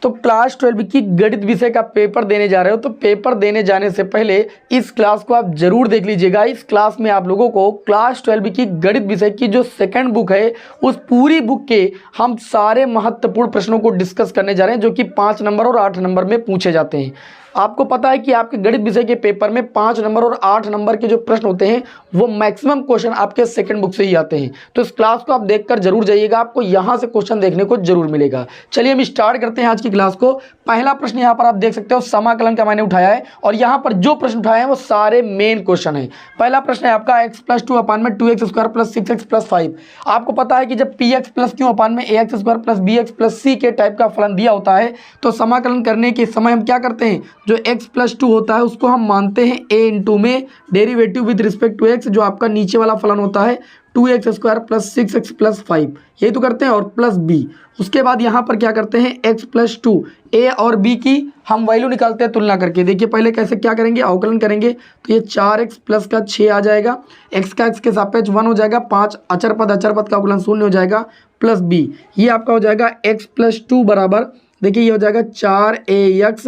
तो क्लास 12 की गणित विषय का पेपर देने जा रहे हो तो पेपर देने जाने से पहले इस क्लास को आप जरूर देख लीजिएगा। इस क्लास में आप लोगों को क्लास 12 की गणित विषय की जो सेकंड बुक है उस पूरी बुक के हम सारे महत्वपूर्ण प्रश्नों को डिस्कस करने जा रहे हैं जो कि 5 नंबर और 8 नंबर में पूछे जाते हैं। आपको पता है कि आपके गणित विषय के पेपर में 5 नंबर और 8 नंबर के जो प्रश्न होते हैं वो मैक्सिमम क्वेश्चन आपके सेकंड बुक से ही आते हैं। तो इस क्लास को आप देखकर जरूर जाइएगा, आपको यहाँ से क्वेश्चन देखने को जरूर मिलेगा। चलिए हम स्टार्ट करते हैं आज की क्लास को। पहला प्रश्न यहाँ पर आप देख सकते हो समाकलन का मैंने उठाया है और यहाँ पर जो प्रश्न उठाए हैं वो सारे मेन क्वेश्चन है। पहला प्रश्न है आपका x+2 2x square plus 6x plus 5। आपको पता है कि जब px प्लस q अपान में ax square plus bx plus c के टाइप का फलन दिया होता है तो समाकलन करने के समय हम क्या करते हैं, जो x+2 होता है उसको हम मानते हैं a इंटू में derivative with respect to x, जो आपका नीचे वाला फलन होता है 2x square plus 6x plus 5, यही तो करते हैं, और प्लस b। उसके बाद यहाँ पर क्या करते हैं x+2 a और b की हम वैल्यू निकालते हैं तुलना करके। देखिए पहले कैसे क्या करेंगे, अवकलन करेंगे तो ये 4x प्लस का 6 आ जाएगा, x का x के सापेक्ष 1 हो जाएगा, 5 अचर पद का अवकलन 0 हो जाएगा, प्लस b। ये आपका हो जाएगा x+2 बराबर, देखिए ये हो जाएगा 4ax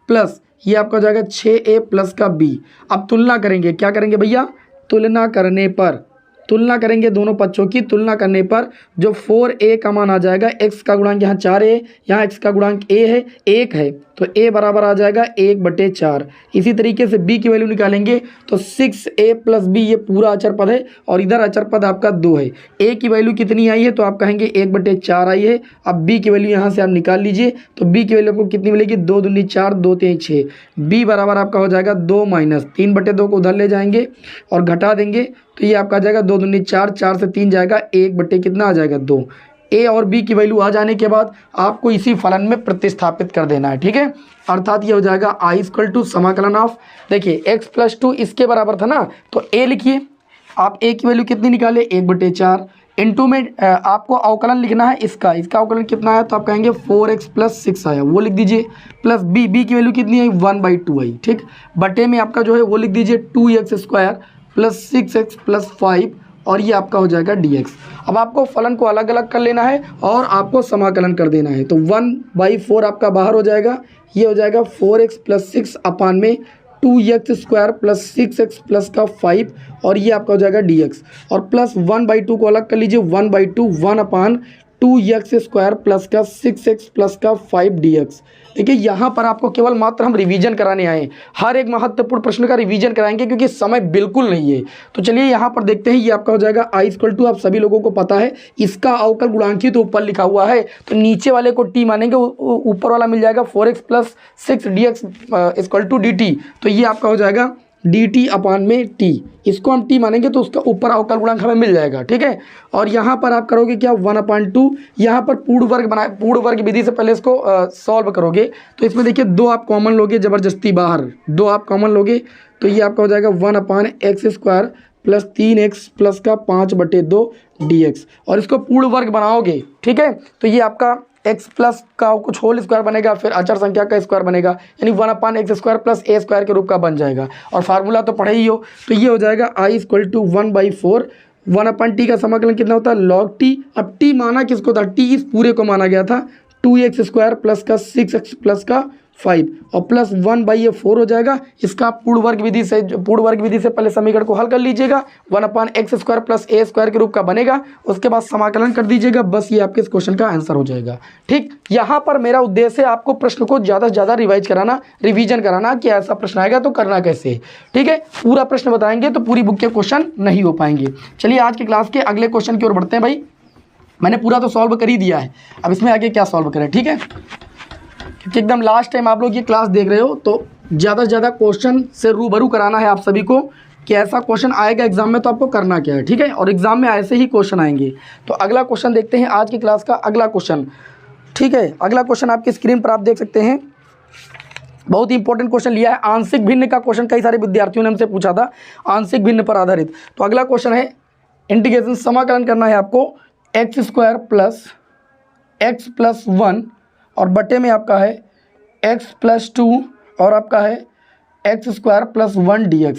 प्लस ये आपका हो जाएगा 6a प्लस का b। अब तुलना करेंगे, क्या करेंगे भैया, तुलना करेंगे दोनों पक्षों की। तुलना करने पर जो 4a का मान आ जाएगा, x का गुणांक यहाँ 4a, यहाँ x का गुणांक a है 1 है तो a बराबर आ जाएगा 1/4। इसी तरीके से b की वैल्यू निकालेंगे तो 6a प्लस b, ये पूरा अचर पद है और इधर अचर पद आपका 2 है। a की वैल्यू कितनी आई है तो आप कहेंगे 1/4 आई है। अब b की वैल्यू यहाँ से आप निकाल लीजिए तो b की वैल्यू आपको कितनी मिलेगी, 2 दूनी 4 2 3 6। b बराबर आपका हो जाएगा 2 माइनस 3/2 को उधर ले जाएंगे और घटा देंगे तो ये आपका आ जाएगा 2 दूनी 4, 4 से 3 जाएगा 1 कितना आ जाएगा 2। a और b की वैल्यू आ जाने के बाद आपको इसी फलन में प्रतिस्थापित कर देना है, ठीक है। अर्थात ये हो जाएगा i इक्वल टू समाकलन ऑफ, देखिए x+2 इसके बराबर था ना तो a लिखिए। आप a की वैल्यू कितनी निकाले 1/4, इंटू में आपको अवकलन लिखना है इसका अवकलन कितना है तो आप कहेंगे 4x प्लस 6 आया, वो लिख दीजिए, प्लस b की वैल्यू कितनी आई 1/2 आई, ठीक। बटे में आपका जो है वो लिख दीजिए 2x square plus 6x plus 5 और ये आपका हो जाएगा dx। अब आपको फलन को अलग अलग कर लेना है और आपको समाकलन कर देना है तो 1/4 आपका बाहर हो जाएगा, ये हो जाएगा 4x प्लस 6 अपान में 2x square plus 6x plus का 5 और ये आपका हो जाएगा dx। और प्लस 1/2 को अलग कर लीजिए, 1/2 1/2x स्क्वायर प्लस का 6x प्लस का 5 dx। देखिए यहाँ पर आपको केवल मात्र हम रिवीजन कराने आए हैं, हर एक महत्वपूर्ण प्रश्न का रिवीजन कराएंगे क्योंकि समय बिल्कुल नहीं है। तो चलिए यहाँ पर देखते हैं, ये आपका हो जाएगा i इक्वल टू, आप सभी लोगों को पता है इसका अवकल गुणांक ही तो ऊपर लिखा हुआ है तो नीचे वाले को t मानेंगे, ऊपर वाला मिल जाएगा 4x plus 6 dx equal to dt। तो ये आपका हो जाएगा dt अपान में t, इसको हम t मानेंगे तो उसका ऊपर अवकल गुणांक हमें मिल जाएगा, ठीक है। और यहाँ पर आप करोगे क्या 1/2, यहाँ पर पूर्ण वर्ग विधि से पहले इसको सॉल्व करोगे तो इसमें देखिए 2 आप कॉमन लोगे, ज़बरदस्ती बाहर 2 आप कॉमन लोगे तो ये आपका हो जाएगा 1/x square plus 3x plus का 5/2 dx। और इसको पूर्ण वर्ग बनाओगे, ठीक है, तो ये आपका x प्लस का कुछ होल स्क्वायर बनेगा, फिर अचर संख्या का स्क्वायर बनेगा, यानी 1/x square plus a square के रूप का बन जाएगा। और फार्मूला तो पढ़े ही हो, तो ये हो जाएगा i इक्वल टू 1/4 1/t का समाकलन कितना होता है log t। अब t माना किसको था, t इस पूरे को माना गया था, 2x स्क्वायर प्लस का 6x प्लस का 5 और प्लस 1/4 हो जाएगा। इसका पूर्ण वर्ग विधि से पहले समीकरण को हल कर लीजिएगा, 1/x square plus a square के रूप का बनेगा, उसके बाद समाकलन कर दीजिएगा, बस ये आपके इस क्वेश्चन का आंसर हो जाएगा, ठीक। यहाँ पर मेरा उद्देश्य है आपको प्रश्न को ज़्यादा से ज़्यादा रिवीजन कराना कि ऐसा प्रश्न आएगा तो करना कैसे, ठीक है। पूरा प्रश्न बताएंगे तो पूरी बुक के क्वेश्चन नहीं हो पाएंगे। चलिए आज की क्लास के अगले क्वेश्चन की ओर बढ़ते हैं। भाई मैंने पूरा तो सॉल्व कर ही दिया है, अब इसमें आगे क्या सॉल्व करें, ठीक है, क्योंकि एकदम लास्ट टाइम आप लोग ये क्लास देख रहे हो तो ज़्यादा से ज़्यादा क्वेश्चन से रूबरू कराना है आप सभी को कि ऐसा क्वेश्चन आएगा एग्जाम में तो आपको करना क्या है, ठीक है। और एग्जाम में ऐसे ही क्वेश्चन आएंगे। तो अगला क्वेश्चन देखते हैं आज की क्लास का अगला क्वेश्चन, ठीक है। अगला क्वेश्चन आपकी स्क्रीन पर आप देख सकते हैं, बहुत ही इंपॉर्टेंट क्वेश्चन लिया है। आंशिक भिन्न का क्वेश्चन कई सारे विद्यार्थियों ने हमसे पूछा था, आंशिक भिन्न पर आधारित। तो अगला क्वेश्चन है इंटीग्रेशन, समाकलन करना है आपको x square plus x plus 1 और बटे में आपका है x प्लस 2 और आपका है x स्क्वायर प्लस 1 dx।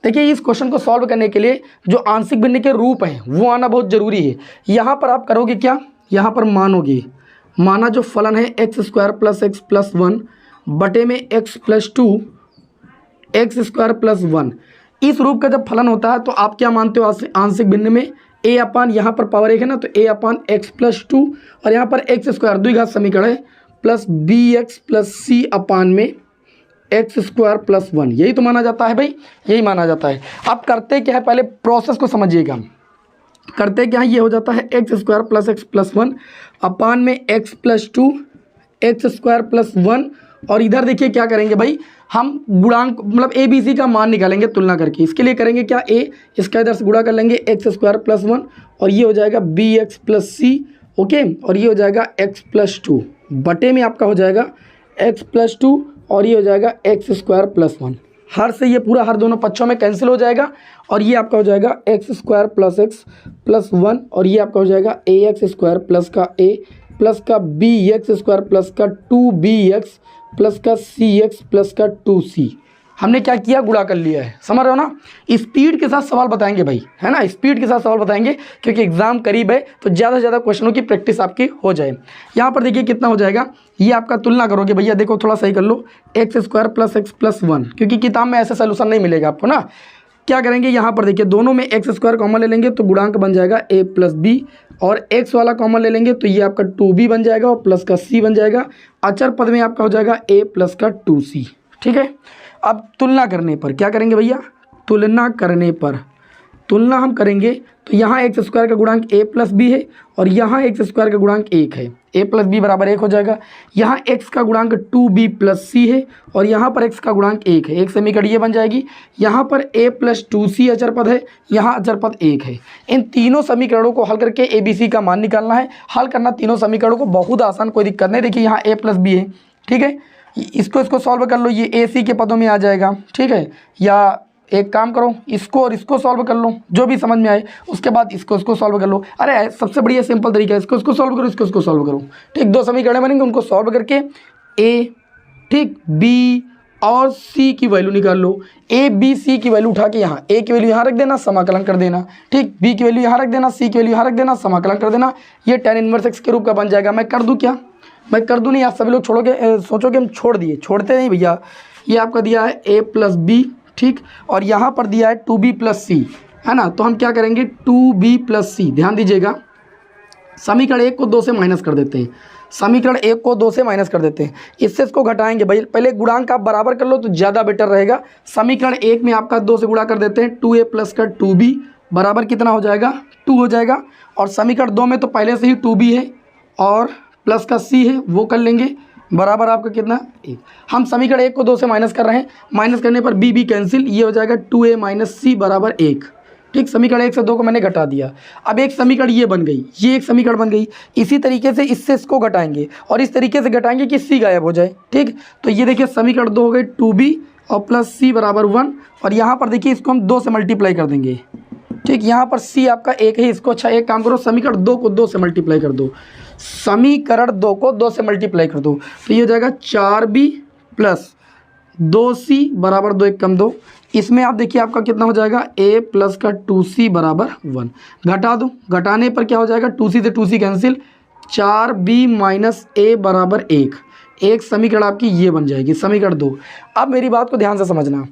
देखिए इस क्वेश्चन को सॉल्व करने के लिए जो आंशिक भिन्न के रूप हैं वो आना बहुत ज़रूरी है। यहाँ पर आप करोगे क्या, यहाँ पर माना जो फलन है x square plus x plus 1 बटे में x plus 2 x square plus 1, इस रूप का जब फलन होता है तो आप क्या मानते हो आंशिक भिन्न में ए अपान यहाँ पर पावर 1 है ना, तो ए अपान एक्स प्लस 2 और यहाँ पर एक्स स्क्वायर द्विघात समीकरण है प्लस बी एक्स प्लस सी अपान में एक्स स्क्वायर प्लस 1, यही तो माना जाता है भाई, यही माना जाता है। अब करते क्या है, पहले प्रोसेस को समझिएगा। करते क्या है, ये हो जाता है x square plus x plus 1 अपान में x plus 2 x square plus 1, और इधर देखिए क्या करेंगे भाई, हम गुणांक मतलब ए बी सी का मान निकालेंगे तुलना करके। इसके लिए करेंगे क्या, ए इसका इधर से गुणा कर लेंगे एक्स स्क्वायर प्लस 1 और ये हो जाएगा बी एक्स प्लस सी, ओके, और ये हो जाएगा एक्स प्लस 2 बटे में आपका हो जाएगा एक्स प्लस 2 और ये हो जाएगा एक्स स्क्वायर प्लस 1। हर से ये पूरा हर दोनों पक्षों में कैंसिल हो जाएगा और ये आपका हो जाएगा x square plus x plus 1 और ये आपका हो जाएगा ए एक्स स्क्वायर प्लस का ए प्लस का बी एक्स स्क्वायर प्लस का 2bx प्लस का सी एक्स प्लस का 2c। हमने क्या किया, गुणा कर लिया है, समझ रहे हो ना। स्पीड के साथ सवाल बताएंगे भाई, है ना, स्पीड के साथ सवाल बताएंगे क्योंकि एग्जाम करीब है तो ज़्यादा से ज़्यादा क्वेश्चनों की प्रैक्टिस आपकी हो जाए। यहाँ पर देखिए कितना हो जाएगा, ये आपका तुलना करोगे भैया, देखो थोड़ा सही कर लो, x square plus x plus 1, क्योंकि किताब में ऐसा सोल्यूशन नहीं मिलेगा आपको ना। क्या करेंगे, यहाँ पर देखिए दोनों में एक्स स्क्वायर कॉमन ले लेंगे तो गुणांक बन जाएगा ए प्लस बी, और एक्स वाला कॉमन ले लेंगे तो ये आपका 2b बन जाएगा और प्लस का c बन जाएगा। अचर पद में आपका हो जाएगा a प्लस का 2c, ठीक है। अब तुलना करने पर क्या करेंगे भैया, तुलना करने पर तुलना हम करेंगे तो यहाँ एक्स स्क्वायर का गुणांक a प्लस बी है और यहाँ एक्स स्क्वायर का गुणांक 1 है, a प्लस बी बराबर 1 हो जाएगा। यहाँ x का गुणांक 2b प्लस सी है और यहाँ पर x का गुणांक 1 है, एक समीकरण ये बन जाएगी। यहाँ पर a प्लस 2c अचर पद है, यहाँ अचर पद 1 है। इन तीनों समीकरणों को हल करके a b c का मान निकालना है। हल करना तीनों समीकरणों को बहुत आसान, कोई दिक्कत नहीं। देखिए यहाँ a प्लस बी है, ठीक है, इसको सॉल्व कर लो, ये ए सी के पदों में आ जाएगा, ठीक है। या एक काम करो, इसको और इसको सॉल्व कर लो, जो भी समझ में आए, उसके बाद इसको सॉल्व कर लो। अरे सबसे बढ़िया सिंपल तरीका है, इसको सॉल्व करो, इसको सॉल्व करो, ठीक। दो समीकरण बनेंगे, उनको सॉल्व करके ए, ठीक, बी और सी की वैल्यू निकाल लो। ए बी सी की वैल्यू उठा के यहाँ ए की वैल्यू यहाँ रख देना, समाकलन कर देना, ठीक, बी की वैल्यू यहाँ रख देना, सी की वैल्यू यहाँ रख देना, समाकलन कर देना। ये tan इनवर्स x के रूप का बन जाएगा। मैं कर दूँ क्या, मैं कर दूँ नहीं, आप सभी लोग छोड़ोगे, सोचोगे हम छोड़ दिए, छोड़ते नहीं भैया। ये आपका दिया है a प्लस बी, ठीक, और यहाँ पर दिया है 2b प्लस सी, है ना, तो हम क्या करेंगे 2b प्लस सी। ध्यान दीजिएगा, समीकरण 1 को 2 से माइनस कर देते हैं, समीकरण 1 को 2 से माइनस कर देते हैं, इससे इसको घटाएंगे भाई। पहले गुणांक आप बराबर कर लो तो ज़्यादा बेटर रहेगा। समीकरण 1 में आपका 2 से गुणा कर देते हैं, 2a प्लस का 2b बराबर कितना हो जाएगा, 2 हो जाएगा। और समीकरण 2 में तो पहले से ही 2b है और प्लस का c है, वो कर लेंगे, बराबर आपका कितना 1। हम समीकरण 1 को 2 से माइनस कर रहे हैं, माइनस करने पर b कैंसिल, ये हो जाएगा 2a माइनस सी बराबर 1, ठीक। समीकरण 1 से 2 को मैंने घटा दिया। अब एक समीकरण ये बन गई, ये एक समीकरण बन गई। इसी तरीके से इससे इसको घटाएंगे और इस तरीके से घटाएंगे कि c गायब हो जाए, ठीक। तो ये देखिए समीकरण 2 हो गई 2b और प्लस c बराबर 1, और यहाँ पर देखिए इसको हम 2 से मल्टीप्लाई कर देंगे, ठीक। यहाँ पर c आपका 1 है, इसको अच्छा एक काम करो, समीकरण 2 को 2 से मल्टीप्लाई कर दो, समीकरण 2 को 2 से मल्टीप्लाई कर दो, तो ये हो जाएगा 4b प्लस 2c बराबर 2 1 कम 2। इसमें आप देखिए आपका कितना हो जाएगा, a प्लस का 2c बराबर 1। घटा दो, घटाने पर क्या हो जाएगा, 2c से 2c cancel, 4b minus a बराबर 1। एक समीकरण आपकी ये बन जाएगी, समीकरण 2। अब मेरी बात को ध्यान से समझना,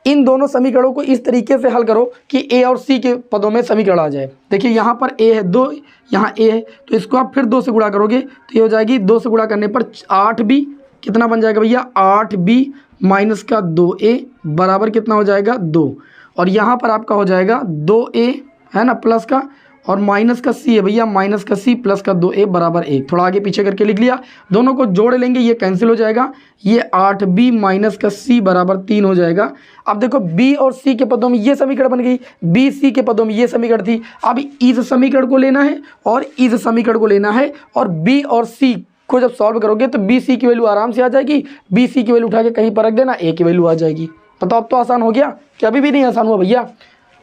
इन दोनों समीकरणों को इस तरीके से हल करो कि a और c के पदों में समीकरण आ जाए। देखिए यहाँ पर a है 2, यहाँ a है, तो इसको आप फिर 2 से गुणा करोगे तो ये हो जाएगी, 2 से गुणा करने पर 8b कितना बन जाएगा भैया, 8b माइनस का 2a बराबर कितना हो जाएगा 2, और यहाँ पर आपका हो जाएगा 2a, है ना, प्लस का, और माइनस का c है भैया, माइनस का c प्लस का 2a बराबर 1। थोड़ा आगे पीछे करके लिख लिया, दोनों को जोड़ लेंगे, ये कैंसिल हो जाएगा, ये 8b माइनस का c बराबर 3 हो जाएगा। अब देखो b और c के पदों में ये समीकरण बन गई, b c के पदों में ये समीकरण थी। अब इस समीकरण को लेना है और इस समीकरण को लेना है, और b और c को जब सॉल्व करोगे तो बी सी की वैल्यू आराम से आ जाएगी, बी सी की वैल्यू उठा के कहीं पर रख देना, ए की वैल्यू आ जाएगी। बताओ अब तो आसान हो गया कि अभी भी नहीं आसान हुआ भैया,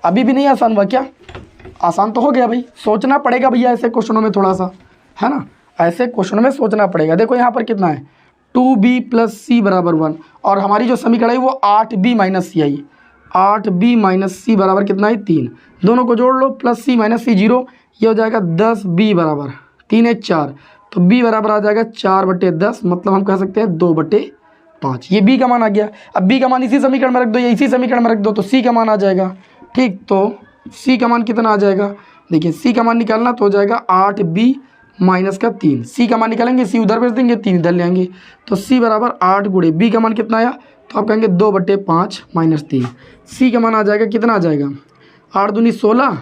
अभी भी नहीं आसान हुआ क्या, आसान तो हो गया भाई। सोचना पड़ेगा भैया ऐसे क्वेश्चनों में थोड़ा सा, है ना, ऐसे क्वेश्चनों में सोचना पड़ेगा। देखो यहाँ पर कितना है, 2b प्लस सी बराबर 1, और हमारी जो समीकरण है वो 8b माइनस सी आई, 8b माइनस सी बराबर कितना है 3। दोनों को जोड़ लो, प्लस सी माइनस सी 0, ये हो जाएगा 10b बराबर 3 है 4, तो b बराबर आ जाएगा 4/10, मतलब हम कह सकते हैं 2/5। ये b का मान आ गया। अब b का मान इसी समीकरण में रख दो या इसी समीकरण में रख दो तो c का मान आ जाएगा। ठीक, तो c का मान कितना आ जाएगा, देखिए c का मान निकालना तो हो जाएगा 8b माइनस का 3। c का मान निकालेंगे, c उधर भेज देंगे, 3 इधर ले आएंगे, तो c बराबर 8 गुणे b का मान कितना आया, तो आप कहेंगे 2/5 माइनस 3। c का मान आ जाएगा, कितना आ जाएगा, 8 दूनी 16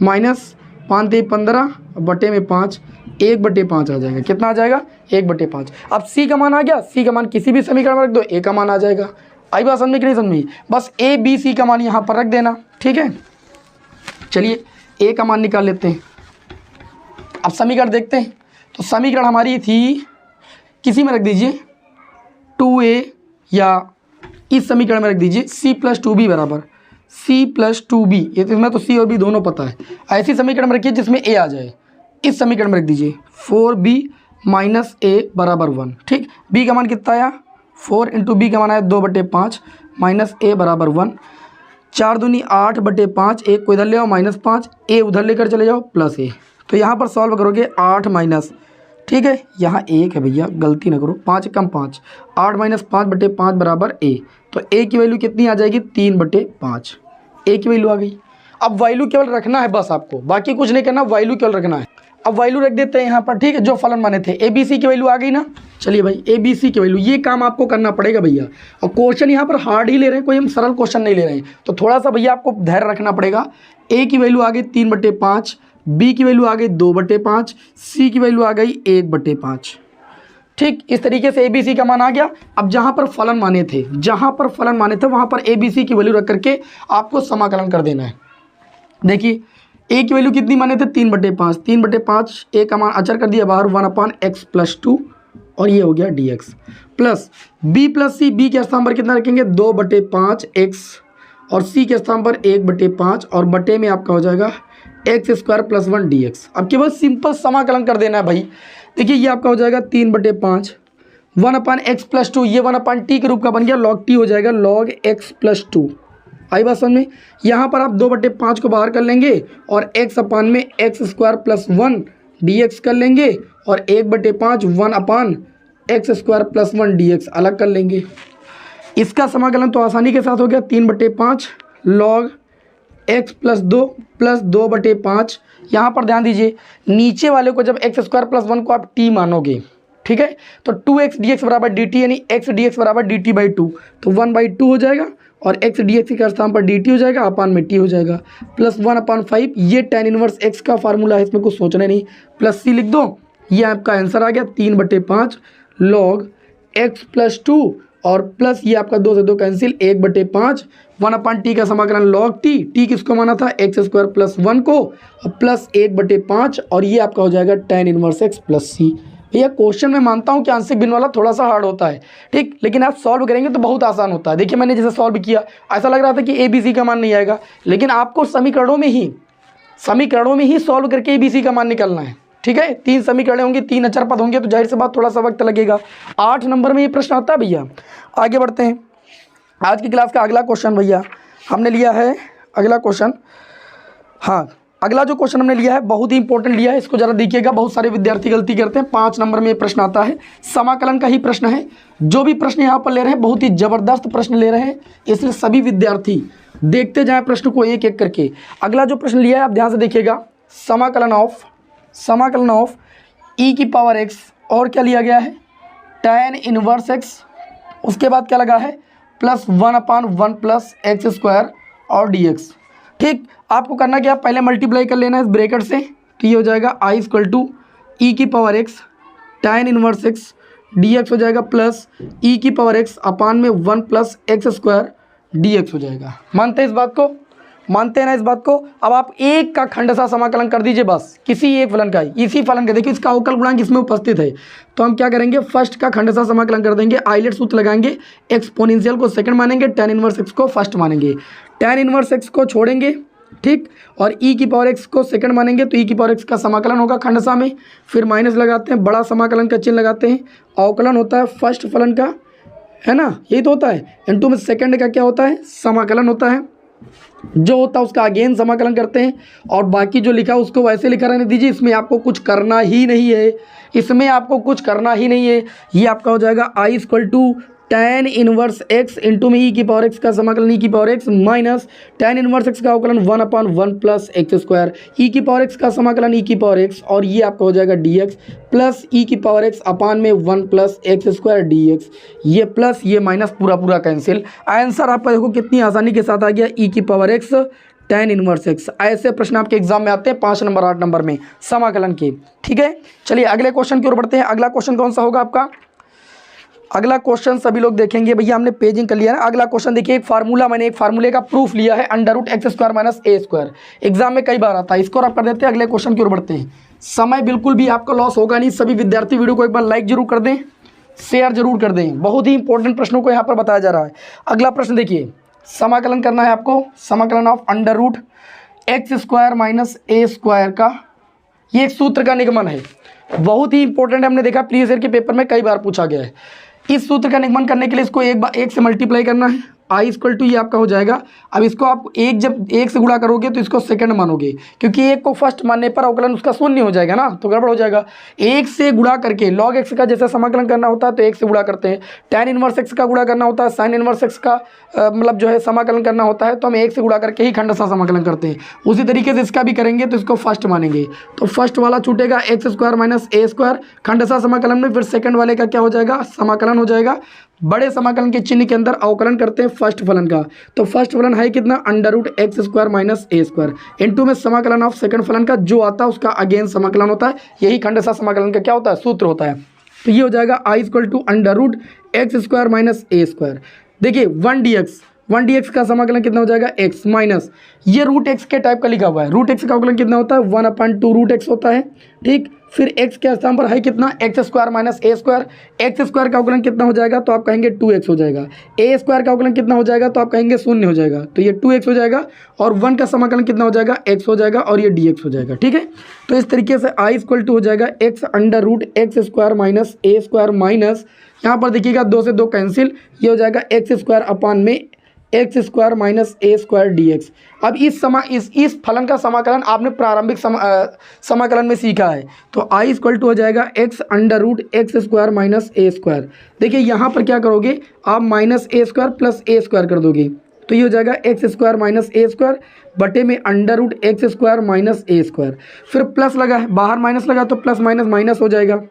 माइनस 5 3 15 बटे में 5, 1/5 आ जाएगा। कितना आ जाएगा, 1/5। अब c का मान आ गया, c का मान किसी भी समीकरण में रख दो, a का मान आ जाएगा। आई बात समझ में कि नहीं समझ में, बस a b c का मान यहाँ पर रख देना। ठीक है, चलिए a का मान निकाल लेते हैं। अब समीकरण देखते हैं, तो समीकरण हमारी थी, किसी में रख दीजिए 2a या इस समीकरण में रख दीजिए c + 2b बराबर c + 2b। ये इसमें तो c और b दोनों पता है। ऐसी समीकरण में रखिए जिसमें a आ जाए, इस समीकरण में रख दीजिए 4b माइनस a बराबर 1। ठीक, b का मान कितना आया, 4 × b का मान आया 2/5 माइनस a बराबर 1। 4 दूनी 8/5, 1 को इधर ले आओ -5, a उधर लेकर चले जाओ +a। तो यहाँ पर सॉल्व करोगे 8 माइनस, ठीक है, यहाँ 1 है भैया, गलती ना करो, 5 कम 5, 8 - 5/5 बराबर a। तो a की वैल्यू कितनी आ जाएगी, 3/5। a की वैल्यू आ गई। अब वैल्यू केवल रखना है बस आपको, बाकी कुछ नहीं करना, वैल्यू केवल रखना है। अब वैल्यू रख देते हैं यहाँ पर। ठीक है, जो फलन माने थे, ए बी सी की वैल्यू आ गई ना। चलिए भाई, ए बी सी की वैल्यू, ये काम आपको करना पड़ेगा भैया। और क्वेश्चन यहाँ पर हार्ड ही ले रहे हैं, कोई हम सरल क्वेश्चन नहीं ले रहे हैं, तो थोड़ा सा भैया आपको धैर्य रखना पड़ेगा। ए की वैल्यू आ गई 3/5, बी की वैल्यू आ गई 2/5, सी की वैल्यू आ गई 1/5। ठीक, इस तरीके से ए बी सी का मान आ गया। अब जहाँ पर फलन माने थे, वहाँ पर ए बी सी की वैल्यू रख करके आपको समाकलन कर देना है। देखिए, ए की वैल्यू कितनी माने थे, 3/5, 3/5 ए का मान अचर कर दिया बाहर, 1/x + 2, और ये हो गया dx, plus b + c, b के स्थान पर कितना रखेंगे, 2/5x, और c के स्थान पर 1/5, और बटे में आपका हो जाएगा x² + 1 dx। अब केवल सिंपल समाकलन कर देना है भाई। देखिए, ये आपका हो जाएगा 3/5, 1/x + 2, ये 1/t के रूप का बन गया, log t हो जाएगा log x + 2। आई बात समझ में। यहाँ पर आप 2/5 को बाहर कर लेंगे और x में x² + 1 dx कर लेंगे, और 1/5 1/x² + 1 dx अलग कर लेंगे। इसका समाकलन तो आसानी के साथ हो गया, 3/5 log x + 2 + 2/5। यहाँ पर ध्यान दीजिए, नीचे वाले को जब x² + 1 को आप t मानोगे, ठीक है, तो 2x dx बराबर dt, यानी x dx बराबर dt/2, तो 1/2 हो जाएगा, और x dx के स्थान पर dt हो जाएगा, अपान में t हो जाएगा, प्लस 1/5। ये tan इनवर्स x का फार्मूला है, इसमें कुछ सोचना नहीं, प्लस c लिख दो। ये आपका आंसर आ गया 3/5 log x + 2, और प्लस ये आपका 2 से 2 कैंसिल, 1/5 1/t का समाकलन log t किसको माना था, x² + 1 को, और प्लस 1/5, और ये आपका हो जाएगा tan इनवर्स x + c। भैया, क्वेश्चन में मानता हूँ कि आंशिक भिन्न वाला थोड़ा सा हार्ड होता है, ठीक, लेकिन आप सॉल्व करेंगे तो बहुत आसान होता है। देखिए, मैंने जैसे सॉल्व किया, ऐसा लग रहा था कि ए बी सी का मान नहीं आएगा, लेकिन आपको समीकरणों में ही सॉल्व करके ए बी सी का मान निकालना है। ठीक है, 3 समीकरण होंगे, 3 अचर पद होंगे, तो जाहिर सी बात थोड़ा सा वक्त लगेगा। 8 नंबर में ये प्रश्न आता है भैया। आगे बढ़ते हैं, आज की क्लास का अगला क्वेश्चन भैया हमने लिया है, अगला क्वेश्चन, हाँ, अगला जो क्वेश्चन हमने लिया है बहुत ही इंपॉर्टेंट लिया है, इसको जरा देखिएगा। बहुत सारे विद्यार्थी गलती करते हैं, 5 नंबर में ये प्रश्न आता है, समाकलन का ही प्रश्न है। जो भी प्रश्न यहाँ पर ले रहे हैं बहुत ही जबरदस्त प्रश्न ले रहे हैं, इसलिए सभी विद्यार्थी देखते जाएं प्रश्न को एक एक करके। अगला जो प्रश्न लिया है आप ध्यान से देखिएगा, समाकलन ऑफ e⁻x, और क्या लिया गया है, tan इनवर्स x, उसके बाद क्या लगा है, प्लस 1/1 + x² और dx। ठीक, आपको करना क्या, पहले मल्टीप्लाई कर लेना है इस ब्रैकेट से, तो ये हो जाएगा i = e⁻x tan inverse x dx हो जाएगा, प्लस e⁻x अपान में 1 + x² dx हो जाएगा। मानते हैं इस बात को, मानते हैं ना इस बात को। अब आप एक का खंडसा समाकलन कर दीजिए, बस किसी एक फलन का, इसी फलन का। देखिए, इसका अवकल गुणांक इसमें उपस्थित है, तो हम क्या करेंगे, फर्स्ट का खंडसा समाकलन कर देंगे, आइलेट सूत्र लगाएंगे, एक्सपोनेंशियल को सेकंड मानेंगे, tan इनवर्स x को फर्स्ट मानेंगे, tan इनवर्स x को छोड़ेंगे, ठीक, और e⁻x को सेकंड मानेंगे, तो e⁻x का समाकलन होगा खंडसा में, फिर माइनस लगाते हैं, बड़ा समाकलन का चिन्ह लगाते हैं, अवकलन होता है फर्स्ट फलन का, है ना, यही तो होता है, इनटू में सेकंड का क्या होता है, समाकलन होता है, जो होता है उसका अगेन समाकलन करते हैं, और बाकी जो लिखा है उसको वैसे लिखा रहने दीजिए। इसमें आपको कुछ करना ही नहीं है, इसमें आपको कुछ करना ही नहीं है। ये आपका हो जाएगा I equal to tan inverse x into में ई की पावर एक्स का समाकलन ई की power x minus tan inverse x का अवकलन 1/1 प्लस एक्स स्क्वायर ई की पावर एक्स का समाकलन ई की पावर एक्स, और ये आपका हो जाएगा dx प्लस ई की पावर एक्स अपान में 1 प्लस एक्स स्क्वायर dx। ये प्लस ये माइनस पूरा पूरा कैंसिल। आंसर आपका देखो कितनी आसानी के साथ आ गया, ई की power x tan inverse x. ऐसे प्रश्न आपके एग्जाम में आते हैं 5 नंबर 8 नंबर में समाकलन के। ठीक है, चलिए अगले क्वेश्चन की ओर बढ़ते हैं। अगला क्वेश्चन कौन सा होगा आपका? अगला क्वेश्चन सभी लोग देखेंगे भैया, हमने पेजिंग कर लिया है। अगला क्वेश्चन देखिए, एक फार्मूला, मैंने एक फार्मूले का प्रूफ लिया है, under root x square minus a square. Exam में कई बार आता है, इसको आप कर देते हैं। अगले क्वेश्चन की ओर बढ़ते हैं। समय बिल्कुल भी आपका लॉस होगा नहीं। सभी विद्यार्थी वीडियो को एक बार लाइक जरूर कर दें, शेयर जरूर कर दें। बहुत ही इंपॉर्टेंट प्रश्नों को यहाँ पर बताया जा रहा है। अगला प्रश्न देखिए, समाकलन करना है आपको, समाकलन of under root x square minus a square का। ये एक सूत्र का निगमन है, बहुत ही इंपॉर्टेंट है। हमने देखा प्रीवियस ईयर के पेपर में कई बार पूछा गया है। इस सूत्र का निगमन करने के लिए इसको एक से मल्टीप्लाई करना है। आई इक्वल टू ये आपका हो जाएगा। अब इसको आप जब एक से गुणा करोगे तो इसको सेकंड मानोगे, क्योंकि एक को फर्स्ट मानने पर अवकलन उसका शून्य हो जाएगा ना, तो गड़बड़ हो जाएगा। एक से गुणा करके लॉग एक्स का जैसे समाकलन करना होता है तो एक से गुणा करते हैं। tan इनवर्स एक्स का गुणा करना होता है, साइन इनवर्स एक्स का मतलब जो है समाकलन करना होता है, तो हम एक से गुणा करके ही खंडसा समाकलन करते हैं। उसी तरीके से इसका भी करेंगे तो इसको फर्स्ट मानेंगे, तो फर्स्ट वाला छूटेगा x square minus a square Khandsa समाकलन में। फिर सेकंड वाले का क्या हो जाएगा, समाकलन हो जाएगा। बड़े समाकलन के चिन्ह के अंदर अवकलन करते हैं फर्स्ट फलन का, तो फर्स्ट फलन है कितना, under root x square minus a square into में समाकलन ऑफ सेकंड फलन का जो आता है उसका अगेन समाकलन होता है। यही खंडसा समाकलन का क्या होता है, सूत्र होता है। तो ये हो जाएगा I equal to under root x square minus a square. देखिए 1 dx का समाकलन कितना हो जाएगा, x माइनस ये रूट एक्स के टाइप का लिखा हुआ है। रूट एक्स का अवकलन कितना होता है, 1/2 रूट एक्स होता है। ठीक, फिर x के स्थान पर है कितना, x square minus a square. X square का अवकलन कितना हो जाएगा, तो आप कहेंगे 2x हो जाएगा। ए स्क्वायर का अवकलन कितना हो जाएगा, तो आप कहेंगे 0 हो जाएगा, तो ये 2x हो जाएगा। और 1 का समाकलन कितना हो जाएगा, x हो जाएगा, और ये dx हो जाएगा। ठीक है, तो इस तरीके से आई इक्वल टू हो जाएगा x under root x square minus a square minus, यहाँ पर देखिएगा 2 से 2 कैंसिल, ये हो जाएगा एक्स स्क्वायर अपान में x square minus a square dx। अब इस फलन का समाकलन आपने प्रारंभिक समाकलन में सीखा है, तो आई इक्वल टू हो जाएगा x under root x square minus a square. देखिए यहाँ पर क्या करोगे आप, minus a square plus a square कर दोगे, तो ये हो जाएगा x square minus a square बटे में under root x square minus a square. फिर प्लस लगा है, बाहर माइनस लगा तो प्लस माइनस माइनस हो जाएगा।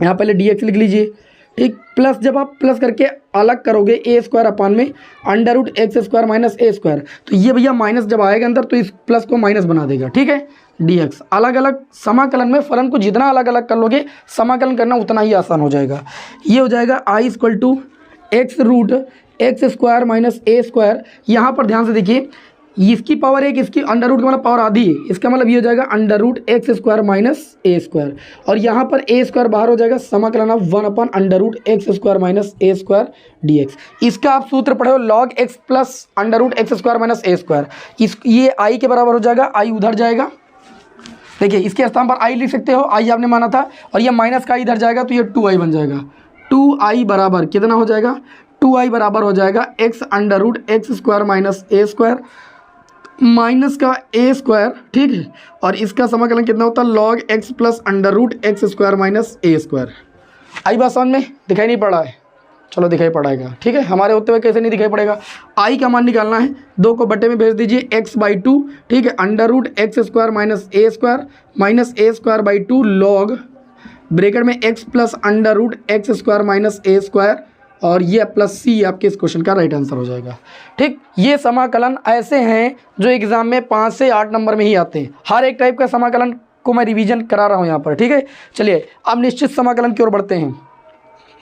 यहाँ पहले dx लिख लीजिए। ठीक, प्लस जब आप प्लस करके अलग करोगे ए स्क्वायर अपान में under root x square minus a square, तो ये भैया माइनस जब आएगा अंदर तो इस प्लस को माइनस बना देगा। ठीक है, dx अलग अलग समाकलन में फलन को जितना अलग अलग कर लोगे समाकलन करना उतना ही आसान हो जाएगा। ये हो जाएगा I equal to x root x square minus a square. यहाँ पर ध्यान से देखिए, इसकी पावर एक, इसकी अंडर रूट का मतलब पावर आधी है, इसका मतलब ये हो जाएगा under root x square minus a square, और यहाँ पर ए स्क्वायर बाहर हो जाएगा, समाकलन of 1 upon under root x square minus a square dx। इसका आप सूत्र पढ़े हो, log x plus under root x square minus a square. ये आई के बराबर हो जाएगा, आई उधर जाएगा। देखिए इसके स्थान पर आई लिख सकते हो, आई आपने माना था, और ये माइनस का इधर जाएगा तो ये 2i बन जाएगा। 2i बराबर कितना हो जाएगा, 2i बराबर हो जाएगा x under root x square minus a square minus का ए स्क्वायर। ठीक है, और इसका समाकलन कितना होता है, log x plus under root x square minus a square. आई बात समझ में, दिखाई नहीं पड़ा है, चलो दिखाई पड़ेगा। ठीक है, हमारे होते हुए कैसे नहीं दिखाई पड़ेगा। आई का मान निकालना है, 2 को बट्टे में भेज दीजिए, x/2। ठीक है, under root x square minus a square minus a square by 2 log bracket में x plus under root x square minus a square, और ये प्लस सी आपके इस क्वेश्चन का राइट आंसर हो जाएगा। ठीक, ये समाकलन ऐसे हैं जो एग्जाम में 5 से 8 नंबर में ही आते हैं। हर एक टाइप का समाकलन को मैं रिवीजन करा रहा हूँ यहाँ पर। ठीक है, चलिए अब निश्चित समाकलन की ओर बढ़ते हैं।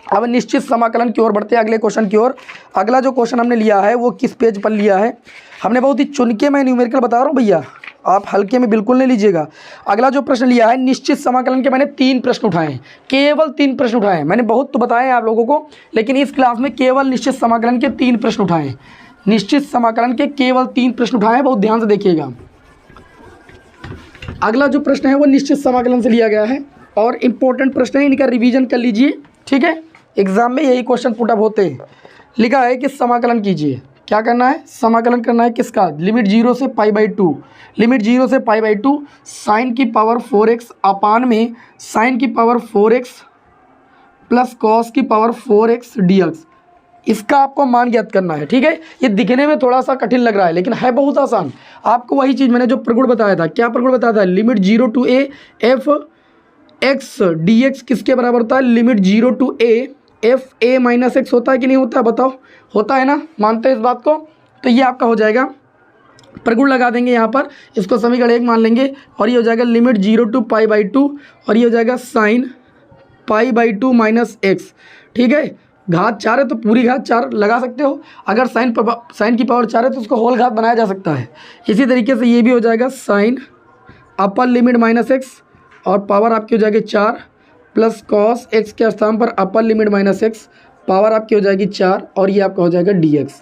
अब निश्चित समाकलन की ओर बढ़ते हैं अगले क्वेश्चन की ओर। अगला जो क्वेश्चन हमने लिया है वो किस पेज पर लिया है, हमने बहुत ही चुन के मैं न्यूमेरिकल बता रहा हूँ भैया, आप हल्के में बिल्कुल नहीं लीजिएगा। अगला जो प्रश्न लिया है निश्चित समाकलन के, मैंने 3 प्रश्न उठाए हैं, केवल 3 प्रश्न उठाए हैं। मैंने बहुत तो बताए हैं आप लोगों को, लेकिन इस क्लास में केवल निश्चित समाकलन के 3 प्रश्न उठाए हैं। निश्चित समाकलन के केवल 3 प्रश्न उठाए हैं, बहुत ध्यान से देखिएगा। अगला जो प्रश्न है वो निश्चित समाकलन से लिया गया है और इम्पोर्टेंट प्रश्न है, इनका रिवीजन कर लीजिए। ठीक है, एग्जाम में यही क्वेश्चन पुटअप होते हैं। लिखा है कि समाकलन कीजिए, क्या करना है, समाकलन करना है किसका, लिमिट 0 से पाई बाई 2, लिमिट 0 से पाई बाई 2 साइन की पावर 4x अपान में साइन की पावर 4x प्लस कॉस की पावर 4x dx, इसका आपको मान ज्ञात करना है। ठीक है, ये दिखने में थोड़ा सा कठिन लग रहा है लेकिन है बहुत आसान। आपको वही चीज़ मैंने जो प्रगुण बताया था, क्या प्रगुण बताया था, limit 0 to a f x dx किसके बराबर होता है, limit 0 to a f a minus x होता है कि नहीं होता है, बताओ, होता है ना, मानते हैं इस बात को। तो ये आपका हो जाएगा, प्रगुण लगा देंगे यहाँ पर, इसको समीकरण 1 मान लेंगे और ये हो जाएगा लिमिट 0 टू पाई बाई 2 और ये हो जाएगा sine pi by 2 minus x. ठीक है, घात 4 है तो पूरी घात 4 लगा सकते हो, अगर साइन की पावर 4 है तो उसको होल घात बनाया जा सकता है। इसी तरीके से ये भी हो जाएगा sine upper limit minus x और पावर आपकी हो जाएगी 4 प्लस कॉस एक्स के स्थान पर अपर लिमिट माइनस एक्स, पावर आपकी हो जाएगी 4 और ये आपका हो जाएगा dx।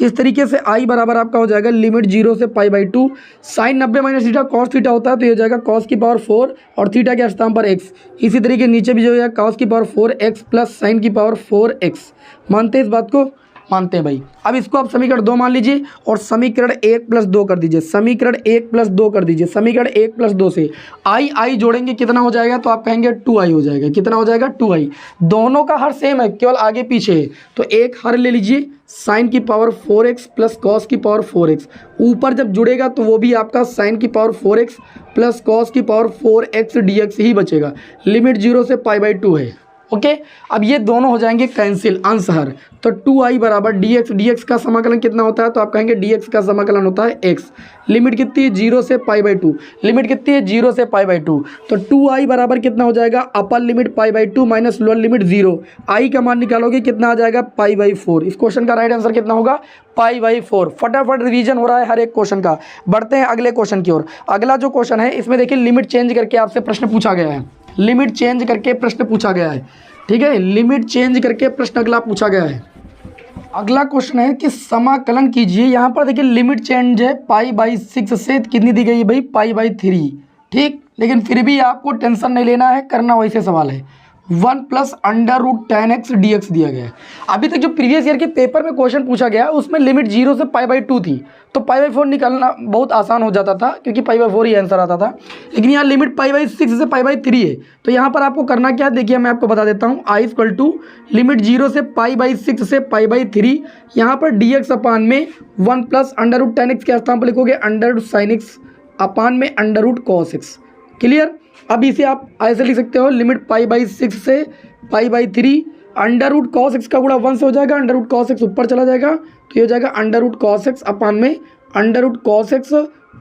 इस तरीके से आई बराबर आपका हो जाएगा लिमिट 0 से pi by 2 sine 90 minus theta cos theta होता है तो ये हो जाएगा कॉस की पावर 4 और थीटा के स्थान पर x। इसी तरीके नीचे भी जो है कॉस की पावर 4x प्लस साइन की पावर 4x। मानते हैं इस बात को, मानते हैं भाई। अब इसको आप समीकरण 2 मान लीजिए और समीकरण 1 प्लस 2 कर दीजिए, समीकरण 1 प्लस 2 कर दीजिए, समीकरण 1 प्लस 2 से आई जोड़ेंगे कितना हो जाएगा, तो आप कहेंगे 2i हो जाएगा, कितना हो जाएगा 2i। दोनों का हर सेम है, केवल आगे पीछे है, तो एक हर ले लीजिए साइन की पावर 4x प्लस कॉस की पावर 4x, ऊपर जब जुड़ेगा तो वो भी आपका साइन की पावर 4x प्लस कॉस की पावर 4x dx ही बचेगा, लिमिट 0 से पाई बाई 2 है। ओके, अब ये दोनों हो जाएंगे कैंसिल अंशहर, तो 2i बराबर dx का समाकलन कितना होता है, तो आप कहेंगे dx का समाकलन होता है x। लिमिट कितनी है 0 से पाई बाई 2, लिमिट कितनी है 0 से पाई बाई 2, तो 2i बराबर कितना हो जाएगा, upper limit pi by 2 minus lower limit 0, i का मान निकालोगे कितना आ जाएगा पाई बाई 4। इस क्वेश्चन का राइट आंसर कितना होगा, पाई बाई 4। फटाफट रिवीजन हो रहा है हर एक क्वेश्चन का। बढ़ते हैं अगले क्वेश्चन की ओर। अगला जो क्वेश्चन है इसमें देखिए लिमिट चेंज करके आपसे प्रश्न पूछा गया है, लिमिट चेंज करके प्रश्न पूछा गया है। ठीक है, लिमिट चेंज करके प्रश्न अगला पूछा गया है। अगला क्वेश्चन है कि समाकलन कीजिए, यहाँ पर देखिए लिमिट चेंज है पाई बाई 6 से कितनी दी गई है भाई, पाई बाई 3। ठीक, लेकिन फिर भी आपको टेंशन नहीं लेना है, करना वैसे सवाल है। 1 plus under root 10x dx दिया गया है। अभी तक जो प्रीवियस ईयर के पेपर में क्वेश्चन पूछा गया उसमें लिमिट 0 से पाई बाई 2 थी, तो पाई बाई 4 निकालना बहुत आसान हो जाता था क्योंकि पाई बाई 4 ही आंसर आता था। लेकिन यहाँ लिमिट पाई बाई 6 से पाई बाई 3 है, तो यहाँ पर आपको करना क्या है, देखिए मैं आपको बता देता हूँ। आई इक्वल टू लिमिट 0 से पाई बाई 6 से पाई बाई 3, यहाँ पर dx अपान में 1 प्लस अंडर रूट 10x के स्थान पर लिखोगे under root sine x upon में under root cos x. Clear, अब इसे आप ऐसे लिख सकते हो, लिमिट पाई बाई 6 से pi by 3 under root cos x का गुणा 1 से हो जाएगा, अंडर रूट कॉस एक्स ऊपर चला जाएगा तो ये हो जाएगा under root cos x upon में under root cos x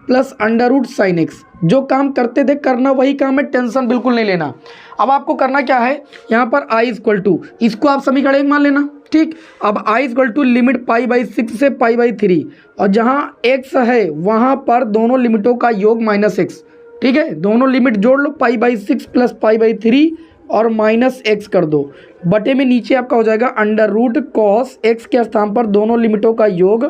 plus under root sine x. जो काम करते थे करना वही काम है, टेंशन बिल्कुल नहीं लेना। अब आपको करना क्या है, यहाँ पर आई इक्वल टू, इसको आप समीकरण 1 मान लेना। ठीक, अब I equal to limit pi by 6 से पाई बाई 3 और जहाँ x है वहाँ पर दोनों लिमिटों का योग माइनस एक्स। ठीक है, दोनों लिमिट जोड़ लो, pi by 6 plus pi by 3 और माइनस एक्स कर दो, बटे में नीचे आपका हो जाएगा अंडर रूट कॉस एक्स के स्थान पर दोनों लिमिटों का योग।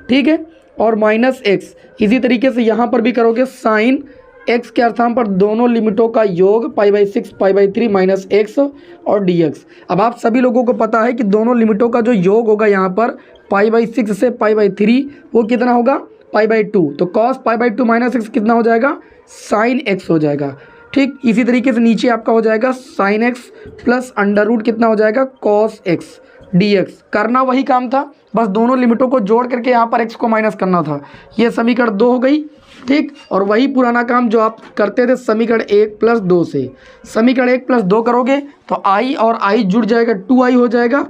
ठीक है, और माइनस एक्स। इसी तरीके से यहाँ पर भी करोगे साइन एक्स के स्थान पर दोनों लिमिटों का योग पाई by 6 pi by 3 minus x और dx। अब आप सभी लोगों को पता है कि दोनों लिमिटों का जो योग होगा यहाँ पर पाई बाई 6 से पाई बाई 3 वो कितना होगा, पाई बाई 2, तो cos pi by 2 minus x कितना हो जाएगा, साइन एक्स हो जाएगा। ठीक, इसी तरीके से नीचे आपका हो जाएगा sine x plus under root कितना हो जाएगा, कॉस एक्स dx। करना वही काम था, बस दोनों लिमिटों को जोड़ करके यहाँ पर x को माइनस करना था। ये समीकरण 2 हो गई। ठीक, और वही पुराना काम जो आप करते थे समीकरण 1 प्लस 2 से। समीकरण 1 प्लस 2 करोगे तो i और i जुड़ जाएगा, 2i हो जाएगा।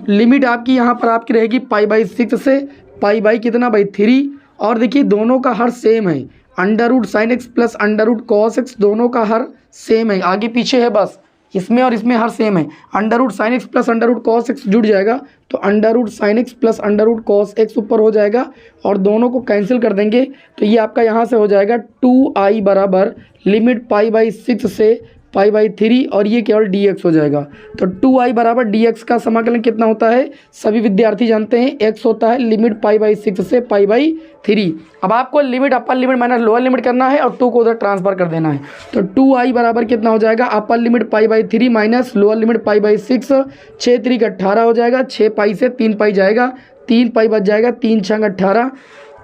लिमिट आपकी यहाँ पर आपकी रहेगी पाई बाई 6 से पाई बाई कितना बाई 3, और देखिए दोनों का हर सेम है, under root sine x plus under root cos x दोनों का हर सेम है, आगे पीछे है बस, इसमें और इसमें हर सेम है। Under root sine x plus under root cos x जुड़ जाएगा तो under root sine x plus under root cos x ऊपर हो जाएगा और दोनों को कैंसिल कर देंगे तो ये आपका यहाँ से हो जाएगा 2i बराबर लिमिट पाई बाई 6 से पाई बाई 3 और ये केवल dx हो जाएगा। तो 2i बराबर dx का समाकलन कितना होता है, सभी विद्यार्थी जानते हैं x होता है लिमिट पाई बाई 6 से पाई बाई 3। अब आपको limit upper limit minus lower limit करना है और 2 को उधर ट्रांसफर कर देना है। तो 2i बराबर कितना हो जाएगा, upper limit pi by 3 minus lower limit pi by 6, 6 3 18 हो जाएगा, 6 पाई से 3 पाई जाएगा, 3 पाई बच जाएगा, 3 6 18।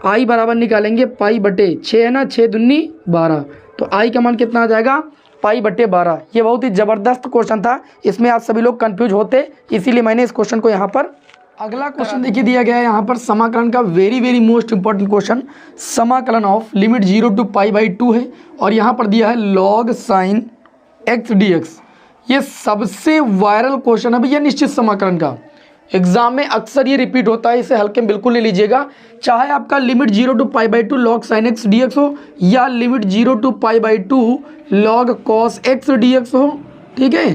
आई बराबर निकालेंगे पाई बटे 6 है ना, 6 दूनी 12, तो आई का मान कितना आ जाएगा, पाई बटे 12। ये बहुत ही ज़बरदस्त क्वेश्चन था, इसमें आप सभी लोग कंफ्यूज होते, इसीलिए मैंने इस क्वेश्चन को यहाँ पर। अगला क्वेश्चन देखिए दिया गया है यहाँ पर समाकलन का वेरी मोस्ट इंपॉर्टेंट क्वेश्चन, समाकलन of limit 0 to pi by 2 है और यहाँ पर दिया है log sine x d x. ये सबसे वायरल क्वेश्चन है भैया निश्चित समाकलन का, एग्जाम में अक्सर ये रिपीट होता है, इसे हल्के में बिल्कुल नहीं लीजिएगा। चाहे आपका limit 0 to pi by 2 log sine x d x हो या limit 0 to pi by 2 log cos x d x हो, ठीक है,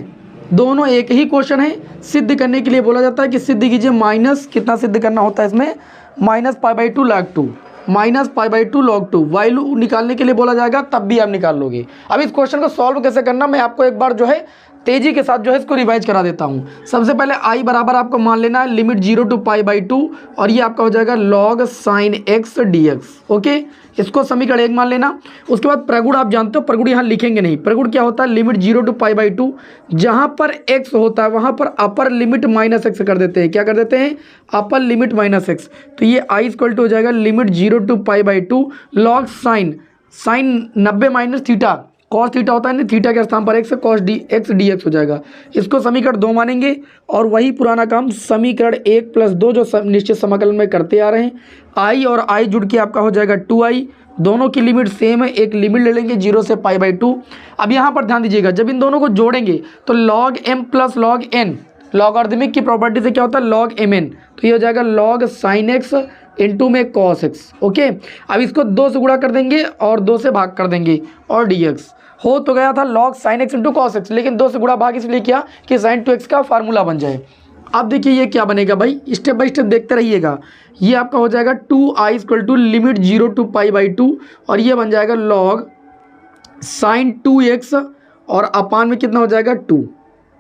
दोनों एक ही क्वेश्चन है। सिद्ध करने के लिए बोला जाता है कि सिद्ध कीजिए, माइनस कितना सिद्ध करना होता है इसमें, minus pi by 2 log 2 minus pi by 2 log 2, value निकालने के लिए बोला जाएगा, तब भी आप निकाल लोगे। अब इस क्वेश्चन को सॉल्व कैसे करना मैं आपको एक बार जो है तेजी के साथ जो है इसको रिवाइज करा देता हूँ। सबसे पहले आई बराबर आपको मान लेना है लिमिट 0 टू पाई बाई 2 और ये आपका हो जाएगा log sine x d x. Okay, इसको समीकरण 1 मान लेना। उसके बाद प्रगुण आप जानते हो, प्रगुण यहाँ लिखेंगे नहीं। प्रगुण क्या होता है, लिमिट 0 टू पाई बाई 2 जहाँ पर x होता है वहाँ पर अपर लिमिट माइनस एक्स कर देते हैं। क्या कर देते हैं, अपर लिमिट माइनस एक्स। तो ये आई इक्वल टू हो जाएगा limit 0 to pi by 2 log sine 90 minus theta, cos theta होता है ना, थीटा के स्थान पर x cos d x d x हो जाएगा। इसको समीकरण 2 मानेंगे और वही पुराना काम समीकरण 1 प्लस 2 जो निश्चित समाकलन में करते आ रहे हैं। आई और आई जुड़ के आपका हो जाएगा 2i, दोनों की लिमिट सेम है, एक लिमिट ले लेंगे 0 से पाई बाई 2। अब यहाँ पर ध्यान दीजिएगा, जब इन दोनों को जोड़ेंगे तो log m plus log n, logarithmic की प्रॉपर्टी से क्या होता है लॉग mn, तो ये हो जाएगा लॉग साइन एक्स इंटू में कॉस एक्स। ओके, अब इसको 2 से गुणा कर देंगे और 2 से भाग कर देंगे और dx हो तो गया था log sine x into cos x, लेकिन 2 से गुणा भाग इसलिए किया कि साइन 2x का फार्मूला बन जाए। अब देखिए ये क्या बनेगा भाई, स्टेप बाय स्टेप देखते रहिएगा। ये आपका हो जाएगा 2i equal to limit 0 to pi by 2 और ये बन जाएगा लॉग साइन 2x और अपान में कितना हो जाएगा 2,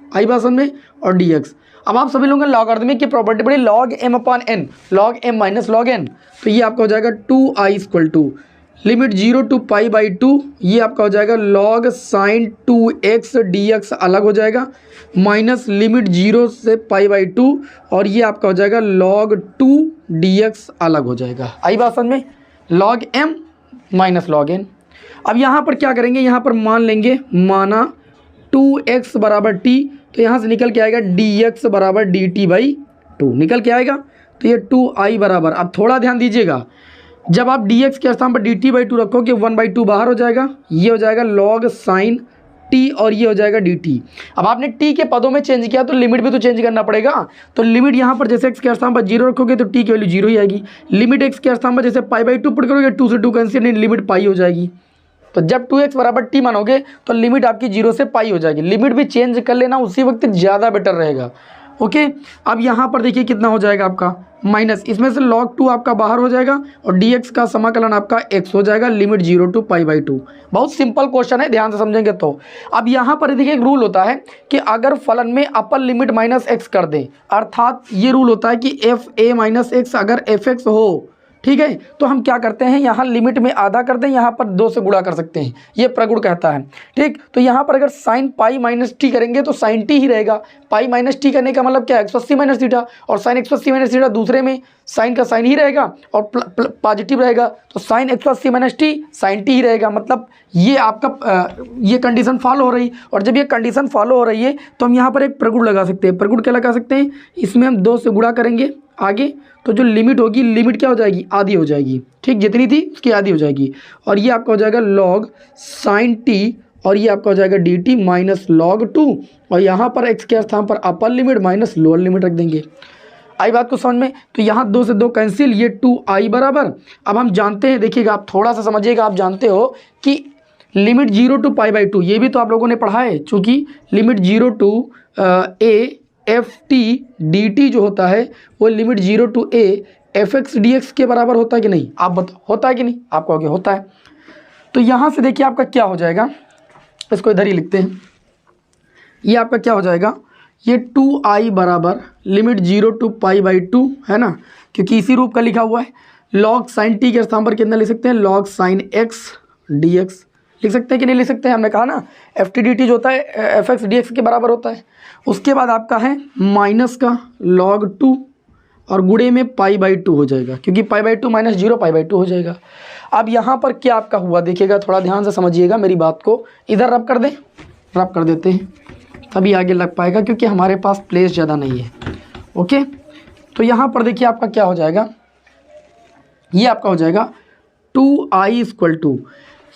आई बात समझ में, और dx। अब आप सभी लोगों ने लॉगरिथमिक की प्रॉपर्टी पढ़ी, log m upon n, log m minus log n, तो ये आपका हो जाएगा 2i equal to limit 0 to pi by 2, ये आपका हो जाएगा लॉग साइन 2x dx अलग हो जाएगा, माइनस लिमिट 0 से पाई बाई 2 और ये आपका हो जाएगा लॉग 2 dx अलग हो जाएगा। आई बात समझ में, log m minus log n। अब यहाँ पर क्या करेंगे, यहाँ पर मान लेंगे, माना 2x बराबर t, तो यहाँ से निकल के आएगा dx बराबर dt बाई 2 निकल के आएगा। तो ये 2i बराबर, अब थोड़ा ध्यान दीजिएगा, जब आप dx के स्थान पर dt बाई 2 रखोगे 1 बाई 2 बाहर हो जाएगा, ये हो जाएगा लॉग साइन t और ये हो जाएगा dt। अब आपने t के पदों में चेंज किया तो लिमिट भी तो चेंज करना पड़ेगा। तो लिमिट यहाँ पर जैसे x के स्थान पर 0 रखोगे तो t की वैल्यू 0 ही आएगी। लिमिट x के स्थान पर जैसे पाई बाई 2 पुट करोगे 2 से 2 कैंसिल, लिमिट पाई हो जाएगी। तो जब 2x बराबर t मानोगे तो लिमिट आपकी 0 से पाई हो जाएगी। लिमिट भी चेंज कर लेना उसी वक्त ज़्यादा बेटर रहेगा। ओके, अब यहाँ पर देखिए कितना हो जाएगा आपका माइनस, इसमें से log 2 आपका बाहर हो जाएगा और dx का समाकलन आपका x हो जाएगा लिमिट 0 टू पाई बाई 2। बहुत सिंपल क्वेश्चन है, ध्यान से समझेंगे तो। अब यहाँ पर देखिए एक रूल होता है कि अगर फलन में अपर लिमिट माइनस x कर दें, अर्थात ये रूल होता है कि एफ ए माइनस एक्स अगर एफ एक्स हो, ठीक है, तो हम क्या करते हैं, यहाँ लिमिट में आधा कर दें, यहाँ पर 2 से गुणा कर सकते हैं, ये प्रगुण कहता है। ठीक, तो यहाँ पर अगर साइन पाई माइनस टी करेंगे तो साइन टी ही रहेगा। पाई माइनस टी करने का मतलब क्या है, 180 माइनस थीटा, और साइन 180 माइनस थीटा दूसरे में साइन का साइन ही रहेगा और पॉजिटिव रहेगा, तो sine 180 minus T sine T ही रहेगा। मतलब ये आपका ये कंडीशन फॉलो हो रही, और जब ये कंडीशन फॉलो हो रही है तो हम यहाँ पर एक प्रगुण लगा सकते हैं। प्रगुण क्या लगा सकते हैं, इसमें हम 2 से गुणा करेंगे आगे, तो जो लिमिट होगी, लिमिट क्या हो जाएगी, आधी हो जाएगी। ठीक, जितनी थी उसकी आधी हो जाएगी, और ये आपका हो जाएगा लॉग साइन टी और ये आपका हो जाएगा डी टी माइनस लॉग 2, और यहाँ पर एक्स के स्थान पर अपर लिमिट माइनस लोअर लिमिट रख देंगे। आई बात को समझ में, तो यहाँ 2 से 2 कैंसिल, ये 2i बराबर। अब हम जानते हैं, देखिएगा आप थोड़ा सा समझिएगा, आप जानते हो कि लिमिट 0 टू पाई बाई 2, ये भी तो आप लोगों ने पढ़ा है, चूँकि limit 0 to a f t d t जो होता है वो limit 0 to a f x d x के बराबर होता है कि नहीं, आप बताओ, होता है कि नहीं, आप कहोगे होता है। तो यहाँ से देखिए आपका क्या हो जाएगा, इसको इधर ही लिखते हैं, ये आपका क्या हो जाएगा, ये 2i बराबर लिमिट 0 टू π/2 है ना, क्योंकि इसी रूप का लिखा हुआ है। log sin t के स्थान पर कितना लिख सकते हैं, log sin x dx लिख सकते हैं कि नहीं लिख सकते हैं। हमने कहा ना ft dt जो होता है fx dx के बराबर होता है। उसके बाद आपका है माइनस का log 2 और गुणे में π/2 हो जाएगा, क्योंकि π/2 माइनस 0 π/2 हो जाएगा। अब यहाँ पर क्या आपका हुआ देखिएगा, थोड़ा ध्यान से समझिएगा मेरी बात को। इधर रब कर दें, रब कर देते हैं तभी आगे लग पाएगा, क्योंकि हमारे पास प्लेस ज़्यादा नहीं है। ओके, तो यहाँ पर देखिए आपका क्या हो जाएगा, ये आपका हो जाएगा 2i = 2,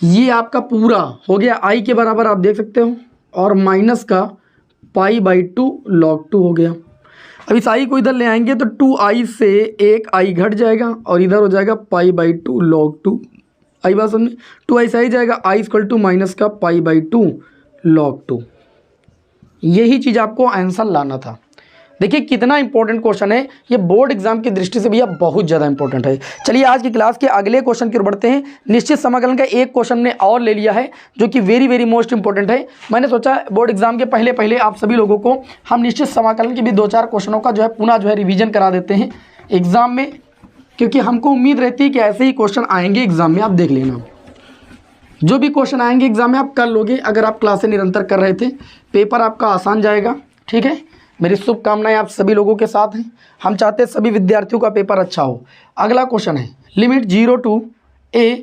ये आपका पूरा हो गया i के बराबर आप देख सकते हो, और माइनस का π/2 log 2 हो गया। अब इस i को इधर ले आएंगे तो 2i से एक i घट जाएगा और इधर हो जाएगा π/2 log 2। आई बात समझे, 2i से आई जाएगा, i = माइनस का π/2 log 2। यही चीज़ आपको आंसर लाना था। देखिए कितना इंपॉर्टेंट क्वेश्चन है ये, बोर्ड एग्जाम की दृष्टि से भैया बहुत ज़्यादा इंपॉर्टेंट है। चलिए आज की क्लास के अगले क्वेश्चन की ओर बढ़ते हैं। निश्चित समाकलन का एक क्वेश्चन ने और ले लिया है जो कि वेरी वेरी मोस्ट इंपॉर्टेंट है। मैंने सोचा बोर्ड एग्जाम के पहले पहले आप सभी लोगों को हम निश्चित समाकलन के भी 2-4 क्वेश्चनों का जो है पुनः जो है रिविजन करा देते हैं एग्जाम में, क्योंकि हमको उम्मीद रहती है कि ऐसे ही क्वेश्चन आएंगे एग्जाम में। आप देख लेना, जो भी क्वेश्चन आएंगे एग्जाम में आप कर लोगे अगर आप क्लासें निरंतर कर रहे थे। पेपर आपका आसान जाएगा, ठीक है। मेरी शुभकामनाएं आप सभी लोगों के साथ हैं। हम चाहते हैं सभी विद्यार्थियों का पेपर अच्छा हो। अगला क्वेश्चन है limit 0 to a,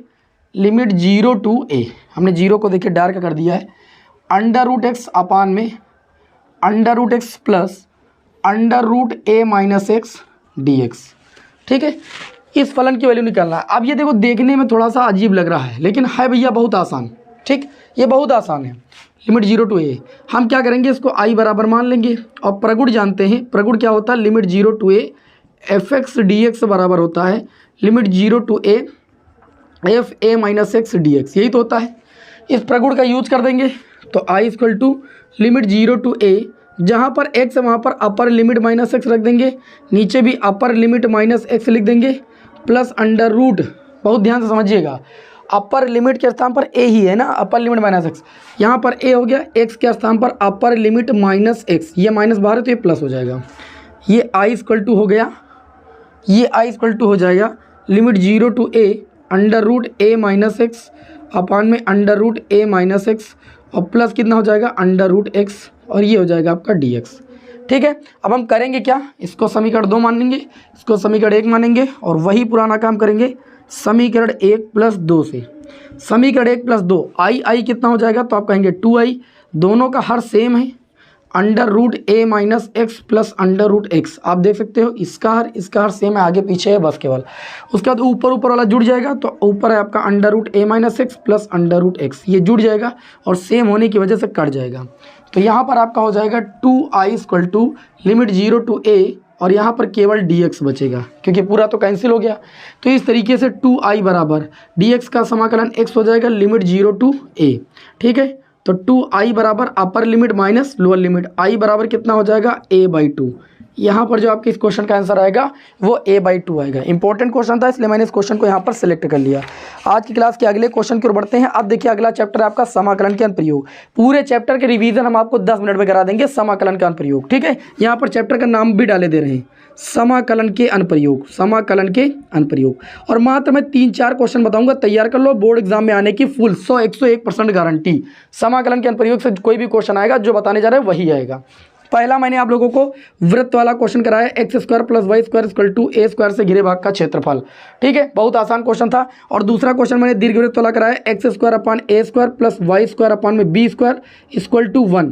limit 0 to a, हमने 0 को देखिए डार्क कर दिया है, √x अपान में √x प्लस √a-x dx, ठीक है। इस फलन की वैल्यू निकालना है। अब ये देखो देखने में थोड़ा सा अजीब लग रहा है, लेकिन है भैया बहुत आसान, ठीक, ये बहुत आसान है। लिमिट 0 टू a, हम क्या करेंगे इसको i बराबर मान लेंगे और प्रगुण जानते हैं। प्रगुण क्या होता है, limit 0 to a fx dx बराबर होता है limit 0 to a fa-x dx, यही तो होता है। इस प्रगुण का यूज कर देंगे तो i = लिमिट 0 टू a, जहाँ पर x है वहाँ पर अपर लिमिट -x रख देंगे, नीचे भी अपर लिमिट -x लिख देंगे, प्लस √, बहुत ध्यान से समझिएगा, अपर लिमिट के स्थान पर a ही है ना, अपर लिमिट -x, यहाँ पर a हो गया, x के स्थान पर अपर लिमिट -x, ये माइनस बाहर है तो ये प्लस हो जाएगा। ये i = हो गया, ये i = हो जाएगा लिमिट 0 टू a √a-x अपान में √a-x और प्लस कितना हो जाएगा √x, और ये हो जाएगा आपका dx, ठीक है। अब हम करेंगे क्या, इसको समीकरण 2 मानेंगे, इसको समीकरण 1 मानेंगे और वही पुराना काम करेंगे समीकरण 1 + 2 से। समीकरण 1 + 2 i कितना हो जाएगा, तो आप कहेंगे 2i, दोनों का हर सेम है, √a-x प्लस √x, आप देख सकते हो इसका हर सेम है, आगे पीछे है बस केवल। उसके बाद ऊपर वाला जुड़ जाएगा, तो ऊपर है आपका √a-x प्लस √x, ये जुड़ जाएगा और सेम होने की वजह से कट जाएगा। तो यहाँ पर आपका हो जाएगा 2i = लिमिट 0 टू a, और यहाँ पर केवल dx बचेगा क्योंकि पूरा तो कैंसिल हो गया। तो इस तरीके से 2i बराबर dx का समाकलन x हो जाएगा लिमिट 0 टू a, ठीक है। तो 2i बराबर अपर limit minus lower limit, i बराबर कितना हो जाएगा a/2। यहाँ पर जो आपके इस क्वेश्चन का आंसर आएगा वो a/2 आएगा। इंपॉर्टेंट क्वेश्चन था इसलिए मैंने इस क्वेश्चन को यहाँ पर सिलेक्ट कर लिया। आज की क्लास के अगले क्वेश्चन की ओर बढ़ते हैं। अब देखिए अगला चैप्टर है आपका समाकलन के अनुप्रयोग। पूरे चैप्टर के रिवीजन हम आपको 10 मिनट में करा देंगे, समाकलन का अनुप्रयोग, ठीक है। यहाँ पर चैप्टर का नाम भी डाले दे रहे हैं, समाकलन के अनुप्रयोग, समाकलन के अनुप्रयोग। और मात्र मैं 3-4 क्वेश्चन बताऊंगा, तैयार कर लो, बोर्ड एग्जाम में आने की फुल 101% गारंटी। समाकलन के अनुप्रयोग से कोई भी क्वेश्चन आएगा जो बताने जा रहे हैं वही आएगा। पहला मैंने आप लोगों को वृत्त वाला क्वेश्चन कराया, x² + y² = a² से घिरे भाग का क्षेत्रफल, ठीक है, बहुत आसान क्वेश्चन था। और दूसरा क्वेश्चन मैंने दीर्घवृत्त वाला कराया, x² अपान a² प्लस y² अपान में b² = 1,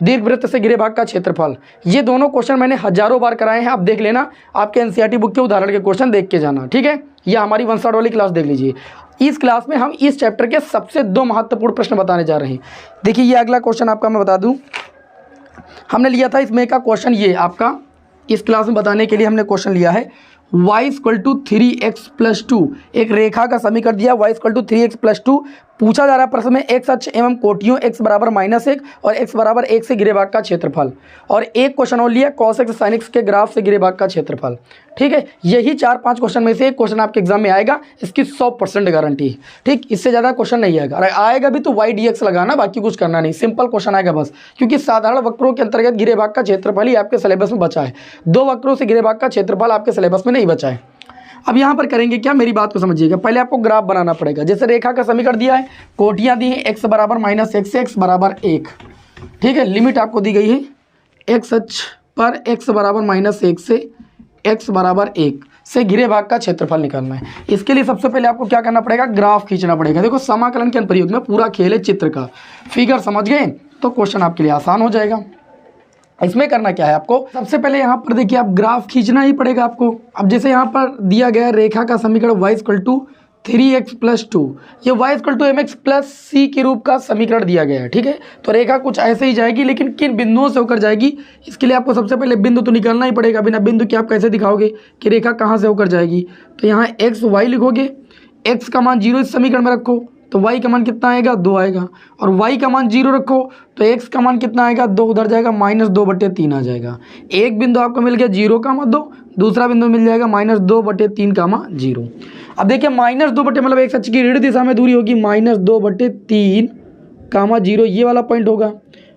दीर्घवृत्त से घिरे भाग का क्षेत्रफल। ये दोनों क्वेश्चन मैंने हजारों बार कराए हैं, आप देख लेना, आपके एनसीईआरटी बुक के उदाहरण के क्वेश्चन देख के जाना, ठीक है। यह हमारी 1 शॉट वाली क्लास देख लीजिए। इस क्लास में हम इस चैप्टर के सबसे 2 महत्वपूर्ण प्रश्न बताने जा रहे हैं। देखिए ये अगला क्वेश्चन आपका मैं बता दूं, हमने लिया था इसमें का क्वेश्चन, ये आपका इस क्लास में बताने के लिए हमने क्वेश्चन लिया है y = 3x + 2, एक रेखा का समीकरण दिया y = 3x + 2 पूछा जा रहा है प्रश्न में एक्स अक्ष एवं कोटियों x बराबर -1 और x बराबर 1 से घिरे भाग का क्षेत्रफल, और एक क्वेश्चन और लिया cos x sin x के ग्राफ से घिरे भाग का क्षेत्रफल। ठीक है, यही 4-5 क्वेश्चन में से एक क्वेश्चन आपके एग्जाम में आएगा, इसकी 100% गारंटी है। ठीक, इससे ज़्यादा क्वेश्चन नहीं आएगा, अरे आएगा भी तो y dx लगाना, बाकी कुछ करना नहीं, सिंपल क्वेश्चन आएगा बस, क्योंकि साधारण वक्रों के अंतर्गत घिरे भाग का क्षेत्रफल ही आपके सिलेबस में बचा है, 2 वक्रों से घिरे भाग का क्षेत्रफल आपके सिलेबस में नहीं बचा है। अब यहाँ पर करेंगे क्या, मेरी बात को समझिएगा, पहले आपको ग्राफ बनाना पड़ेगा। जैसे रेखा का समीकरण दिया है, कोटियाँ दी हैं x बराबर -1 से x बराबर 1। ठीक है, लिमिट आपको दी गई है x अक्ष पर x बराबर -1 से x बराबर 1 से घिरे भाग का क्षेत्रफल निकालना है। इसके लिए सबसे पहले आपको क्या करना पड़ेगा, ग्राफ खींचना पड़ेगा। देखो समाकलन के अनुप्रयोग में पूरा खेल है चित्र का, फिगर समझ गए तो क्वेश्चन आपके लिए आसान हो जाएगा। इसमें करना क्या है आपको, सबसे पहले यहाँ पर देखिए आप ग्राफ खींचना ही पड़ेगा आपको। अब जैसे यहाँ पर दिया गया है रेखा का समीकरण y = 3x + 2, ये y = mx + c के रूप का समीकरण दिया गया है। ठीक है, तो रेखा कुछ ऐसे ही जाएगी, लेकिन किन बिंदुओं से होकर जाएगी, इसके लिए आपको सबसे पहले बिंदु तो निकालना ही पड़ेगा। बिना बिंदु के आप कैसे दिखाओगे कि रेखा कहाँ से होकर जाएगी। तो यहाँ x y लिखोगे, x का मान 0 इस समीकरण में रखो तो y का मान कितना आएगा, 2 आएगा, और y का मान 0 रखो तो x का मान कितना आएगा, 2 उधर जाएगा, -2/3 आ जाएगा। एक बिंदु आपको मिल गया 0,2, दूसरा बिंदु मिल जाएगा -2/3, 0। अब देखिए -2 मतलब x अक्ष की ऋण दिशा में दूरी होगी -2/3, 0, ये वाला पॉइंट होगा।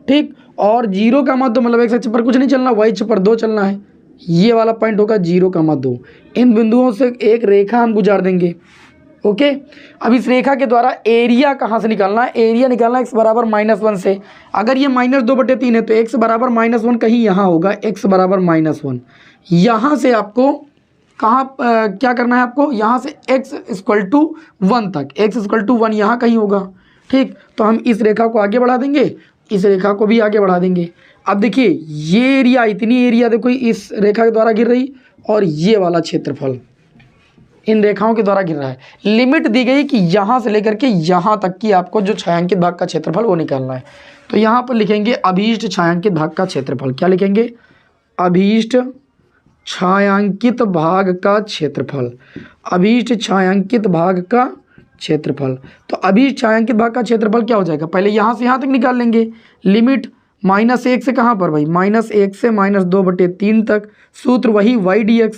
ठीक, और 0,2 मतलब x अक्ष पर कुछ नहीं चलना, y अक्ष पर 2 चलना है, ये वाला पॉइंट होगा 0,2। इन बिंदुओं से एक रेखा हम गुजार देंगे। ओके, अब इस रेखा के द्वारा एरिया कहाँ से निकालना है, एरिया निकालना है x बराबर -1 से। अगर ये -2/3 है तो x बराबर -1 कहीं यहाँ होगा, x बराबर -1। यहाँ से आपको कहाँ क्या करना है, आपको यहाँ से x = 1 तक, x = 1 यहाँ कहीं होगा। ठीक, तो हम इस रेखा को आगे बढ़ा देंगे, इस रेखा को भी आगे बढ़ा देंगे। अब देखिए ये एरिया, इतनी एरिया देखो इस रेखा के द्वारा गिर रही, और ये वाला क्षेत्रफल इन रेखाओं के द्वारा गिर रहा है। लिमिट दी गई कि यहाँ से लेकर के यहाँ तक की आपको जो छायांकित भाग का क्षेत्रफल वो निकालना है। तो यहाँ पर लिखेंगे अभीष्ट छायांकित भाग का क्षेत्रफल। क्या लिखेंगे, अभीष्ट छायांकित भाग का क्षेत्रफल, अभीष्ट छायांकित भाग का क्षेत्रफल। तो अभीष्ट छायांकित भाग का क्षेत्रफल क्या हो जाएगा, पहले यहाँ से यहाँ तक निकाल लेंगे। लिमिट -1 से कहाँ पर भाई, -1 से -2/3 तक, सूत्र वही y dx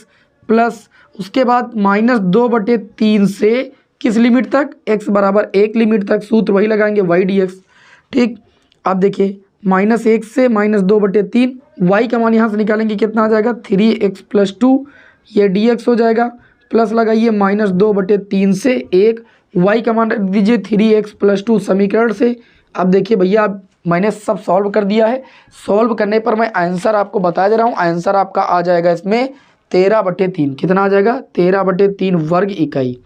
प्लस उसके बाद -2/3 से किस लिमिट तक, x बराबर 1 लिमिट तक, सूत्र वही लगाएंगे y dx। ठीक, अब देखिए -1 से -2/3, y का मान यहाँ से निकालेंगे कितना आ जाएगा, 3x + 2, ये dx हो जाएगा, प्लस लगाइए -2/3 से 1, y का मान रख दीजिए 3x + 2 समीकरण से। अब देखिए भैया मैंने सब सॉल्व कर दिया है, सॉल्व करने पर मैं आंसर आपको बता दे रहा हूँ, आंसर आपका आ जाएगा इसमें 13/3। कितना आ जाएगा, 13/3 वर्ग इकाई।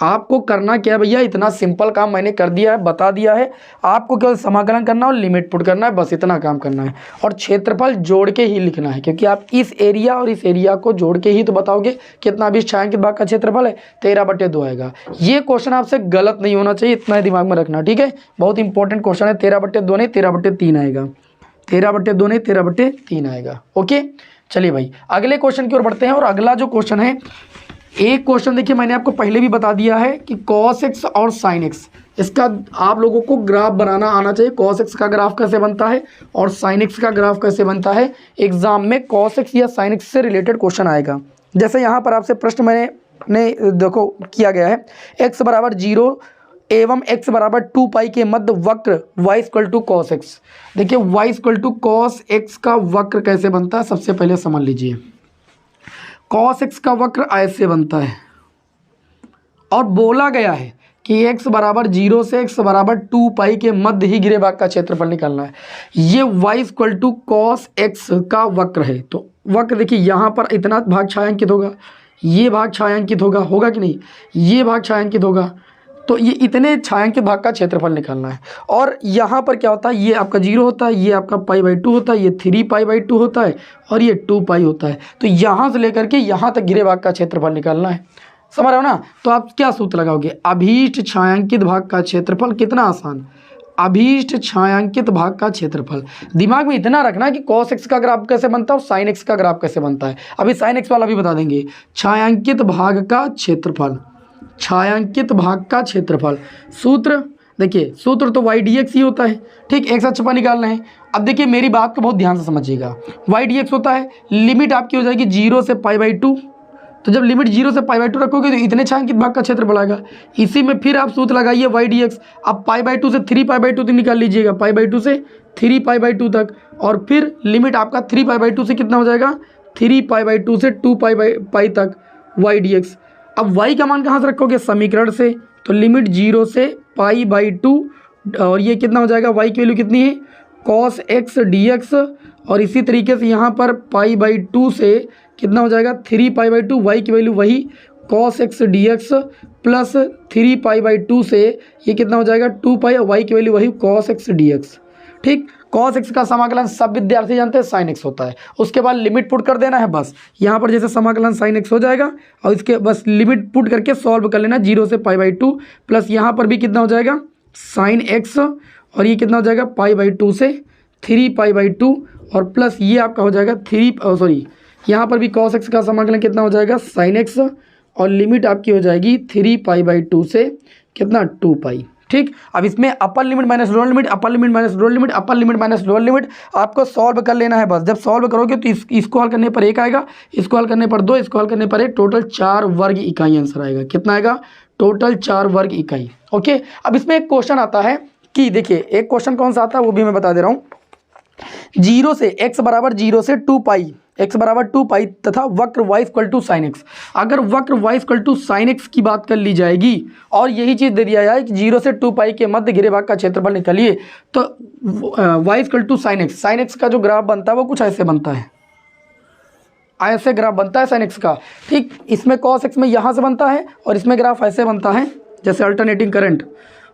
आपको करना क्या है भैया, इतना सिंपल काम मैंने कर दिया है, बता दिया है। आपको केवल समाकलन करना और लिमिट पुट करना है, बस इतना काम करना है। और क्षेत्रफल जोड़ के ही लिखना है, क्योंकि आप इस एरिया और इस एरिया को जोड़ के ही तो बताओगे कितना भी छायांकित भाग का क्षेत्रफल है, 13/2 आएगा। ये क्वेश्चन आपसे गलत नहीं होना चाहिए, इतना दिमाग में रखना। ठीक है, बहुत इंपॉर्टेंट क्वेश्चन है, 13/2 नहीं 13/3 आएगा, 13/2 नहीं 13/3 आएगा। ओके, चलिए भाई अगले क्वेश्चन की ओर बढ़ते हैं। और अगला जो क्वेश्चन है, एक क्वेश्चन देखिए मैंने आपको पहले भी बता दिया है कि cos x और sin x, इसका आप लोगों को ग्राफ बनाना आना चाहिए। cos x का ग्राफ कैसे बनता है और sin x का ग्राफ कैसे बनता है, एग्जाम में cos x या sin x से रिलेटेड क्वेश्चन आएगा। जैसे यहाँ पर आपसे प्रश्न मैंने देखो किया गया है, x बराबर 0 एवं x बराबर 2π के मध्य वक्र y = cos x। देखिए y = cos x का वक्र कैसे बनता है, सबसे पहले समझ लीजिए। cos x का वक्र ऐसे बनता है, और बोला गया है कि x बराबर 0 से x बराबर 2π के मध्य ही घिरे भाग का क्षेत्रफल निकालना है। ये y = cos x का वक्र है। तो वक्र देखिए यहाँ पर इतना भाग छायांकित होगा, ये भाग छायांकित होगा, होगा कि नहीं, ये भाग छायांकित होगा, तो ये इतने छायांकित भाग का क्षेत्रफल निकालना है। और यहाँ पर क्या होता है, ये आपका 0 होता है, ये आपका π/2 होता है, ये 3π/2 होता है, और ये 2π होता है। तो यहाँ से लेकर के यहाँ तक घिरे भाग का क्षेत्रफल निकालना है, समझ रहे हो ना। तो आप क्या सूत्र लगाओगे, अभीष्ट छायांकित भाग का क्षेत्रफल, कितना आसान, अभीष्ट छायांकित भाग का क्षेत्रफल। दिमाग में इतना रखना कि cos x का ग्राफ कैसे बनता है और sin x का ग्राफ कैसे बनता है। अभी sin x वाला भी बता देंगे। छायांकित भाग का क्षेत्रफल, छायांकित भाग का क्षेत्रफल, सूत्र देखिए सूत्र तो वाई डी एक्स ही होता है, ठीक, एक साथ छपा निकालना है। अब देखिए मेरी बात को बहुत ध्यान से समझिएगा, वाई डी एक्स होता है, लिमिट आपकी हो जाएगी 0 से π/2। तो जब लिमिट 0 से π/2 रखोगे तो इतने छायांकित भाग का क्षेत्र बढ़ाएगा। इसी में फिर आप सूत्र लगाइए वाई डी एक्स। अब π/2 से 3π/2 तक निकाल लीजिएगा, π/2 से 3π/2 तक, और फिर लिमिट आपका 3π/2 से कितना हो जाएगा, 3π/2 से 2π तक वाई डी एक्स। अब वाई का मान कहाँ से रखोगे, समीकरण से, तो लिमिट 0 से π/2, और ये कितना हो जाएगा, वाई की वैल्यू कितनी है, cos x dx, और इसी तरीके से यहाँ पर π/2 से कितना हो जाएगा, 3π/2, वाई की वैल्यू वही cos x dx प्लस 3π/2 से ये कितना हो जाएगा 2π, और वाई की वैल्यू वही cos x dx, ठीक। cos x का समाकलन सब विद्यार्थी जानते हैं sin x होता है, उसके बाद लिमिट पुट कर देना है बस। यहाँ पर जैसे समाकलन sin x हो जाएगा और इसके बस लिमिट पुट करके सॉल्व कर लेना 0 से π/2, प्लस यहाँ पर भी कितना हो जाएगा sin x, और ये कितना हो जाएगा π/2 से 3π/2, और प्लस ये आपका हो जाएगा यहाँ पर भी cos x का समाकलन कितना हो जाएगा sin x, और लिमिट आपकी हो जाएगी 3π/2 से कितना 2π, ठीक। अब इसमें अपर लिमिट माइनस लोअर लिमिट, अपर लिमिट माइनस लोअर लिमिट, अपर लिमिट माइनस लोअर लिमिट आपको सॉल्व कर लेना है बस। जब सॉल्व करोगे तो इसको हल करने पर 1 आएगा, इसको हल करने पर 2, इसको हल करने पर 1, टोटल 4 वर्ग इकाई आंसर आएगा। कितना आएगा, टोटल 4 वर्ग इकाई। ओके, अब इसमें एक क्वेश्चन आता है कि देखिए एक क्वेश्चन कौन सा आता है वो भी मैं बता दे रहा हूँ। 0 से x बराबर 0 से 2π, x बराबर 2π तथा वक्र y equal to sine x. अगर वक्र y equal to sine x की बात कर ली जाएगी और यही चीज़ दे दिया जाए कि 0 से 2π के मध्य घिरे भाग का क्षेत्रफल निकालिए, तो y equal to sine x, sine x का जो ग्राफ बनता है वो कुछ ऐसे बनता है, ऐसे ग्राफ बनता है साइन एक्स का, ठीक। इसमें cos x में यहाँ से बनता है और इसमें ग्राफ ऐसे बनता है जैसे अल्टरनेटिंग करंट।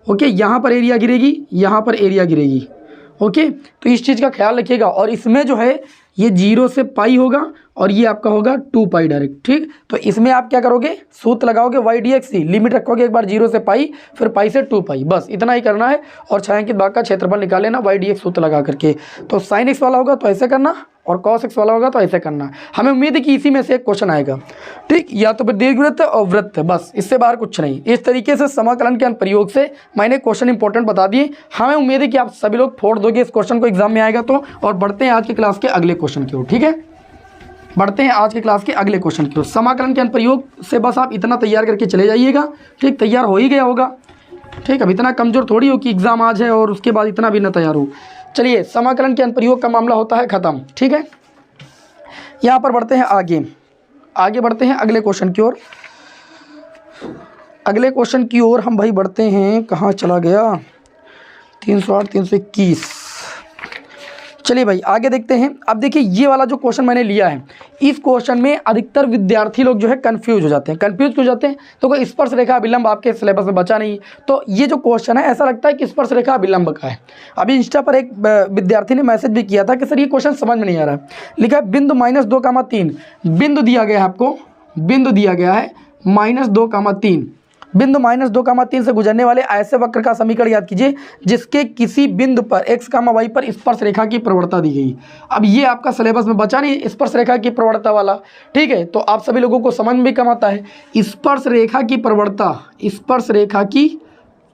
ओके, यहाँ पर एरिया गिरेगी, यहाँ पर एरिया गिरेगी। ओके, तो इस चीज़ का ख्याल रखिएगा। और इसमें जो है ये 0 से पाई होगा और ये आपका होगा 2π डायरेक्ट, ठीक। तो इसमें आप क्या करोगे, सूत्र लगाओगे वाई डी एक्स, लिमिट रखोगे एक बार 0 से पाई, फिर पाई से 2π, बस इतना ही करना है। और छायांकित भाग का क्षेत्रफल निकाल लेना वाई डी एक्स सूत्र लगा करके। तो साइन एक्स वाला होगा तो ऐसे करना, और cos x वाला होगा तो ऐसे करना। हमें उम्मीद है कि इसी में से एक क्वेश्चन आएगा, ठीक। या तो फिर दीर्घवृत्त और वृत्त, बस इससे बाहर कुछ नहीं। इस तरीके से समाकलन के अनुप्रयोग से मैंने क्वेश्चन इंपॉर्टेंट बता दिए। हमें उम्मीद है कि आप सभी लोग फोड़ दोगे इस क्वेश्चन को एग्जाम में आएगा तो। और बढ़ते हैं आज की क्लास के अगले क्वेश्चन की ओर, ठीक है। बढ़ते हैं आज की क्लास के अगले क्वेश्चन की ओर। समाकलन के अनुप्रयोग से बस आप इतना तैयार करके चले जाइएगा, ठीक। तैयार हो ही गया होगा, ठीक। अब इतना कमज़ोर थोड़ी हो कि एग्ज़ाम आज है और उसके बाद इतना भी ना तैयार हो। चलिए, समाकलन के अनुप्रयोग का मामला होता है ख़त्म, ठीक है। यहाँ पर बढ़ते हैं आगे बढ़ते हैं अगले क्वेश्चन की ओर। अगले क्वेश्चन की ओर हम भाई बढ़ते हैं, कहाँ चला गया, 308 321। चलिए भाई आगे देखते हैं। अब देखिए ये वाला जो क्वेश्चन मैंने लिया है, इस क्वेश्चन में अधिकतर विद्यार्थी लोग जो है कंफ्यूज हो जाते हैं। कंफ्यूज क्यों जाते हैं, तो कोई स्पर्श रेखा अभिलंब आपके सिलेबस में बचा नहीं। तो ये जो क्वेश्चन है ऐसा लगता है कि स्पर्श रेखा अभिलंब का है। अभी इंस्टा पर एक विद्यार्थी ने मैसेज भी किया था कि सर ये क्वेश्चन समझ में नहीं आ रहा है। लिखा है बिंदु -2,3, बिंदु दिया गया है आपको, बिंदु दिया गया है -2,3, बिंदु -2,3 से गुजरने वाले ऐसे वक्र का समीकरण याद कीजिए जिसके किसी बिंदु पर x, y पर स्पर्श रेखा की प्रवणता दी गई। अब ये आपका सिलेबस में बचा नहीं स्पर्श रेखा की प्रवणता वाला, ठीक है। तो आप सभी लोगों को समझ में भी कम आता है। स्पर्श रेखा की प्रवणता, स्पर्श रेखा की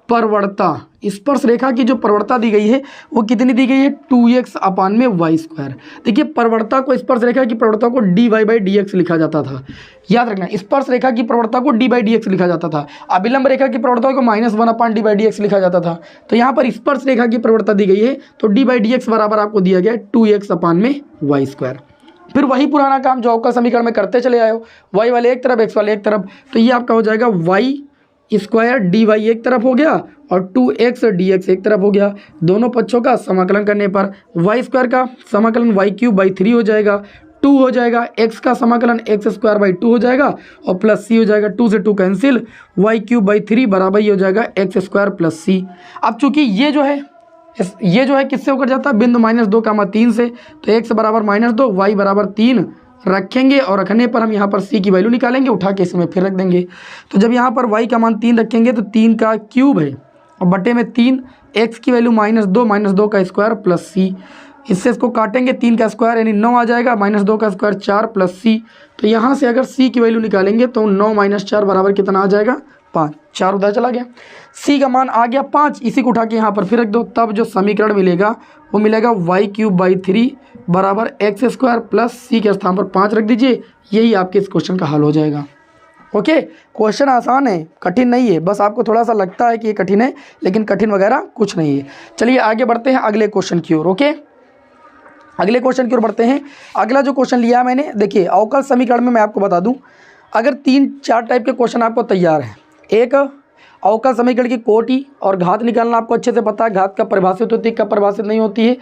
प्रवणता, स्पर्श रेखा की जो प्रवणता दी गई है वो कितनी दी गई है, 2x/y²। देखिए प्रवणता को, स्पर्श रेखा की प्रवणता को dy/dx लिखा जाता था, याद रखना। स्पर्श रेखा की प्रवणता को dy/dx लिखा जाता था। अभिलंब रेखा की प्रवणता को -1/dy/dx लिखा जाता था। तो यहाँ पर स्पर्श रेखा की प्रवणता दी गई है तो dy/dx बराबर आपको दिया गया 2x/y²। फिर वही पुराना काम जो अवकल समीकरण में करते चले आए हो, y वाले एक तरफ x वाले एक तरफ, तो ये आपका हो जाएगा y² dy एक तरफ हो गया और 2x dx एक तरफ हो गया। दोनों पक्षों का समाकलन करने पर y² का समाकलन y³ हो जाएगा, 2 हो जाएगा, x का समाकलन x² 2 हो जाएगा और प्लस c हो जाएगा। 2 से 2 कैंसिल, y³ बराबर ये हो जाएगा x² + c। अब चूंकि ये जो है किससे होकर जाता है, बिंदु -2,3 से, तो x बराबर -2, y बराबर 3 रखेंगे और रखने पर हम यहाँ पर c की वैल्यू निकालेंगे, उठा के इसमें फिर रख देंगे। तो जब यहाँ पर y का मान 3 रखेंगे तो 3 का क्यूब है और बटे में 3, x की वैल्यू -2 का स्क्वायर प्लस c। इससे इसको काटेंगे, 3 का स्क्वायर यानी 9 आ जाएगा, -2 का स्क्वायर 4 प्लस c। तो यहाँ से अगर c की वैल्यू निकालेंगे तो 9 - 4 बराबर कितना आ जाएगा, 5, 4 उधर चला गया। सी का मान आ गया 5, इसी को उठा के यहाँ पर फिर रख दो, तब जो समीकरण मिलेगा वो मिलेगा y³/3 बराबर x² प्लस सी के स्थान पर 5 रख दीजिए। यही आपके इस क्वेश्चन का हल हो जाएगा। ओके, क्वेश्चन आसान है, कठिन नहीं है, बस आपको थोड़ा सा लगता है कि ये कठिन है, लेकिन कठिन वगैरह कुछ नहीं है। चलिए आगे बढ़ते हैं अगले क्वेश्चन की ओर। ओके, अगले क्वेश्चन की ओर बढ़ते हैं। अगला जो क्वेश्चन लिया मैंने, देखिए अवकल समीकरण में मैं आपको बता दूं, अगर 3-4 टाइप के क्वेश्चन आपको तैयार हैं। एक, अवकल समीकरण की कोटि और घात निकालना आपको अच्छे से पता है, घात कब परिभाषित होती है कब परिभाषित नहीं होती है।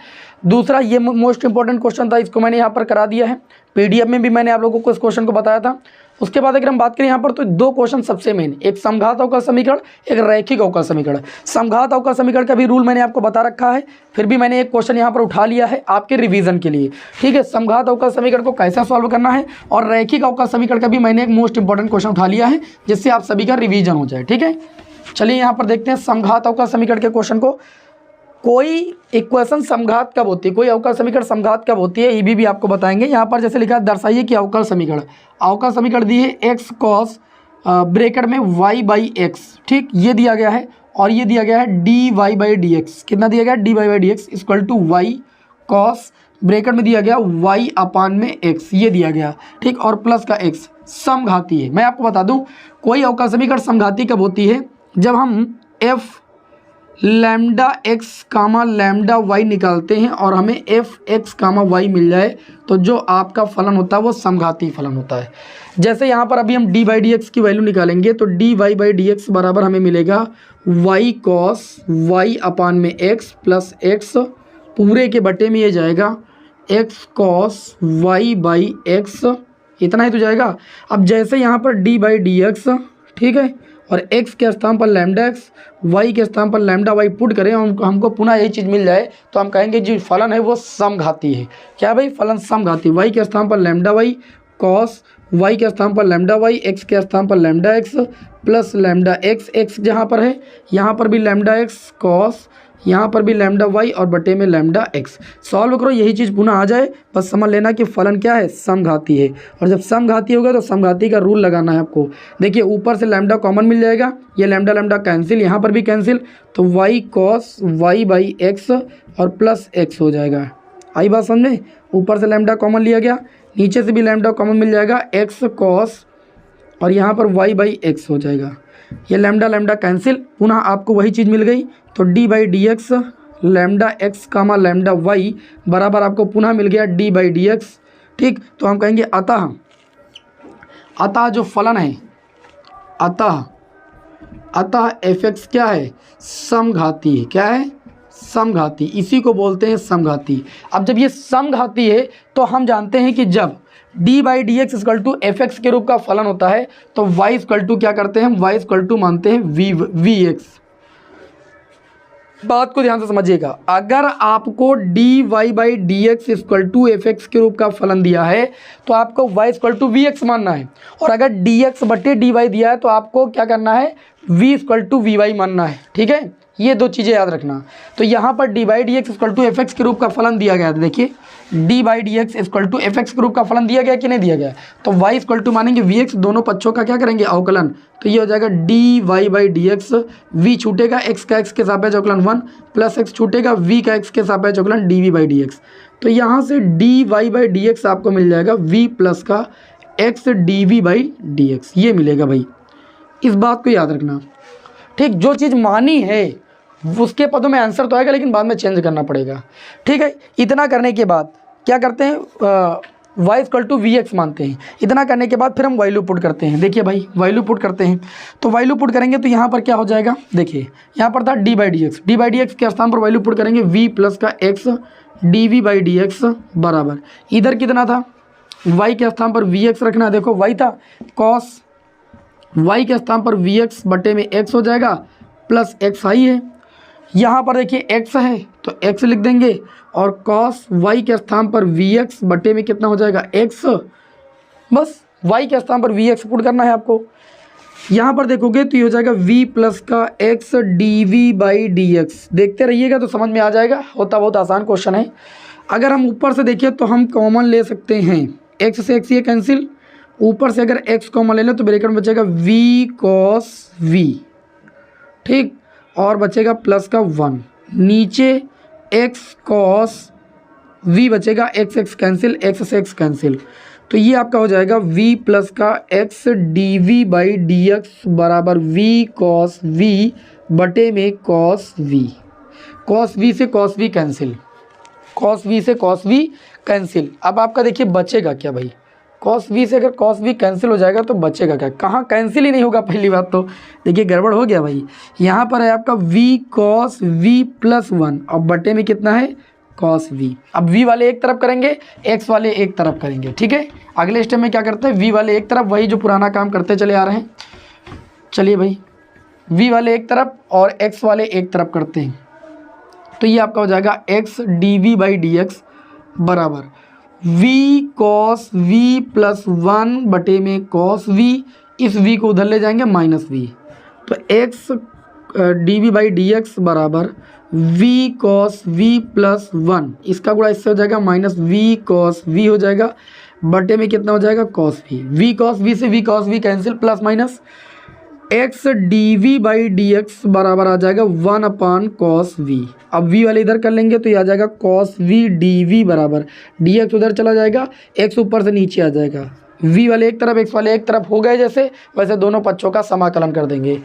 दूसरा, ये मोस्ट इंपॉर्टेंट क्वेश्चन था, इसको मैंने यहाँ पर करा दिया है, पीडीएफ में भी मैंने आप लोगों को इस क्वेश्चन को बताया था। उसके बाद अगर हम बात करें यहाँ पर, तो 2 क्वेश्चन सबसे मेन, एक समघात अवकल समीकरण, एक रैखिक अवकल समीकरण। समघात अवकल समीकरण का भी रूल मैंने आपको बता रखा है, फिर भी मैंने एक क्वेश्चन यहाँ पर उठा लिया है आपके रिवीजन के लिए। ठीक है, समघात अवकल समीकरण को कैसे सॉल्व करना है, और रैखिक अवकल समीकरण का भी मैंने एक मोस्ट इंपॉर्टेंट क्वेश्चन उठा लिया है, जिससे आप सभी का रिवीजन हो जाए। ठीक है, चलिए यहाँ पर देखते हैं समघात अवकल समीकरण के क्वेश्चन को। कोई इक्वेशन समघात कब होती है, कोई अवकल समीकरण समघात कब होती है, ये भी आपको बताएंगे। यहाँ पर जैसे लिखा है, दर्शाइए कि अवकल समीकरण दी है x cos ब्रैकेट में y/x, ठीक, ये दिया गया है, और ये दिया गया है dy/dx। कितना दिया गया है, dy/dx equal to y cos bracket में दिया गया y/x, ये दिया गया, ठीक, और प्लस का x, समघाती है। मैं आपको बता दूं, कोई अवकल समीकरण समघाती कब होती है, जब हम f लैम्डा x कामा लैम्डा y निकालते हैं और हमें f(x, y) मिल जाए, तो जो आपका फलन होता है वो समघाती फलन होता है। जैसे यहाँ पर अभी हम dy/dx की वैल्यू निकालेंगे, तो dy/dx बराबर हमें मिलेगा y cos y/x plus x पूरे के बटे में ये जाएगा x cos y/x, इतना ही तो जाएगा। अब जैसे यहाँ पर dy/dx, ठीक है, और x के स्थान पर लैम्डा x, y के स्थान पर लैम्डा y पुट करें, हमको पुनः यही चीज़ मिल जाए, तो हम कहेंगे जो फलन है वो समघाती है। क्या भाई, फलन समघाती। y के स्थान पर लैम्डा y cos y के स्थान पर लैम्डा y, x के स्थान पर lambda x plus lambda x, x जहाँ पर है यहाँ पर भी लैम्डा x cos, यहाँ पर भी लैम्डा y और बटे में लैम्डा x। सॉल्व करो, यही चीज़ पुनः आ जाए, बस समझ लेना कि फलन क्या है, समघाती है। और जब समघाती होगा तो समघाती का रूल लगाना है आपको। देखिए ऊपर से लैम्डा कॉमन मिल जाएगा, ये लैम्डा लैम्डा कैंसिल, यहाँ पर भी कैंसिल, तो y cos y/x और प्लस x हो जाएगा। आई बात समझ में, ऊपर से लैम्डा कॉमन लिया गया, नीचे से भी लैम्डा कॉमन मिल जाएगा, x cos और यहाँ पर y/x हो जाएगा। ये लैम्डा लैम्डा कैंसिल, पुनः आपको वही चीज़ मिल गई, तो dy/dx लैम्डा x कामा लैम्डा y बराबर आपको पुनः मिल गया dy/dx। ठीक, तो हम कहेंगे अतः जो फलन है, अतः f(x) क्या है, समघाती है। क्या है, समघाती, इसी को बोलते हैं समघाती। अब जब ये समघाती है तो हम जानते हैं कि जब dy/dx इक्वल टू f(x) के रूप का फलन होता है, तो y इक्वल टू क्या करते हैं हम, y इक्वल टू मानते हैं vx। बात को ध्यान से समझिएगा, अगर आपको dy/dx इक्वल टू f(x) के रूप का फलन दिया है तो आपको y इक्वल टू vx मानना है, और अगर dx बटे dy दिया है तो आपको क्या करना है, v इक्वल टू vy मानना है। ठीक है, ये 2 चीज़ें याद रखना। तो यहाँ पर dy/dx इक्वल टू f(x) के रूप का फलन दिया गया था। देखिए dy/dx इक्वल टू f(x) के रूप का फलन दिया गया कि नहीं दिया गया, तो y इक्वल टू मानेंगे vx, दोनों पक्षों का क्या करेंगे, अवकलन, तो ये हो जाएगा dy/dx, v छूटेगा, x का x के सापेक्ष अवकलन 1 प्लस x छूटेगा, v का x के सापेक्ष अवकलन dv/dx। तो यहाँ से dy/dx आपको मिल जाएगा v प्लस का x dv/dx, ये मिलेगा भाई, इस बात को याद रखना। ठीक, जो चीज़ मानी है उसके पदों में आंसर तो आएगा, लेकिन बाद में चेंज करना पड़ेगा। ठीक है, इतना करने के बाद क्या करते हैं, y इक्वल टू vx मानते हैं। इतना करने के बाद फिर हम वैल्यू पुट करते हैं। देखिए भाई वैल्यू पुट करते हैं, तो वैल्यू पुट करेंगे तो यहाँ पर क्या हो जाएगा, देखिए यहाँ पर था dy/dx के स्थान पर वैल्यू पुट करेंगे v प्लस का x dv/dx बराबर, इधर कितना था, y के स्थान पर vx रखना। देखो y था cos y के स्थान पर vx बटे में x हो जाएगा, प्लस x आई है, यहाँ पर देखिए x है तो x लिख देंगे, और cos y के स्थान पर vx बटे में कितना हो जाएगा, x, बस y के स्थान पर vx पुट करना है आपको। यहाँ पर देखोगे तो ये हो जाएगा v प्लस का x dv/dx। देखते रहिएगा तो समझ में आ जाएगा, होता बहुत आसान क्वेश्चन है। अगर हम ऊपर से देखिए तो हम कॉमन ले सकते हैं, x से x ये कैंसिल, ऊपर से अगर x कॉमन ले लें तो ब्रैकेट में बचेगा v cos v, ठीक, और बचेगा प्लस का 1, नीचे x cos v बचेगा, x कैंसिल, x से x कैंसिल, तो ये आपका हो जाएगा v प्लस का x dv बाई dx बराबर v cos v बटे में cos v, cos v से cos v cancel, cos v से cos v कैंसिल। अब आपका देखिए बचेगा क्या भाई, cos v से अगर cos v कैंसिल हो जाएगा तो बचेगा क्या, कहाँ कैंसिल ही नहीं होगा, पहली बात तो देखिए गड़बड़ हो गया भाई। यहाँ पर है आपका v cos v प्लस 1 और बटे में कितना है cos v। अब v वाले एक तरफ करेंगे, x वाले एक तरफ करेंगे, ठीक है। अगले स्टेप में क्या करते हैं, v वाले एक तरफ, वही जो पुराना काम करते चले आ रहे हैं। चलिए भाई v वाले एक तरफ और x वाले एक तरफ करते हैं, तो ये आपका हो जाएगा x dv बाई dx बराबर v cos v प्लस 1 बटे में cos v, इस v को उधर ले जाएंगे माइनस v, तो x dv बाई dx बराबर v cos v प्लस 1, इसका गुणा इससे हो जाएगा माइनस v cos v हो जाएगा, बटे में कितना हो जाएगा cos v, v cos v से v cos v cancel, plus minus x dv by dx बराबर आ जाएगा 1 अपान cos v। अब v वाले इधर कर लेंगे तो ये आ जाएगा cos v dv बराबर dx उधर चला जाएगा, x ऊपर से नीचे आ जाएगा, v वाले एक तरफ x वाले एक तरफ हो गए जैसे, वैसे दोनों पक्षों का समाकलन कर देंगे।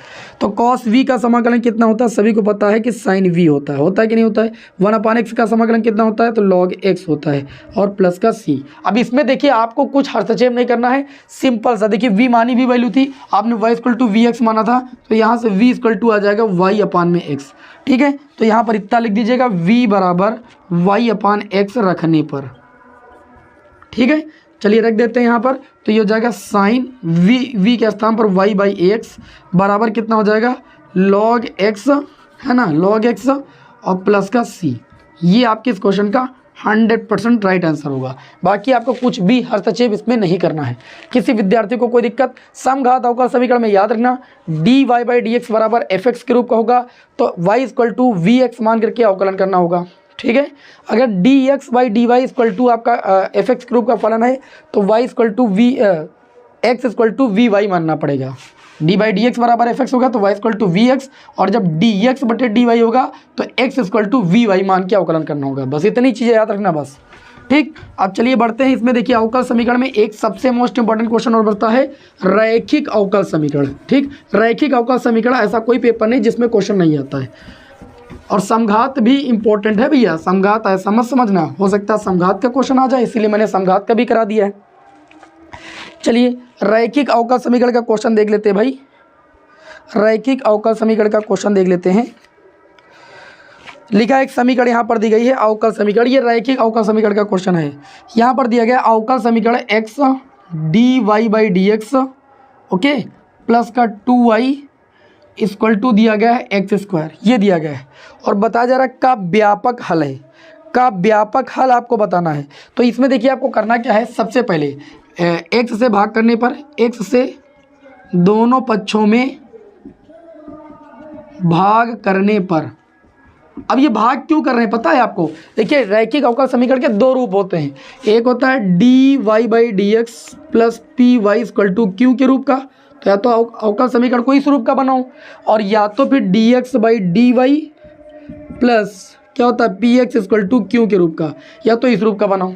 तो cos v का समाकलन कितना होता है, सभी को पता है कि sin v होता है कि नहीं होता है। 1 अपान x का समाकलन कितना होता है, तो log x होता है और प्लस का c। अब इसमें देखिए आपको कुछ हस्तक्षेप नहीं करना है, सिंपल सा, देखिए v मानी v वैल्यू थी, आपने y equal to v x माना था, तो यहाँ से v इक्वल टू आ जाएगा y अपान में x, ठीक है। तो यहाँ पर इतना लिख दीजिएगा v बराबर y अपान x रखने पर, ठीक है। चलिए रख देते हैं यहाँ पर, तो ये हो जाएगा साइन v के स्थान पर y बाई एक्स बराबर कितना हो जाएगा log x, है ना, log x और प्लस का c। ये आपके इस क्वेश्चन का 100% राइट आंसर होगा। बाकी आपको कुछ भी हस्तक्षेप इसमें नहीं करना है। किसी विद्यार्थी को कोई दिक्कत, समघात अवकल समीकरण में याद रखना dy बाई dx बराबर fx के रूप का होगा, तो y equal to v x मान करके अवकलन करना होगा, ठीक है। अगर dx बाई dy इक्वल टू आपका fx के रूप का फलन है, तो y equal to x equal to v y मानना पड़ेगा। डी बाई डी एक्स बराबर एफ एक्स होगा तो y equal to v x, और जब डी एक्स बटे डी वाई होगा तो x equal to v y मान के अवकलन करना होगा। बस इतनी चीज़ें याद रखना बस, ठीक। अब चलिए बढ़ते हैं इसमें। देखिए अवकल समीकरण में एक सबसे मोस्ट इंपॉर्टेंट क्वेश्चन और बढ़ता है रैखिक अवकल समीकरण, ठीक। रैखिक अवकल समीकरण ऐसा कोई पेपर नहीं जिसमें क्वेश्चन नहीं आता है। और समघात भी इंपॉर्टेंट है भैया, समघात ऐसा मत समझना, हो सकता है समघात का क्वेश्चन आ जाए, इसीलिए मैंने समघात का भी करा दिया है। चलिए रैखिक अवकल समीकरण का क्वेश्चन देख लेते हैं भाई। रैखिक अवकल समीकरण का क्वेश्चन देख लेते हैं। लिखा एक समीकरण यहाँ पर दी गई है अवकल समीकरण, ये रैखिक अवकल समीकरण का क्वेश्चन है। यहाँ पर दिया गया अवकल समीकरण x d y by D x, okay, plus का 2y इक्वल टू दिया गया है एक्स स्क्वायर, ये दिया गया है। और बताया जा रहा है का व्यापक हल है, का व्यापक हल आपको बताना है। तो इसमें देखिए आपको करना क्या है, सबसे पहले एक्स से भाग करने पर, एक्स से दोनों पक्षों में भाग करने पर, अब ये भाग क्यों कर रहे हैं पता है आपको। देखिए रैखिक अवकल समीकरण के दो रूप होते हैं, एक होता है d y by D x plus P Y equal to Q के रूप का, तो या तो अवकल समीकरण को इस रूप का बनाओ, और या तो फिर d x by D y plus क्या होता है P x equal to Q के रूप का, या तो इस रूप का बनाओ।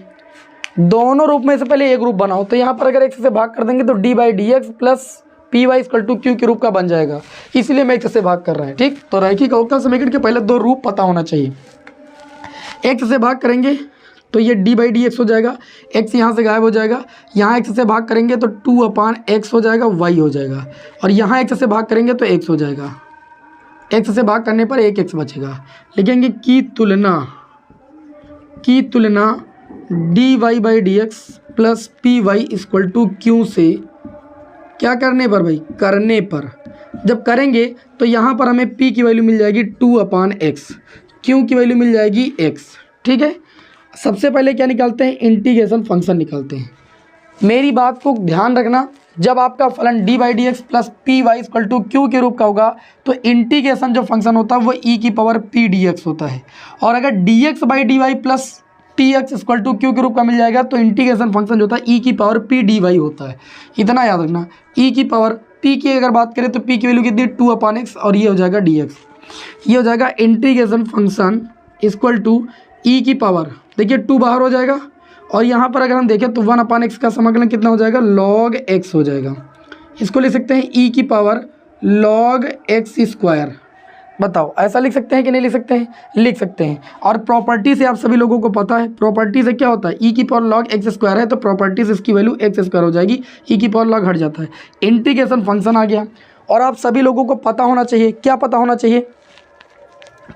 दोनों रूप में से पहले एक रूप बनाओ, तो यहाँ पर अगर एक्स से भाग कर देंगे तो d by D x plus P Y equal to Q के रूप का बन जाएगा, इसलिए मैं एक्स से भाग कर रहा है, ठीक। तो रैखिक अवकल समीकरण के पहले दो रूप पता होना चाहिए। एक्स से भाग करेंगे तो ये डी बाई डी एक्स हो जाएगा, एक्स यहाँ से गायब हो जाएगा, यहाँ एक्स से भाग करेंगे तो 2 अपान एक्स हो जाएगा, वाई हो जाएगा, और यहाँ एक्स से भाग करेंगे तो एक्स हो जाएगा, एक्स से भाग करने पर एक एक्स बचेगा। लिखेंगे की तुलना d y by D x plus P Y equal to Q से क्या करने पर भाई, करने पर। जब करेंगे तो यहाँ पर हमें p की वैल्यू मिल जाएगी 2 अपान एक्स, क्यू की वैल्यू मिल जाएगी x, ठीक है। सबसे पहले क्या निकालते हैं, इंटीग्रेशन फंक्शन निकालते हैं। मेरी बात को ध्यान रखना, जब आपका फलन d by D x plus P Y equal to Q के रूप का होगा तो इंटीग्रेशन जो फंक्शन होता है वो e की पावर p डी एक्स होता है, और अगर d x by D y plus T x equal to Q के रूप का मिल जाएगा। तो इंटीग्रेशन फंक्शन जो होता है ई की पावर पी डी वाई होता है, इतना याद रखना। ई की पावर पी की अगर बात करें तो पी की वैल्यू कितनी 2/x और ये हो जाएगा डी एक्स। ये हो जाएगा इंटीग्रेशन फंक्शन इक्वल टू ई की पावर, देखिए 2 बाहर हो जाएगा और यहाँ पर अगर हम देखें तो 1/x का समाकलन कितना हो जाएगा log x हो जाएगा। इसको लिख सकते हैं ई की पावर log x स्क्वायर। बताओ ऐसा लिख सकते हैं कि नहीं लिख सकते हैं? लिख सकते हैं। और प्रॉपर्टी से आप सभी लोगों को पता है, प्रॉपर्टी से क्या होता है, ई की पावर log x स्क्वायर है तो प्रॉपर्टी से इसकी वैल्यू x स्क्वायर हो जाएगी, ई की पावर log हट जाता है, इंटीग्रेशन फंक्शन आ गया। और आप सभी लोगों को पता होना चाहिए, क्या पता होना चाहिए?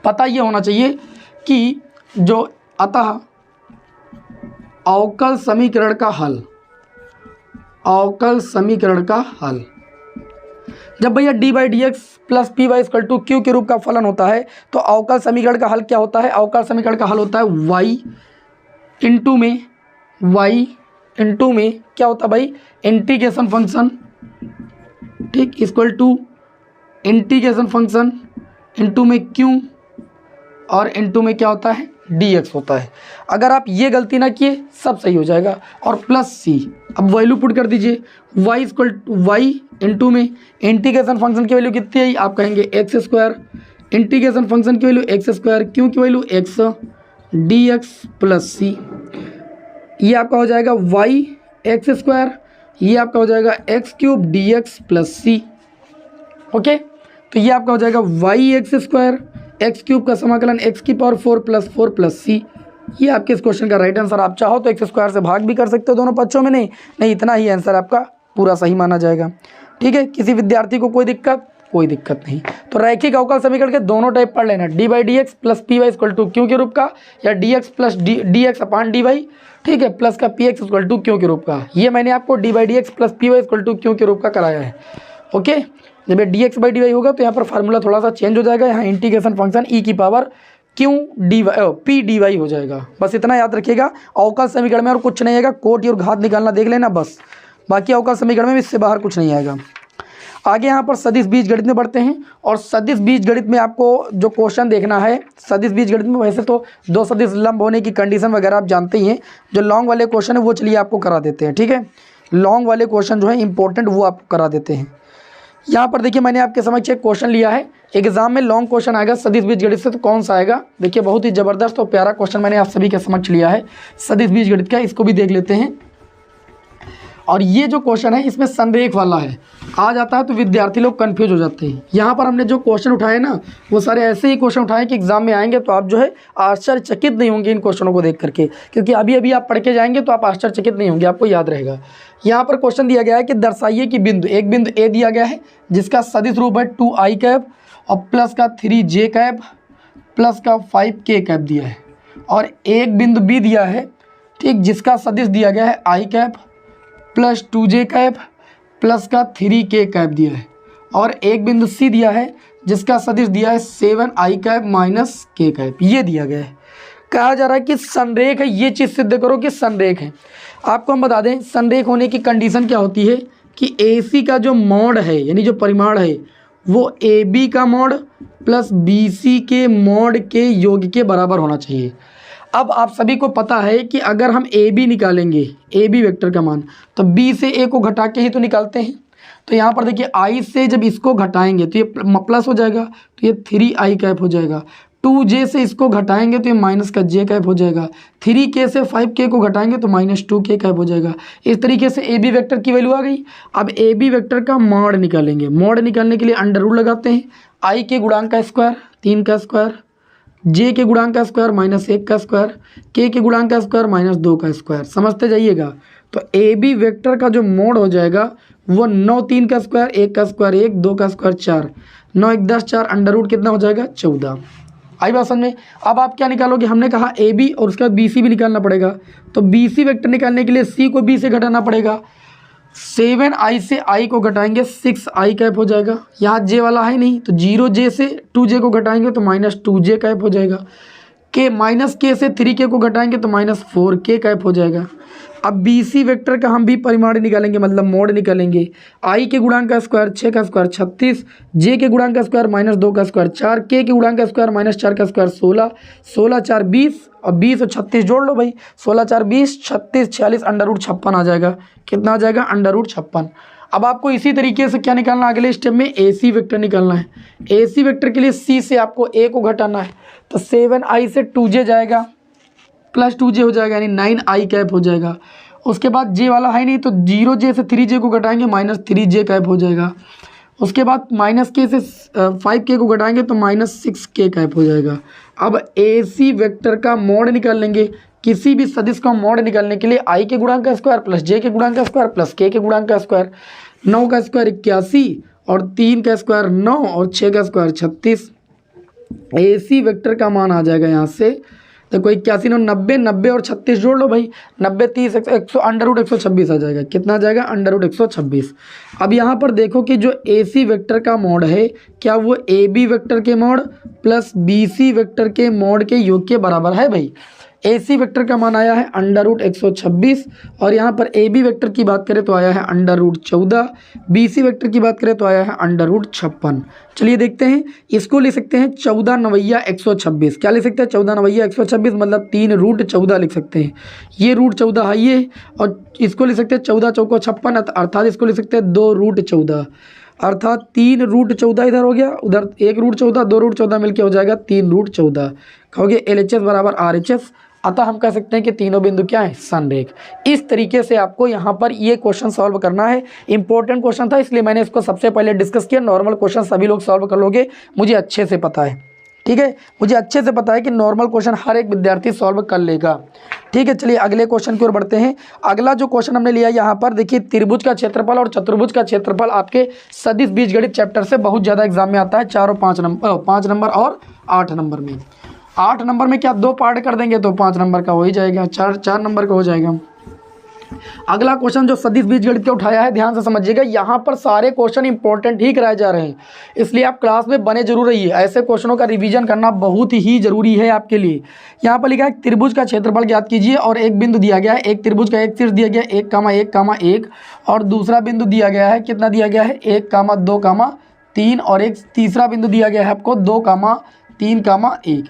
पता ये होना चाहिए कि जो अतः अवकल समीकरण का हल, अवकल समीकरण का हल जब भैया d by D x plus P Y equal to Q के रूप का फलन होता है तो अवकल समीकरण का हल क्या होता है? अवकल समीकरण का हल होता है y इंटू में क्या होता है भाई, इंटीग्रेशन फंक्शन, ठीक, equal to integration function into में q और इंटू में क्या होता है, dx होता है। अगर आप ये गलती ना किए सब सही हो जाएगा। और प्लस c, अब वैल्यू पुट कर दीजिए, y equal to y into में इंटीग्रेशन फंक्शन की वैल्यू कितनी है, आप कहेंगे एक्स स्क्वायर, इंटीग्रेशन फंक्शन की वैल्यू एक्स स्क्वायर, क्यू की value x, dx plus c, ये आपका हो जाएगा y एक्स स्क्वायर, ये आपका हो जाएगा x cube dx plus c। Okay, तो ये आपका हो जाएगा y x square x cube का समाकलन एक्स की पावर 4 प्लस सी। ये आपके इस क्वेश्चन का राइट आंसर। आप चाहो तो एक्स स्क्वायर से भाग भी कर सकते हो दोनों पक्षों में, नहीं इतना ही आंसर आपका पूरा सही माना जाएगा। ठीक है, किसी विद्यार्थी को कोई दिक्कत नहीं। तो रैखिक अवकल समीकरण के दोनों टाइप पढ़ लेना, D by D x plus P Y equal to Q के रूप का, या D x plus D X upon D Y, ठीक है, प्लस का P x equal to Q के रूप का। ये मैंने आपको D by D x plus P Y equal to Q के रूप का कराया है। ओके, जब ये D x by D Y होगा तो यहाँ पर फार्मूला थोड़ा सा चेंज हो जाएगा, यहाँ इंटीग्रेशन फंक्शन ई की power Q d y P d y हो जाएगा। बस इतना याद रखिएगा, अवकल समीकरण में और कुछ नहीं आएगा, कोटि और घात निकालना देख लेना बस, बाकी अवकल समीकरण में इससे बाहर कुछ नहीं आएगा। आगे यहाँ पर सदिश बीजगणित में बढ़ते हैं, और सदिश बीजगणित में आपको जो क्वेश्चन देखना है, सदिश बीजगणित में वैसे तो दो सदिश लंब होने की कंडीशन वगैरह आप जानते ही हैं, जो लॉन्ग वाले क्वेश्चन है वो चलिए आपको करा देते हैं। ठीक है, लॉन्ग वाले क्वेश्चन जो है इंपॉर्टेंट वो आपको करा देते हैं। यहाँ पर देखिए मैंने आपके समक्ष एक क्वेश्चन लिया है, एग्जाम में लॉन्ग क्वेश्चन आएगा सदिश बीजगणित से, तो कौन सा आएगा? देखिए बहुत ही ज़बरदस्त और प्यारा क्वेश्चन मैंने आप सभी के समक्ष लिया है सदिश बीजगणित का, इसको भी देख लेते हैं। और ये जो क्वेश्चन है इसमें संरेख वाला है, आ जाता है तो विद्यार्थी लोग कंफ्यूज हो जाते हैं। यहाँ पर हमने जो क्वेश्चन उठाए ना वो सारे ऐसे ही क्वेश्चन उठाए कि एग्जाम में आएंगे तो आप जो है आश्चर्यचकित नहीं होंगे इन क्वेश्चनों को देख करके, क्योंकि अभी अभी आप पढ़ के जाएंगे तो आप आश्चर्यचकित नहीं होंगे, आपको याद रहेगा। यहाँ पर क्वेश्चन दिया गया है कि दर्शाइए कि बिंदु, एक बिंदु ए दिया गया है जिसका सदिश रूप है 2i कैप और प्लस का 3j कैप प्लस का 5k कैप दिया है, और एक बिंदु बी दिया है, ठीक, जिसका सदिश दिया गया है i cap plus 2j cap plus का 3k कैप दिया है, और एक बिंदु सी दिया है जिसका सदिश दिया है 7i cap minus k cap, ये दिया गया है। कहा जा रहा है कि संरेख है, ये चीज़ सिद्ध करो कि संरेख है। आपको हम बता दें संरेख होने की कंडीशन क्या होती है कि AC का जो मॉड है यानी जो परिमाण है वो AB का मॉड प्लस BC के मॉड के योग के बराबर होना चाहिए। अब आप सभी को पता है कि अगर हम AB निकालेंगे, AB वेक्टर का मान, तो B से A को घटा के ही तो निकालते हैं। तो यहाँ पर देखिए I से जब इसको घटाएंगे तो ये प्लस हो जाएगा, तो ये 3i कैप हो जाएगा। 2j से इसको घटाएंगे तो ये माइनस का j कैप हो जाएगा। 3k से 5k को घटाएंगे तो माइनस 2k कैप हो जाएगा। इस तरीके से AB वेक्टर की वैल्यू आ गई। अब AB वेक्टर का मॉड निकालेंगे, मॉड निकालने के लिए अंडर रूट लगाते हैं, i के गुणांक का स्क्वायर 3 का स्क्वायर, j के गुणांक का स्क्वायर माइनस 1 का स्क्वायर, k के गुणांक का स्क्वायर माइनस 2 का स्क्वायर, समझते जाइएगा। तो AB वेक्टर का जो मोड हो जाएगा वो 9 3 का स्क्वायर 1 का स्क्वायर 1 2 का स्क्वायर 4 9 1 10 4 अंडर रूट कितना हो जाएगा 14। आई बात समझ में? अब आप क्या निकालोगे, हमने कहा AB और उसके बाद BC भी निकालना पड़ेगा। तो BC वेक्टर निकालने के लिए C को B से घटाना पड़ेगा। 7i से i को घटाएंगे 6i कैप हो जाएगा। यहाँ j वाला है नहीं तो 0j से 2j को घटाएंगे तो माइनस 2j कैप हो जाएगा। k माइनस k से 3k को घटाएंगे तो माइनस 4k कैप हो जाएगा। अब बी सी वेक्टर का हम भी परिमाण निकालेंगे, मतलब मोड निकालेंगे। आई के गुणांक का स्क्वायर 6 का स्क्वायर 36, जे के गुणांक का स्क्वायर -2 का स्क्वायर 4, के गुणांक का स्क्वायर -4 का स्क्वायर 16, 16 4 20 और 20 और 36 जोड़ लो भाई, 16 4 20, 36 46 √56 आ जाएगा। कितना आ जाएगा? √56। अब आपको इसी तरीके से क्या निकालना है? अगले स्टेप में ए सी वेक्टर निकालना है। ए सी वेक्टर के लिए सी से आपको ए को घटाना है, तो 7i से 2j जाएगा, प्लस 2j हो जाएगा, यानी 9i कैप हो जाएगा। उसके बाद जे वाला है नहीं, तो 0j से 3j को घटाएंगे, -3j कैप हो जाएगा। उसके बाद -k से 5k को घटाएंगे तो -6k कैप हो जाएगा। अब ए सी वेक्टर का मोड निकाल लेंगे। किसी भी सदिश का मोड निकालने के लिए आई के गुणांक का स्क्वायर प्लस जे के गुणांक का स्क्वायर प्लस के गुणांक का स्क्वायर, 9 का स्क्वायर 81 और 3 का स्क्वायर 9 और 6 का स्क्वायर 36। ए सी वेक्टर का मान आ जाएगा यहाँ से, देखो 81 9 90, 90 और 36 जोड़ लो भाई, 90 30 100 √126 आ जाएगा। कितना आ जाएगा? √126। अब यहाँ पर देखो कि जो ए सी वेक्टर का मोड है, क्या वो ए बी वेक्टर के mod plus B C vector के मोड के योग के बराबर है भाई? ए सी वेक्टर का मान आया है √126 और यहाँ पर ए बी वेक्टर की बात करें तो आया है √14, बी सी वेक्टर की बात करें तो आया है √56। चलिए देखते हैं, इसको लिख सकते हैं 14 9 126। क्या लिख सकते हैं? 14 9 126, मतलब 3√14 लिख सकते हैं। ये √14 है ये, और इसको लिख सकते हैं 14 चौको 56, अर्थात इसको लिख सकते हैं 2√14, अर्थात 3√14 इधर हो गया, उधर 1√14, 2√14 मिलके हो जाएगा 3√14। कहोगे LHS बराबर RHS, अतः हम कह सकते हैं कि तीनों बिंदु क्या है? संरेख। इस तरीके से आपको यहाँ पर ये क्वेश्चन सॉल्व करना है। इंपॉर्टेंट क्वेश्चन था, इसलिए मैंने इसको सबसे पहले डिस्कस किया। नॉर्मल क्वेश्चन सभी लोग सॉल्व कर लोगे, मुझे अच्छे से पता है, ठीक है, मुझे अच्छे से पता है कि नॉर्मल क्वेश्चन हर एक विद्यार्थी सॉल्व कर लेगा, ठीक है। चलिए अगले क्वेश्चन की ओर बढ़ते हैं। अगला जो क्वेश्चन हमने लिया यहाँ पर देखिए, त्रिभुज का क्षेत्रफल और चतुर्भुज का क्षेत्रफल आपके सदिश बीजगणित चैप्टर से बहुत ज़्यादा एग्जाम में आता है, 4 और 5 नंबर और 8 नंबर में। 8 नंबर में क्या 2 पार्ट कर देंगे तो 5 नंबर का हो ही जाएगा, 4 नंबर का हो जाएगा। अगला क्वेश्चन जो सदिश बीजगणित का उठाया है, ध्यान से समझिएगा, यहाँ पर सारे क्वेश्चन इंपॉर्टेंट ही कराए जा रहे हैं, इसलिए आप क्लास में बने जरूर रहिए। ऐसे क्वेश्चनों का रिवीजन करना बहुत ही जरूरी है आपके लिए। यहाँ पर लिखा है त्रिभुज का क्षेत्रफल ज्ञात कीजिए और एक बिंदु दिया गया है, एक त्रिभुज का एक शीर्ष दिया गया 1,1,1 और दूसरा बिंदु दिया गया है, कितना दिया गया है? 1,2,3 और एक तीसरा बिंदु दिया गया है आपको 2,3,1।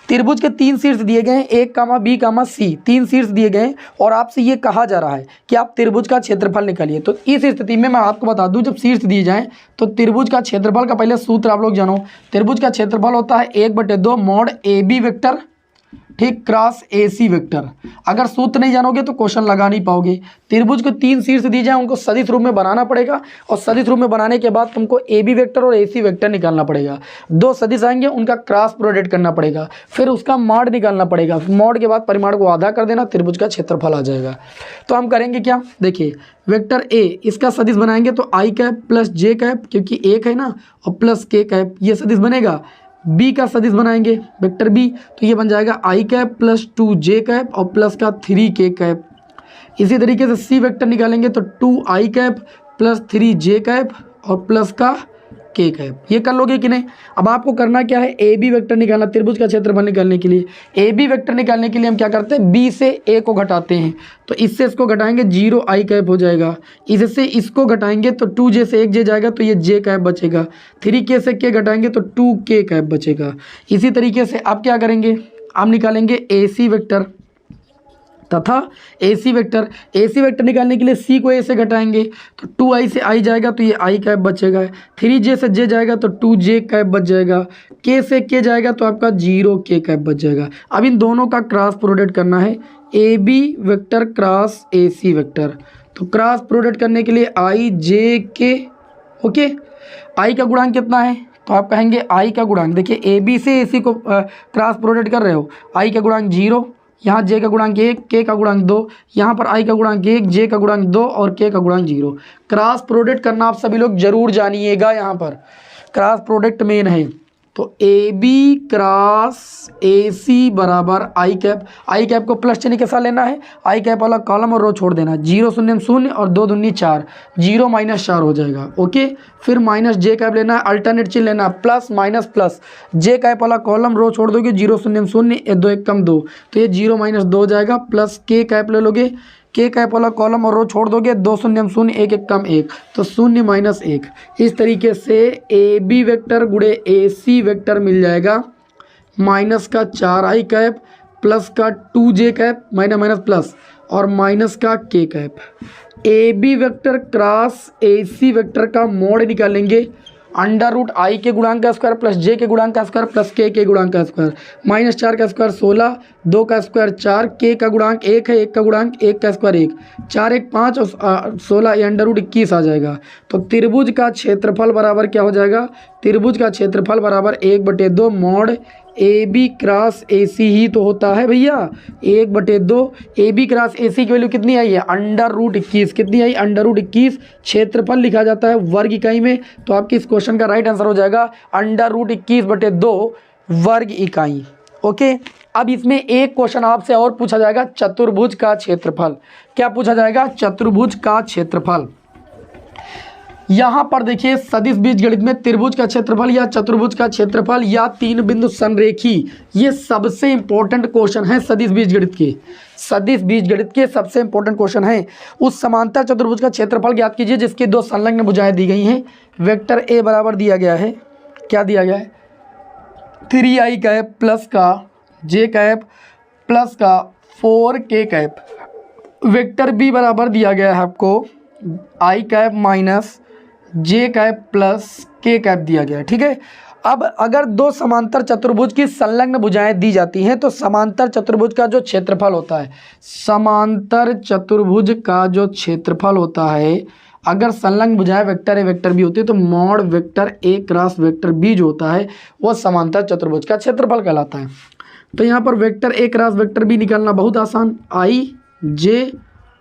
त्रिभुज के 3 शीर्ष दिए गए हैं, 1, B, C, 3 शीर्ष दिए गए हैं और आपसे ये कहा जा रहा है कि आप त्रिभुज का क्षेत्रफल निकालिए। तो इस स्थिति में मैं आपको बता दूं, जब शीर्ष दिए जाएं तो त्रिभुज का क्षेत्रफल का पहले सूत्र आप लोग जानो। त्रिभुज का क्षेत्रफल होता है 1/2 मोड AB वेक्टर, ठीक, क्रॉस AC वेक्टर। अगर सूत्र नहीं जानोगे तो क्वेश्चन लगा नहीं पाओगे। त्रिभुज को 3 शीर्ष दिए जाए, उनको सदिश रूप में बनाना पड़ेगा और सदिश रूप में बनाने के बाद तुमको AB वेक्टर और AC वेक्टर निकालना पड़ेगा। 2 सदिश आएंगे, उनका क्रॉस प्रोडक्ट करना पड़ेगा, फिर उसका मॉड निकालना पड़ेगा। मॉड के बाद परिमाण को आधा कर देना, त्रिभुज का क्षेत्रफल आ जाएगा। तो हम करेंगे क्या? देखिए वेक्टर A, इसका सदिश बनाएंगे तो I cap plus J cap, क्योंकि 1 है ना, और प्लस K कैप, ये सदिश बनेगा। बी का सदिश बनाएंगे वेक्टर बी, तो ये बन जाएगा आई कैप प्लस 2j कैप और प्लस का 3k कैप। इसी तरीके से सी वेक्टर निकालेंगे तो 2i cap plus 3j cap और प्लस का k कैप। ये कर लोगे कि नहीं? अब आपको करना क्या है? ए बी वेक्टर निकालना, त्रिभुज का क्षेत्रफल निकालने के लिए। ए बी वेक्टर निकालने के लिए हम क्या करते हैं? बी से ए को घटाते हैं, तो इससे इसको घटाएंगे 0i कैप हो जाएगा। इससे इसको घटाएंगे तो 2j से 1j जाएगा तो ये j कैप बचेगा। 3k से k घटाएंगे तो 2k कैप बचेगा। इसी तरीके से आप क्या करेंगे? आप निकालेंगे ए सी वेक्टर तथा AC वेक्टर। AC वेक्टर निकालने के लिए C को A से घटाएंगे तो 2i से i जाएगा तो ये i कैप बचेगा। 3j से j जाएगा तो 2j कैप बच जाएगा। k से k जाएगा तो आपका 0k कैप बच जाएगा। अब इन दोनों का क्रॉस प्रोडक्ट करना है, AB vector cross AC vector. तो क्रॉस प्रोडक्ट करने के लिए i j k, okay. i का गुणांक कितना है? तो आप कहेंगे i का गुणांक, देखिए AB से AC को क्रॉस प्रोडक्ट कर रहे हो, i का गुणांक 0, यहाँ j का गुणांक 1, k का गुणांक 2, यहाँ पर i का गुणांक 1, j का गुणांक 2 और k का गुणांक 0। क्रॉस प्रोडक्ट करना आप सभी लोग जरूर जानिएगा, यहाँ पर क्रॉस प्रोडक्ट मेन है। तो ए बी क्रॉस ए सी बराबर आई कैप। आई कैप को प्लस चिन्ह के साथ लेना है, आई कैप वाला कॉलम और रो छोड़ देना। 0 0 0 और 2 दूनी 4, 0 -4 हो जाएगा, ओके। फिर माइनस जे कैप लेना है, अल्टरनेट चिन्ह लेना, प्लस माइनस प्लस। जे कैप वाला कॉलम रो छोड़ दोगे, 0 0 0 2 1 कम 2, तो ये 0 -2 हो जाएगा। प्लस के कैप ले लोगे, के कैप वाला कॉलम और रो छोड़ दोगे, 2 शून्य शून्य, 1 1 कम 1, तो 0 माइनस 1। इस तरीके से ए बी वेक्टर गुणे ए सी वेक्टर मिल जाएगा माइनस का 4i कैप प्लस का 2j cap minus minus plus और माइनस का k cap. A B vector cross A C vector का मोड निकालेंगे, अंडर रूट आई के गुणांक का स्क्वायर प्लस जे के गुणांक का स्क्वायर प्लस के गुणांक का स्क्वायर, माइनस 4 का स्क्वायर 16, 2 का स्क्वायर 4, के का गुणांक 1 है, 1 का गुणांक 1 का स्क्वायर 1, 4 1 5 और 16 ये अंडर रूट 21 आ जाएगा। तो त्रिभुज का क्षेत्रफल बराबर क्या हो जाएगा, त्रिभुज का क्षेत्रफल बराबर 1/2 mod A B cross A C ही तो होता है भैया, 1/2 ए बी क्रॉस ए सी की वैल्यू कितनी आई है, अंडर रूट 21। कितनी आई, अंडर रूट 21। क्षेत्रफल लिखा जाता है वर्ग इकाई में, तो आपके इस क्वेश्चन का राइट आंसर हो जाएगा अंडर रूट 21/2 वर्ग इकाई। ओके, अब इसमें एक क्वेश्चन आपसे और पूछा जाएगा, चतुर्भुज का क्षेत्रफल। क्या पूछा जाएगा, चतुर्भुज का क्षेत्रफल। यहां पर देखिए सदिश बीजगणित में त्रिभुज का क्षेत्रफल या चतुर्भुज का क्षेत्रफल या 3 बिंदु संरेखी, ये सबसे इंपॉर्टेंट क्वेश्चन है सदिश बीजगणित के। सदिश बीजगणित के सबसे इंपॉर्टेंट क्वेश्चन है। उस समांतर चतुर्भुज का क्षेत्रफल ज्ञात कीजिए जिसकी 2 संलग्न भुजाएं दी गई हैं। वेक्टर ए बराबर दिया गया है, क्या दिया गया है, 3i कैप प्लस का जे कैप प्लस का 4k कैप। वेक्टर बी बराबर दिया गया है आपको i cap minus J cap plus के कैप दिया गया है। ठीक है, अब अगर 2 समांतर चतुर्भुज की संलग्न भुजाएं दी जाती हैं तो समांतर चतुर्भुज का जो क्षेत्रफल होता है, समांतर चतुर्भुज का जो क्षेत्रफल होता है, अगर संलग्न भुजाएं वेक्टर ए वेक्टर बी होती है तो mod vector A cross vector B जो होता है वो समांतर चतुर्भुज का क्षेत्रफल कहलाता है। तो यहाँ पर vector A cross vector B निकालना बहुत आसान, आई जे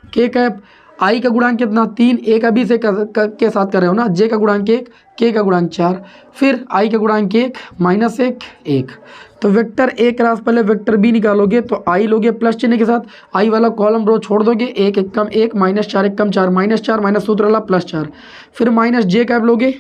के कैप, आई का गुणांक कितना 3, ए का बी से के साथ कर रहे हो ना, जे का गुणांक 1, के का गुणांक 4, फिर आई का गुणांक 1 माइनस 1 1। तो वेक्टर ए क्रॉस पहले वेक्टर बी निकालोगे तो आई लोगे प्लस चिन्ह के साथ, आई वाला कॉलम रो छोड़ दोगे, 1 1 कम 1 माइनस 4 1 कम 4 माइनस 4 माइनस सूत्र वाला प्लस 4, फिर माइनस जे कैप लोगे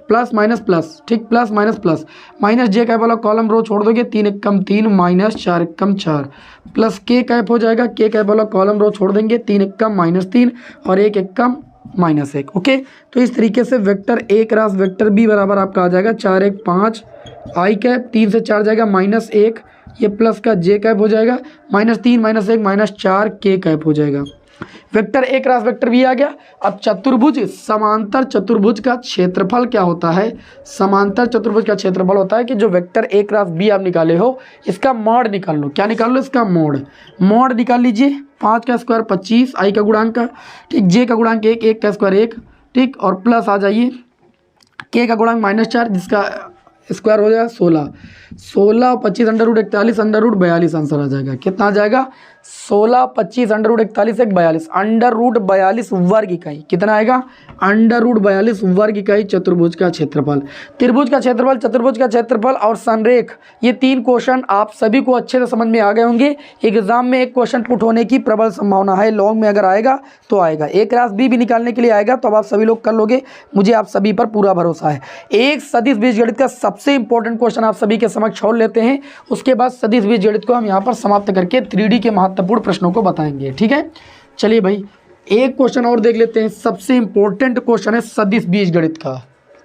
प्लस माइनस प्लस, ठीक, प्लस माइनस प्लस, माइनस जे कैप वाला कॉलम रो छोड़ दोगे, 3 1 कम 3 माइनस 4 1 कम 4 प्लस के कैप हो जाएगा, के कैप वाला कॉलम रो छोड़ देंगे, 3 1 कम माइनस 3 और 1 1 कम माइनस 1। ओके, तो इस तरीके से vector A cross vector B बराबर आपका आ जाएगा 4 1 5 आई कैप, 3 से 4 जाएगा माइनस 1, ये प्लस का जे कैप हो जाएगा, माइनस 3 माइनस 1 माइनस 4 के कैप हो जाएगा। Vector A cross vector B आ गया। अब चतुर्भुज, समांतर चतुर्भुज का क्षेत्रफल क्या होता है, समांतर चतुर्भुज का क्षेत्रफल होता है कि जो वेक्टर ए क्रॉस बी आप निकाले हो इसका मॉड निकाल लो। क्या निकाल लो, इसका मॉड। मॉड निकाल लीजिए, 5 का स्क्वायर 25 आई का गुणांक का, ठीक, जे का गुणांक 1 1 का स्क्वायर 1, ठीक, और प्लस आ जाइए के का गुणांक माइनस 4 जिसका स्क्वायर हो जाएगा 16 16 और 25 under root 41 under root 42 answer आ जाएगा। कितना आ जाएगा, 16 25 अंडर रूट 41 1 42 अंडर रूट 42 वर्ग इकाई। कितना आएगा, अंडर रूट 42 वर्ग इकाई चतुर्भुज का क्षेत्रफल। त्रिभुज का क्षेत्रफल, चतुर्भुज का क्षेत्रफल और संरेख, ये 3 क्वेश्चन आप सभी को अच्छे से समझ में आ गए होंगे। एग्जाम में एक क्वेश्चन पुट होने की प्रबल संभावना है, लॉन्ग में अगर आएगा तो आएगा, ए क्रॉस बी भी निकालने के लिए आएगा, तो अब आप सभी लोग कर लोगे, मुझे आप सभी पर पूरा भरोसा है। एक सदिश बीजगणित का सबसे इंपॉर्टेंट क्वेश्चन आप सभी के समक्ष छोड़ लेते हैं, उसके बाद सदिश बीजगणित को हम यहाँ पर समाप्त करके 3D के महत्वपूर्ण प्रश्नों को बताएंगे। ठीक है, चलिए भाई एक क्वेश्चन और देख लेते हैं। सबसे इंपॉर्टेंट क्वेश्चन है सदिश बीजगणित का,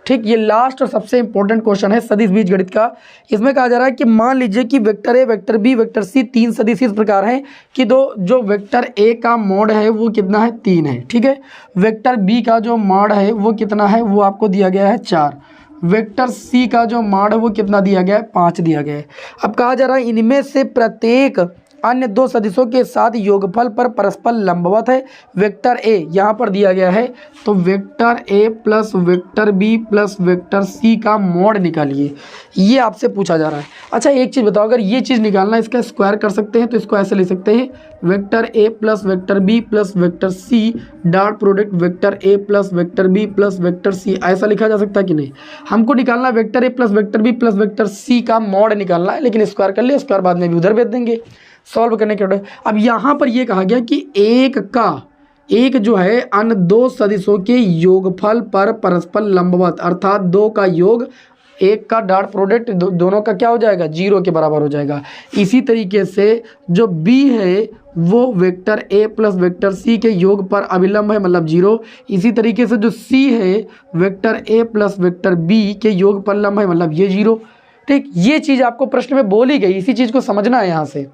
ठीक, ये लास्ट और सबसे इंपॉर्टेंट क्वेश्चन है सदिश बीजगणित का। इसमें कहा जा रहा है कि मान लीजिए कि vector A vector B vector C 3 सदिश इस प्रकार हैं कि जो वेक्टर ए का मॉड है वो कितना है, 3 है, ठीक है। वेक्टर बी का जो मॉड है वो कितना है, वो आपको दिया गया है 4। वेक्टर सी का जो मॉड है वो कितना दिया गया है, 5 दिया गया है। अब कहा जा रहा है इनमें से प्रत्येक अन्य 2 सदिशों के साथ योगफल पर परस्पर लंबवत है। वेक्टर ए यहाँ पर दिया गया है, तो vector A plus vector B plus vector C का मॉड निकालिए, ये आपसे पूछा जा रहा है। अच्छा एक चीज़ बताओ, अगर ये चीज़ निकालना है इसका स्क्वायर कर सकते हैं, तो इसको ऐसे ले सकते हैं, vector A plus vector B plus vector C dot product vector A plus vector B plus vector C, ऐसा लिखा जा सकता है कि नहीं। हमको निकालना vector A plus vector B plus vector C का मॉड निकालना है, लेकिन स्क्वायर कर लिया, स्क्वायर बाद में भी उधर भेज देंगे सॉल्व करने के लिए। अब यहाँ पर ये कहा गया कि एक जो है अन्य 2 सदिशों के योगफल पर परस्पर लंबवत, अर्थात 2 का योग एक का डॉट प्रोडक्ट दोनों का क्या हो जाएगा, 0 के बराबर हो जाएगा। इसी तरीके से जो b है वो vector a plus vector c के योग पर अभिलंब है, मतलब 0। इसी तरीके से जो c है vector a plus vector b के योग पर लंब है, मतलब ये 0। ठीक, ये चीज़ आपको प्रश्न में बोली गई, इसी चीज़ को समझना है यहाँ से।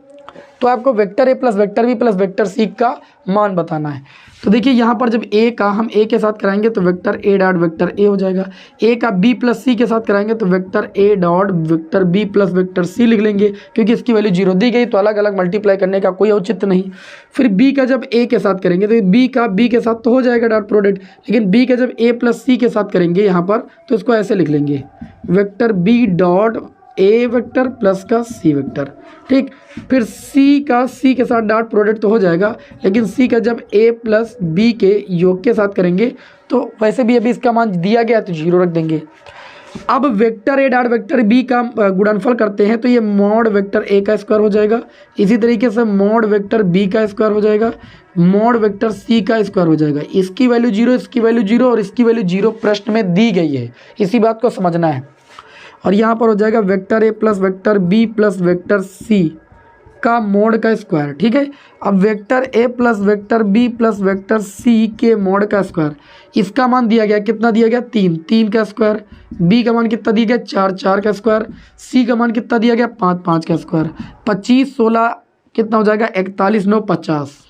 तो आपको vector a plus vector b plus vector c का मान बताना है। तो देखिए यहाँ पर जब a का हम a के साथ कराएंगे तो vector a dot vector a हो जाएगा। a का b प्लस c के साथ कराएंगे तो vector a dot vector b plus vector c लिख लेंगे, क्योंकि इसकी वैल्यू 0 दी गई तो अलग अलग मल्टीप्लाई करने का कोई औचित्य नहीं। फिर b का जब a के साथ करेंगे तो b का b के साथ तो हो जाएगा डॉट प्रोडक्ट, लेकिन b का जब a प्लस c के साथ करेंगे यहाँ पर तो इसको ऐसे लिख लेंगे, vector b dot a vector plus का c वेक्टर। ठीक, फिर c का c के साथ डॉट प्रोडक्ट तो हो जाएगा, लेकिन c का जब a प्लस b के योग के साथ करेंगे तो वैसे भी अभी इसका मान दिया गया तो 0 रख देंगे। अब vector a dot vector b का गुणनफल करते हैं तो ये मॉड वेक्टर a का स्क्वायर हो जाएगा। इसी तरीके से मॉड वेक्टर b का स्क्वायर हो जाएगा, मॉड वेक्टर c का स्क्वायर हो जाएगा। इसकी वैल्यू 0, इसकी वैल्यू 0 और इसकी वैल्यू 0 प्रश्न में दी गई है, इसी बात को समझना है। और यहाँ पर हो जाएगा vector a plus vector b plus vector c का मोड का स्क्वायर। ठीक है, अब vector a plus vector b plus vector c के मोड का स्क्वायर, इसका मान दिया गया, कितना दिया गया, 3, 3 का स्क्वायर। b का मान कितना दिया गया, 4, 4 का स्क्वायर। c का मान कितना दिया गया, 5, 5 का स्क्वायर। 25, 16 कितना हो जाएगा, 41, 9, 50।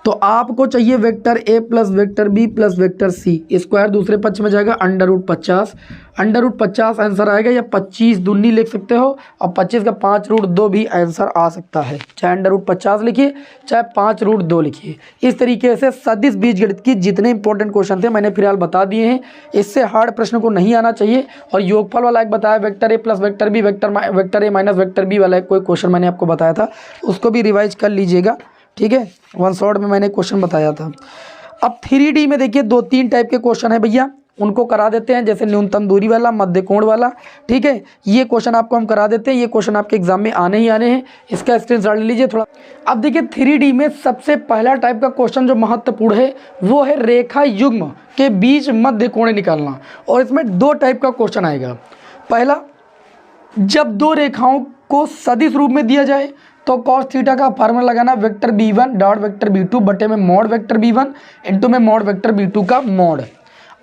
तो आपको चाहिए vector a plus vector b plus vector c, square दूसरे पक्ष में जाएगा √50। √50 आंसर आएगा, या 25 दूनी लिख सकते हो और 25 का 5√2 भी आंसर आ सकता है। चाहे √50 लिखिए चाहे 5√2 लिखिए। इस तरीके से सदिश बीजगणित की जितने इंपॉर्टेंट क्वेश्चन थे मैंने फिलहाल बता दिए हैं, इससे हार्ड प्रश्न को नहीं आना चाहिए। और योगफल वाला एक बताया, vector a plus vector b vector a minus vector b वाला एक कोई क्वेश्चन मैंने आपको बताया था, उसको भी रिवाइज कर लीजिएगा। ठीक है, वन शॉट में मैंने क्वेश्चन बताया था। अब 3D में देखिए 2-3 टाइप के क्वेश्चन है भैया, उनको करा देते हैं, जैसे न्यूनतम दूरी वाला, मध्य कोण वाला। ठीक है, ये क्वेश्चन आपको हम करा देते हैं, ये क्वेश्चन आपके एग्जाम में आने ही आने हैं, इसका स्क्रीनशॉट ले लीजिए थोड़ा। अब देखिए 3D में सबसे पहला टाइप का क्वेश्चन जो महत्वपूर्ण है वो है रेखा युग्म के बीच मध्य कोण निकालना। और इसमें 2 टाइप का क्वेश्चन आएगा। पहला, जब 2 रेखाओं को सदिश रूप में दिया जाए तो कॉस थीटा का फार्मूला लगाना, vector b1 dot vector b2 बटे में मॉड वेक्टर b1 इंटू में मॉड वेक्टर b2 का मॉड।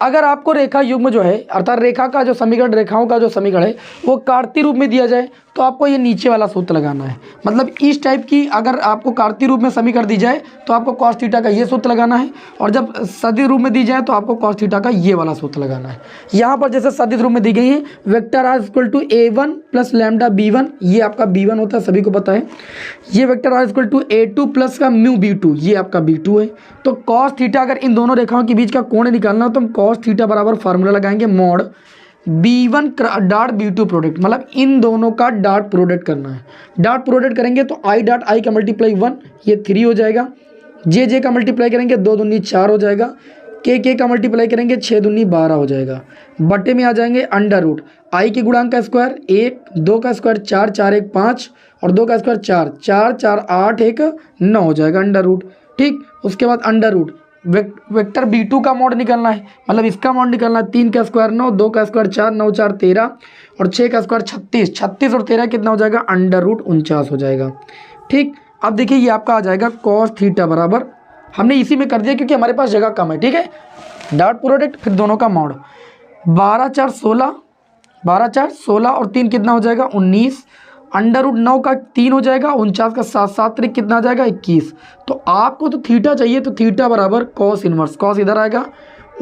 अगर आपको रेखा युग्म जो है, अर्थात रेखा का जो समीकरण, रेखाओं का जो समीकरण है वो कार्तीय रूप में दिया जाए तो आपको ये नीचे वाला सूत्र लगाना है। मतलब इस टाइप की अगर आपको कार्तीय रूप में समीकरण दी जाए तो आपको कॉस थीटा का ये सूत्र लगाना है, और जब सदिश रूप में दी जाए तो आपको कॉस थीटा का ये वाला सूत्र लगाना है। यहाँ पर जैसे सदिश रूप में दी गई है, vector R equal to a1 plus lambda b1, ये आपका b1 होता है, सभी को पता है। ये vector R equal to a2 plus का म्यू b2, ये आपका b2 है। तो कॉस थीटा, अगर इन दोनों रेखाओं के बीच का कोण निकालना हो तो हम कॉस थीटा बराबर फार्मूला लगाएंगे mod b1 dot b2 product, मतलब इन दोनों का डॉट प्रोडक्ट करना है। डॉट प्रोडक्ट करेंगे तो i डॉट i का मल्टीप्लाई 1, ये 3 हो जाएगा। j का मल्टीप्लाई करेंगे 2 दूनी 4 हो जाएगा। k का मल्टीप्लाई करेंगे 6 दूनी 12 हो जाएगा। बटे में आ जाएंगे अंडर रूट i के गुणांक का स्क्वायर 1, 2 का स्क्वायर 4, 4 1 5 और 2 का स्क्वायर 4, 4 4 8 1 9 हो जाएगा अंडर रूट। ठीक, उसके बाद अंडर रूट वेक्टर b2 का मॉड निकालना है, मतलब इसका मॉड निकालना है। 3 का स्क्वायर 9, 2 का स्क्वायर 4, 9 4 13 और 6 का स्क्वायर 36, 36 और 13 कितना हो जाएगा, अंडर रूट 49 हो जाएगा। ठीक, अब देखिए ये आपका आ जाएगा कॉस थीटा बराबर, हमने इसी में कर दिया क्योंकि हमारे पास जगह कम है। ठीक है, डॉट प्रोडक्ट फिर दोनों का मॉड, 12 4 16, 12 4 16 और 3 कितना हो जाएगा 19, अंडर रूट 9 का 3 हो जाएगा, 49 का 7 7 3 कितना आ जाएगा 21। तो आपको तो थीटा चाहिए, तो थीटा बराबर कॉस इनवर्स, कॉस इधर आएगा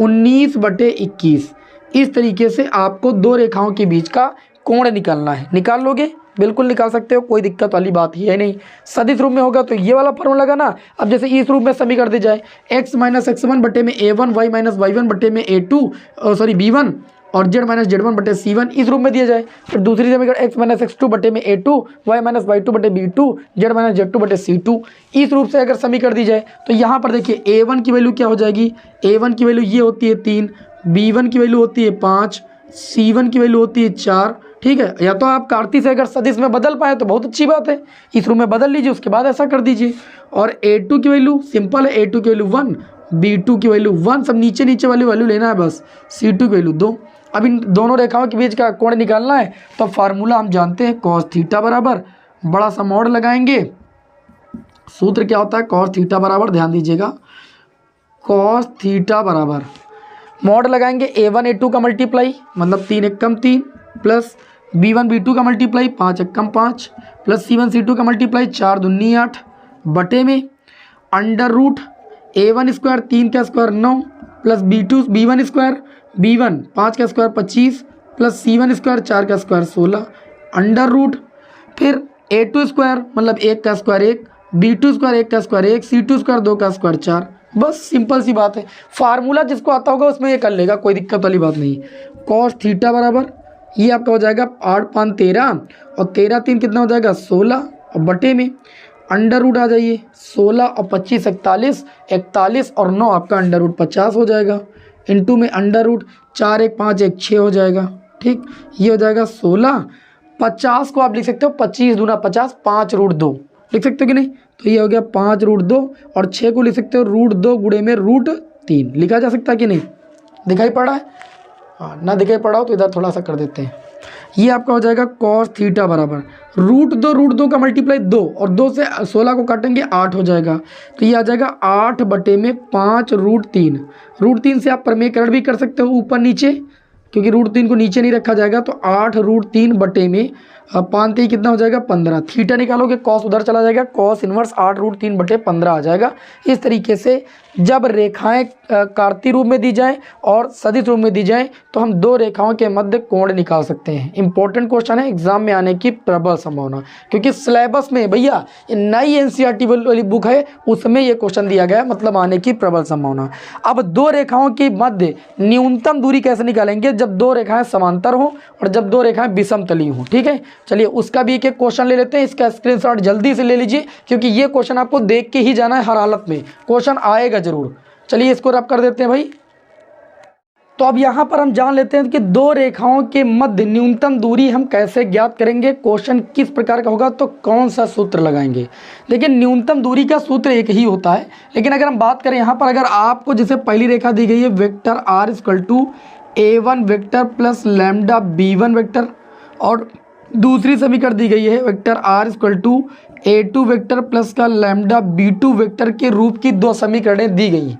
19/21। इस तरीके से आपको 2 रेखाओं के बीच का कोण निकालना है। निकाल लोगे, बिल्कुल निकाल सकते हो, कोई दिक्कत वाली बात ही है नहीं। सदिश रूप में होगा तो ये वाला फॉर्मूला लगाना। अब जैसे इस रूप में समीकरण दी जाए, x माइनस x1 बटे में a1, y माइनस y1 बटे में b1 और z माइनस z1 बटे c1, इस रूप में दिया जाए। फिर दूसरी समीकरण x माइनस x2 बटे में a2, y माइनस y2 बटे b2, z माइनस z2 बटे c2, इस रूप से अगर समीकरण दी जाए तो यहाँ पर देखिए a1 की वैल्यू क्या हो जाएगी, a1 की वैल्यू ये होती है 3, b1 की वैल्यू होती है 5, c1 की वैल्यू होती है 4। ठीक है, या तो आप कार्तीय से अगर सदिश में बदल पाए तो बहुत अच्छी बात है, इस रूप में बदल लीजिए, उसके बाद ऐसा कर दीजिए। और a2 की वैल्यू सिंपल है, a2 की वैल्यू 1, b2 की वैल्यू 1, सब नीचे नीचे वाली वैल्यू लेना है बस, c2 की वैल्यू 2। अब इन दोनों रेखाओं के बीच का कोण निकालना है तो फार्मूला हम जानते हैं, कॉस थीटा बराबर बड़ा सा मॉड लगाएंगे। सूत्र क्या होता है, कॉस थीटा बराबर, ध्यान दीजिएगा, कॉस थीटा बराबर मॉड लगाएंगे A1 A2 का मल्टीप्लाई, मतलब 3 एकम 3 प्लस B1 B2 का मल्टीप्लाई 5 एकम 5 प्लस C1 C2 का मल्टीप्लाई 4 दूनी 8 बटे में अंडर रूट A1 स्क्वायर 3 का square 9 plus B1 square B1 5 का स्क्वायर 25 प्लस C1 स्क्वायर 4 का स्क्वायर 16 अंडर रूट फिर A2 स्क्वायर मतलब 1 का स्क्वायर 1, B2 स्क्वायर 1 का स्क्वायर 1, C2 स्क्वायर 2 का स्क्वायर 4। बस सिंपल सी बात है, फार्मूला जिसको आता होगा उसमें ये कर लेगा, कोई दिक्कत वाली बात नहीं। कॉस थीटा बराबर ये आपका हो जाएगा 8 5 13 और 13 3 कितना हो जाएगा 16 और बटे में अंडर रूट आ जाइए 16 और 25 41, 41 और 9 आपका अंडर रूट 50 हो जाएगा, इंटू में अंडर रूट 4 1 5 1 6 हो जाएगा। ठीक, ये हो जाएगा 16। 50 को आप लिख सकते हो 25 दूना 50, 5 रूट 2 लिख सकते हो कि नहीं, तो ये हो गया 5 रूट 2 और 6 को लिख सकते हो रूट 2 गुणे में रूट 3 लिखा जा सकता है कि नहीं, दिखाई पड़ा है? हाँ, ना दिखाई पड़ा हो तो इधर थोड़ा सा कर देते हैं। ये आपका हो जाएगा कॉस थीटा बराबर रूट 2 का मल्टीप्लाई 2 और 2 से 16 को काटेंगे 8 हो जाएगा, तो ये आ जाएगा 8 बटे में 5 रूट 3। रूट 3 से आप प्रमेयकरण भी कर सकते हो ऊपर नीचे, क्योंकि रूट 3 को नीचे नहीं रखा जाएगा, तो 8 रूट 3 बटे में 5 3 कितना हो जाएगा 15। थीटा निकालोगे कॉस उधर चला जाएगा, कॉस इनवर्स 8 रूट 3 बटे 15 आ जाएगा। इस तरीके से जब रेखाएं कार्तीय रूप में दी जाएं और सदिश रूप में दी जाएं तो हम दो रेखाओं के मध्य कोण निकाल सकते हैं। इंपॉर्टेंट क्वेश्चन है, एग्जाम में आने की प्रबल संभावना, क्योंकि सिलेबस में भैया नई एनसीईआरटी वाली बुक है उसमें ये क्वेश्चन दिया गया है, मतलब आने की प्रबल संभावना। अब दो रेखाओं के मध्य न्यूनतम दूरी कैसे निकालेंगे, जब दो रेखाएं समांतर हों और जब दो रेखाएं विषमतली हों। ठीक है, चलिए उसका भी एक क्वेश्चन ले लेते हैं, इसका स्क्रीनशॉट जल्दी से ले लीजिए, क्योंकि ये क्वेश्चन आपको देख के ही जाना है, हर हालत में क्वेश्चन आएगा जरूर। चलिए इसको रब कर देते हैं भाई। तो अब यहाँ पर हम जान लेते हैं कि दो रेखाओं के मध्य न्यूनतम दूरी हम कैसे ज्ञात करेंगे, क्वेश्चन किस प्रकार का होगा, तो कौन सा सूत्र लगाएंगे। देखिए न्यूनतम दूरी का सूत्र एक ही होता है, लेकिन अगर हम बात करें यहाँ पर, अगर आपको जैसे पहली रेखा दी गई है vector r equal to a1 vector plus lambda b1 vector, और दूसरी समीकरण दी गई है vector r equal to a2 vector plus का लैम्डा b2 वेक्टर के रूप की दो समीकरणें दी गई।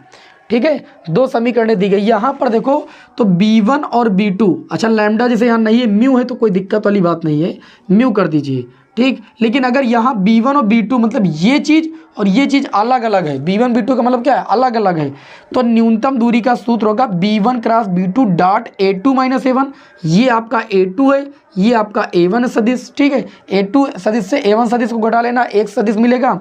ठीक है, दो समीकरणें दी गई। यहाँ पर देखो तो b1 और b2, अच्छा लैम्डा जैसे यहाँ नहीं है, म्यू है तो कोई दिक्कत वाली बात नहीं है, म्यू कर दीजिए। ठीक, लेकिन अगर यहाँ b1 और b2 मतलब ये चीज़ और ये चीज़ अलग अलग है, b1 b2 का मतलब क्या है, अलग अलग है, तो न्यूनतम दूरी का सूत्र होगा b1 cross b2 dot a2 minus a1। ये आपका a2 है, ये आपका a1 है सदिश। ठीक है, a2 सदिश से a1 सदिश को घटा लेना, एक सदिश मिलेगा,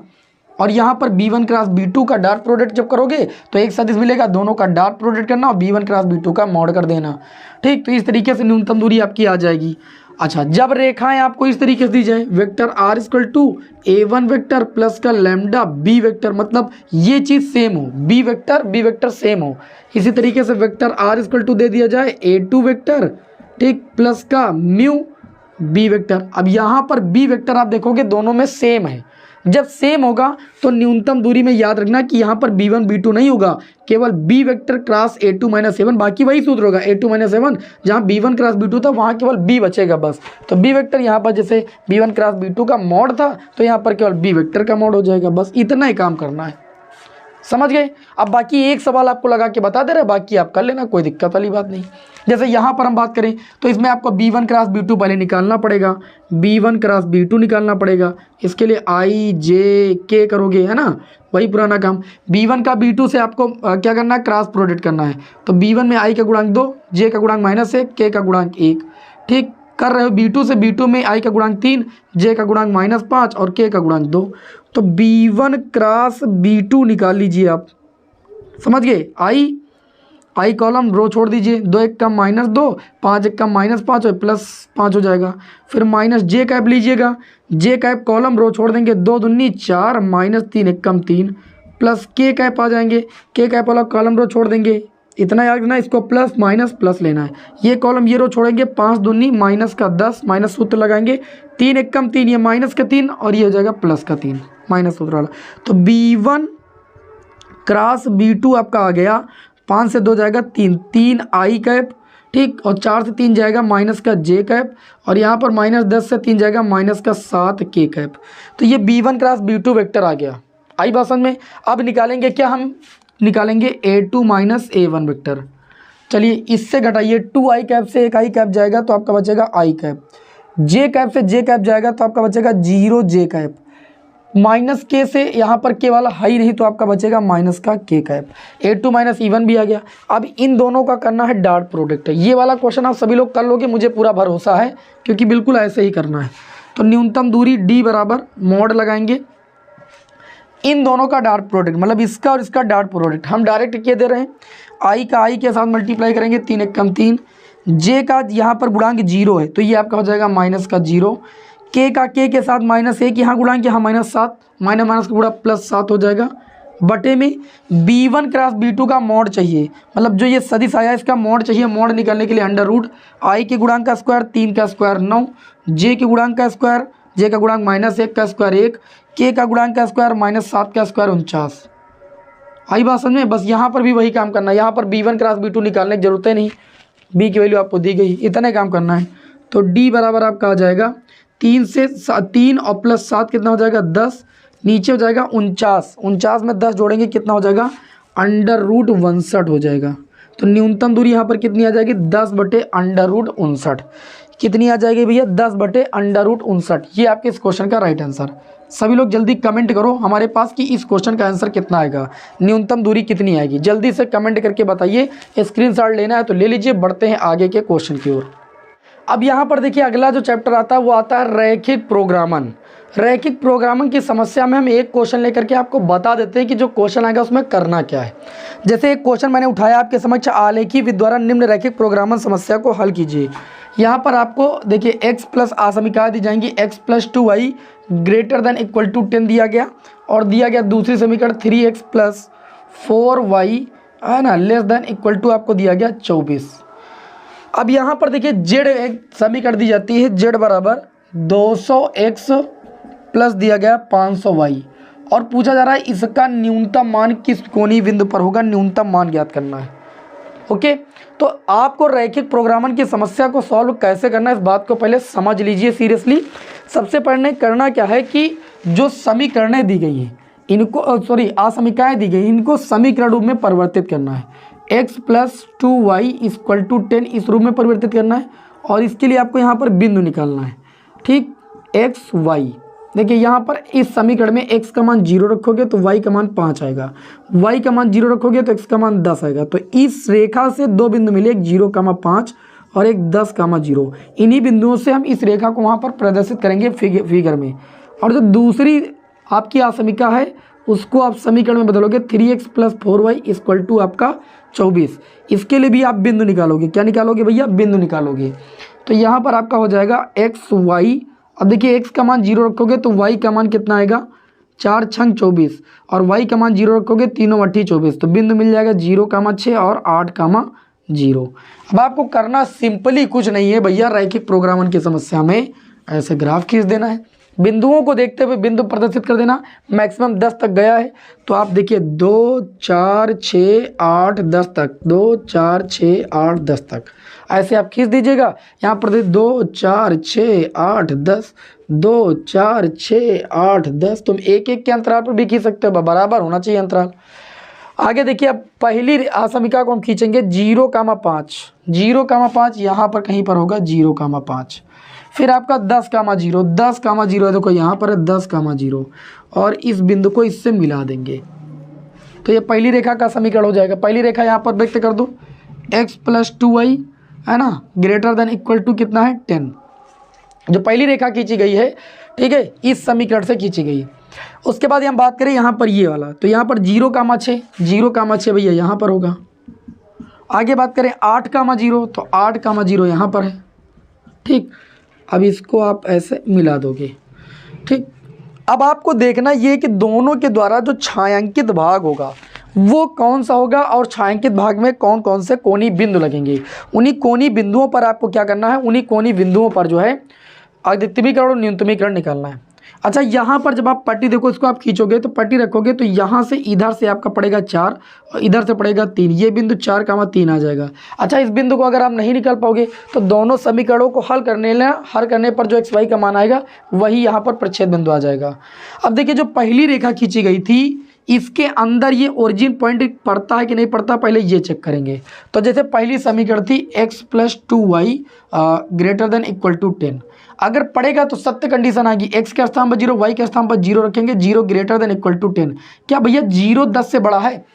और यहाँ पर b1 क्रॉस b2 का डॉट प्रोडक्ट जब करोगे तो एक सदिश मिलेगा, दोनों का डॉट प्रोडक्ट करना और b1 क्रॉस b2 का मॉड कर देना। ठीक, तो इस तरीके से न्यूनतम दूरी आपकी आ जाएगी। अच्छा, जब रेखाएं आपको इस तरीके से दी जाए vector r equal to a1 vector plus का लैम्डा b वेक्टर, मतलब ये चीज़ सेम हो, b वेक्टर सेम हो, इसी तरीके से वेक्टर r इक्वल टू दे दिया जाए a2 वेक्टर, ठीक, प्लस का म्यू b वेक्टर। अब यहाँ पर b वेक्टर आप देखोगे दोनों में सेम है, जब सेम होगा तो न्यूनतम दूरी में याद रखना कि यहाँ पर b1 b2 नहीं होगा, केवल b vector cross a2 minus a1, बाकी वही सूत्र होगा a2 माइनस a1, जहाँ b1 क्रॉस b2 था वहाँ केवल b बचेगा बस। तो b वेक्टर यहाँ पर जैसे b1 क्रॉस b2 का मॉड था तो यहाँ पर केवल b वेक्टर का मॉड हो जाएगा, बस इतना ही काम करना है, समझ गए। अब बाकी एक सवाल आपको लगा के बता दे रहे, बाकी आप कर लेना, कोई दिक्कत वाली बात नहीं। जैसे यहाँ पर हम बात करें तो इसमें आपको b1 क्रॉस b2 पहले निकालना पड़ेगा, b1 क्रॉस b2 निकालना पड़ेगा, इसके लिए i j k करोगे, है ना, वही पुराना काम। b1 का b2 से आपको क्या करना है, क्रॉस प्रोडक्ट करना है, तो b1 में i का गुणांक 2, j का गुणांक -1, k का गुणांक 1। ठीक, कर रहे हो b2 से b2 में i का गुणांक 3, j का गुणांक -5 और k का गुणांक 2, तो b1 क्रॉस b2 निकाल लीजिए आप, समझ गए। आई कॉलम रो छोड़ दीजिए, 2 1 का -2, 5 1 का -5 और +5 हो जाएगा। फिर माइनस जे कैप लीजिएगा, जे कैप कॉलम रो छोड़ देंगे, 2 दूनी 4 -3 1 कम 3 प्लस के कैप आ जाएंगे, के कैप वाला कॉलम रो छोड़ देंगे, इतना याद रखना, इसको प्लस माइनस प्लस लेना है। ये कॉलम ये रो छोड़ेंगे, 5 दूनी माइनस का 10, माइनस सूत्र लगाएंगे, 3 1 कम 3, ये माइनस का 3 और ये हो जाएगा प्लस का 3, माइनस सूत्र वाला। तो b1 क्रॉस b2 आपका आ गया, 5 से 2 जाएगा 3, 3 आई कैप, ठीक, और 4 से 3 जाएगा माइनस का जे कैप, और यहाँ पर -10 से 3 जाएगा माइनस का 7 के कैप। तो ये B1 क्रॉस B2 वेक्टर आ गया। आई बात समझ में। अब निकालेंगे क्या, हम निकालेंगे A2 माइनस A1 वेक्टर। चलिए इससे घटाइए, 2 आई कैप से 1 आई कैप जाएगा तो आपका बचेगा आई कैप, जे कैप से जे कैप जाएगा तो आपका बचेगा 0 जे कैप, माइनस के से यहाँ पर के वाला हाई नहीं तो आपका बचेगा माइनस का के कैप। A2 माइनस E1 भी आ गया। अब इन दोनों का करना है डॉट प्रोडक्ट। ये वाला क्वेश्चन आप सभी लोग कर लोगे, मुझे पूरा भरोसा है, क्योंकि बिल्कुल ऐसे ही करना है। तो न्यूनतम दूरी D बराबर मोड लगाएंगे इन दोनों का डॉट प्रोडक्ट, मतलब इसका और इसका डॉट प्रोडक्ट। हम डायरेक्ट क्या दे रहे हैं, आई का आई के साथ मल्टीप्लाई करेंगे, 3 × 3, जे का यहाँ पर गुणांक 0 है तो ये आपका हो जाएगा माइनस का 0, के का के के साथ -1 यहाँ गुणांक यहाँ -7, माइनस का गुणा +7 हो जाएगा, बटे में B1 क्रॉस B2 का मोड चाहिए, मतलब जो ये सदिश आया इसका मोड चाहिए। मोड निकालने के लिए अंडर रूट आई के गुणांक का स्क्वायर 3 का स्क्वायर 9, जे के गुणांक का स्क्वायर, जे का गुणांक -1 का स्क्वायर 1, के का गुणांक का स्क्वायर -7 का स्क्वायर 49। आई बात समझ में। बस यहाँ पर भी वही काम करना है, यहाँ पर B1 क्रॉस B2 निकालने की जरूरत है नहीं, B की वैल्यू आपको दी गई, इतना काम करना है। तो D बराबर आपका आ जाएगा 3 से 3 और +7 कितना हो जाएगा 10, नीचे हो जाएगा 49, 49 में 10 जोड़ेंगे कितना हो जाएगा √62 हो जाएगा। तो न्यूनतम दूरी यहाँ पर कितनी आ जाएगी 10/√59। कितनी आ जाएगी भैया 10/√59। ये आपके इस क्वेश्चन का राइट आंसर। सभी लोग जल्दी कमेंट करो हमारे पास कि इस क्वेश्चन का आंसर कितना आएगा, न्यूनतम दूरी कितनी आएगी, जल्दी से कमेंट करके बताइए। स्क्रीनशॉट लेना है तो ले लीजिए। बढ़ते हैं आगे के क्वेश्चन की ओर। अब यहाँ पर देखिए अगला जो चैप्टर आता है वो आता है रैखिक प्रोग्रामन। रैखिक प्रोग्रामन की समस्या में हम एक क्वेश्चन लेकर के आपको बता देते हैं कि जो क्वेश्चन आएगा उसमें करना क्या है। जैसे एक क्वेश्चन मैंने उठाया आपके समक्ष, आलेखी विधि द्वारा निम्न रैखिक प्रोग्रामन समस्या को हल कीजिए। यहाँ पर आपको देखिए x प्लस आसमिकाएँ दी जाएंगी, x + 2y > 10 दिया गया, और दिया गया दूसरी समीकरण 3x + 4y है ना <= आपको दिया गया 24। अब यहाँ पर देखिए z एक समीकरण दी जाती है, z बराबर 200x प्लस दिया गया 500y, और पूछा जा रहा है इसका न्यूनतम मान किस कोणीय बिंदु पर होगा, न्यूनतम मान ज्ञात करना है। ओके, तो आपको रैखिक प्रोग्रामन की समस्या को सॉल्व कैसे करना है इस बात को पहले समझ लीजिए सीरियसली। सबसे पहले करना क्या है कि जो समीकरणें दी गई हैं इनको आसमिकाएँ दी गई इनको समीकरण रूप में परिवर्तित करना है। x + 2y = 10 इस रूप में परिवर्तित करना है, और इसके लिए आपको यहाँ पर बिंदु निकालना है। ठीक, x y देखिए यहाँ पर इस समीकरण में x का मान 0 रखोगे तो y का मान 5 आएगा, y का मान 0 रखोगे तो x का मान 10 आएगा। तो इस रेखा से दो बिंदु मिले, एक 0,5 और एक 10,0। इन्हीं बिंदुओं से हम इस रेखा को वहाँ पर प्रदर्शित करेंगे फिगर में। और जो दूसरी आपकी आसमिका है उसको आप समीकरण में बदलोगे, 3x + 4y = आपका 24। इसके लिए भी आप बिंदु निकालोगे। क्या निकालोगे भैया, बिंदु निकालोगे। तो यहाँ पर आपका हो जाएगा x y, अब देखिए x का मान 0 रखोगे तो y का मान कितना आएगा 4 × 6 = 24, और y का मान 0 रखोगे 3 × 8 = 24। तो बिंदु मिल जाएगा 0,6 और 8,0। अब आपको करना सिंपली कुछ नहीं है भैया, रैखिक प्रोग्रामन की समस्या में ऐसे ग्राफ खींच देना है, बिंदुओं को देखते हुए बिंदु प्रदर्शित कर देना। मैक्सिमम 10 तक गया है तो आप देखिए 2 4 6 8 10 तक, 2 4 6 8 10 तक ऐसे आप खींच दीजिएगा। यहाँ पर 2 4 6 8 10, 2 4 6 8 10, तुम एक के अंतराल पर भी खींच सकते हो, बराबर होना चाहिए अंतराल। आगे देखिए अब पहली आसमिका को हम खींचेंगे 0,5, 0,5 यहाँ पर कहीं पर होगा 0,5। फिर आपका 10,0, 10,0 देखो यहाँ पर है 10,0, और इस बिंदु को इससे मिला देंगे तो ये पहली रेखा का समीकरण हो जाएगा। पहली रेखा यहाँ पर व्यक्त कर दो, x + 2y है ना > कितना है 10, जो पहली रेखा खींची गई है, ठीक है, इस समीकरण से खींची गई। उसके बाद हम बात करें यहाँ पर ये वाला, तो यहाँ पर 0,6, 0,6 भैया यहाँ पर होगा। आगे बात करें 8,0 तो 8,0 यहाँ पर है। ठीक, अब इसको आप ऐसे मिला दोगे। ठीक, अब आपको देखना ये कि दोनों के द्वारा जो छायांकित भाग होगा वो कौन सा होगा, और छायांकित भाग में कौन कौन से कोणीय बिंदु लगेंगे। उन्हीं कोणीय बिंदुओं पर आपको क्या करना है, उन्हीं कोणीय बिंदुओं पर जो है अधिकतमीकरण और न्यूनतमीकरण निकालना है। अच्छा, यहाँ पर जब आप पट्टी देखो, इसको आप खींचोगे तो पट्टी रखोगे तो यहाँ से इधर से आपका पड़ेगा 4 और इधर से पड़ेगा 3, ये बिंदु 4,3 आ जाएगा। अच्छा, इस बिंदु को अगर आप नहीं निकाल पाओगे तो दोनों समीकरणों को हल करने पर जो XY का मान आएगा वही यहाँ पर प्रच्छेद बिंदु आ जाएगा। अब देखिए, जो पहली रेखा खींची गई थी इसके अंदर ये ओरिजिन पॉइंट पड़ता है कि नहीं पड़ता, पहले ये चेक करेंगे। तो जैसे पहली समीकरण थी x + 2y > 10, अगर पड़ेगा तो सत्य कंडीशन आएगी, x के स्थान पर 0, y के स्थान पर 0 रखेंगे, 0 > 10। क्या भैया 0 10 से बड़ा है?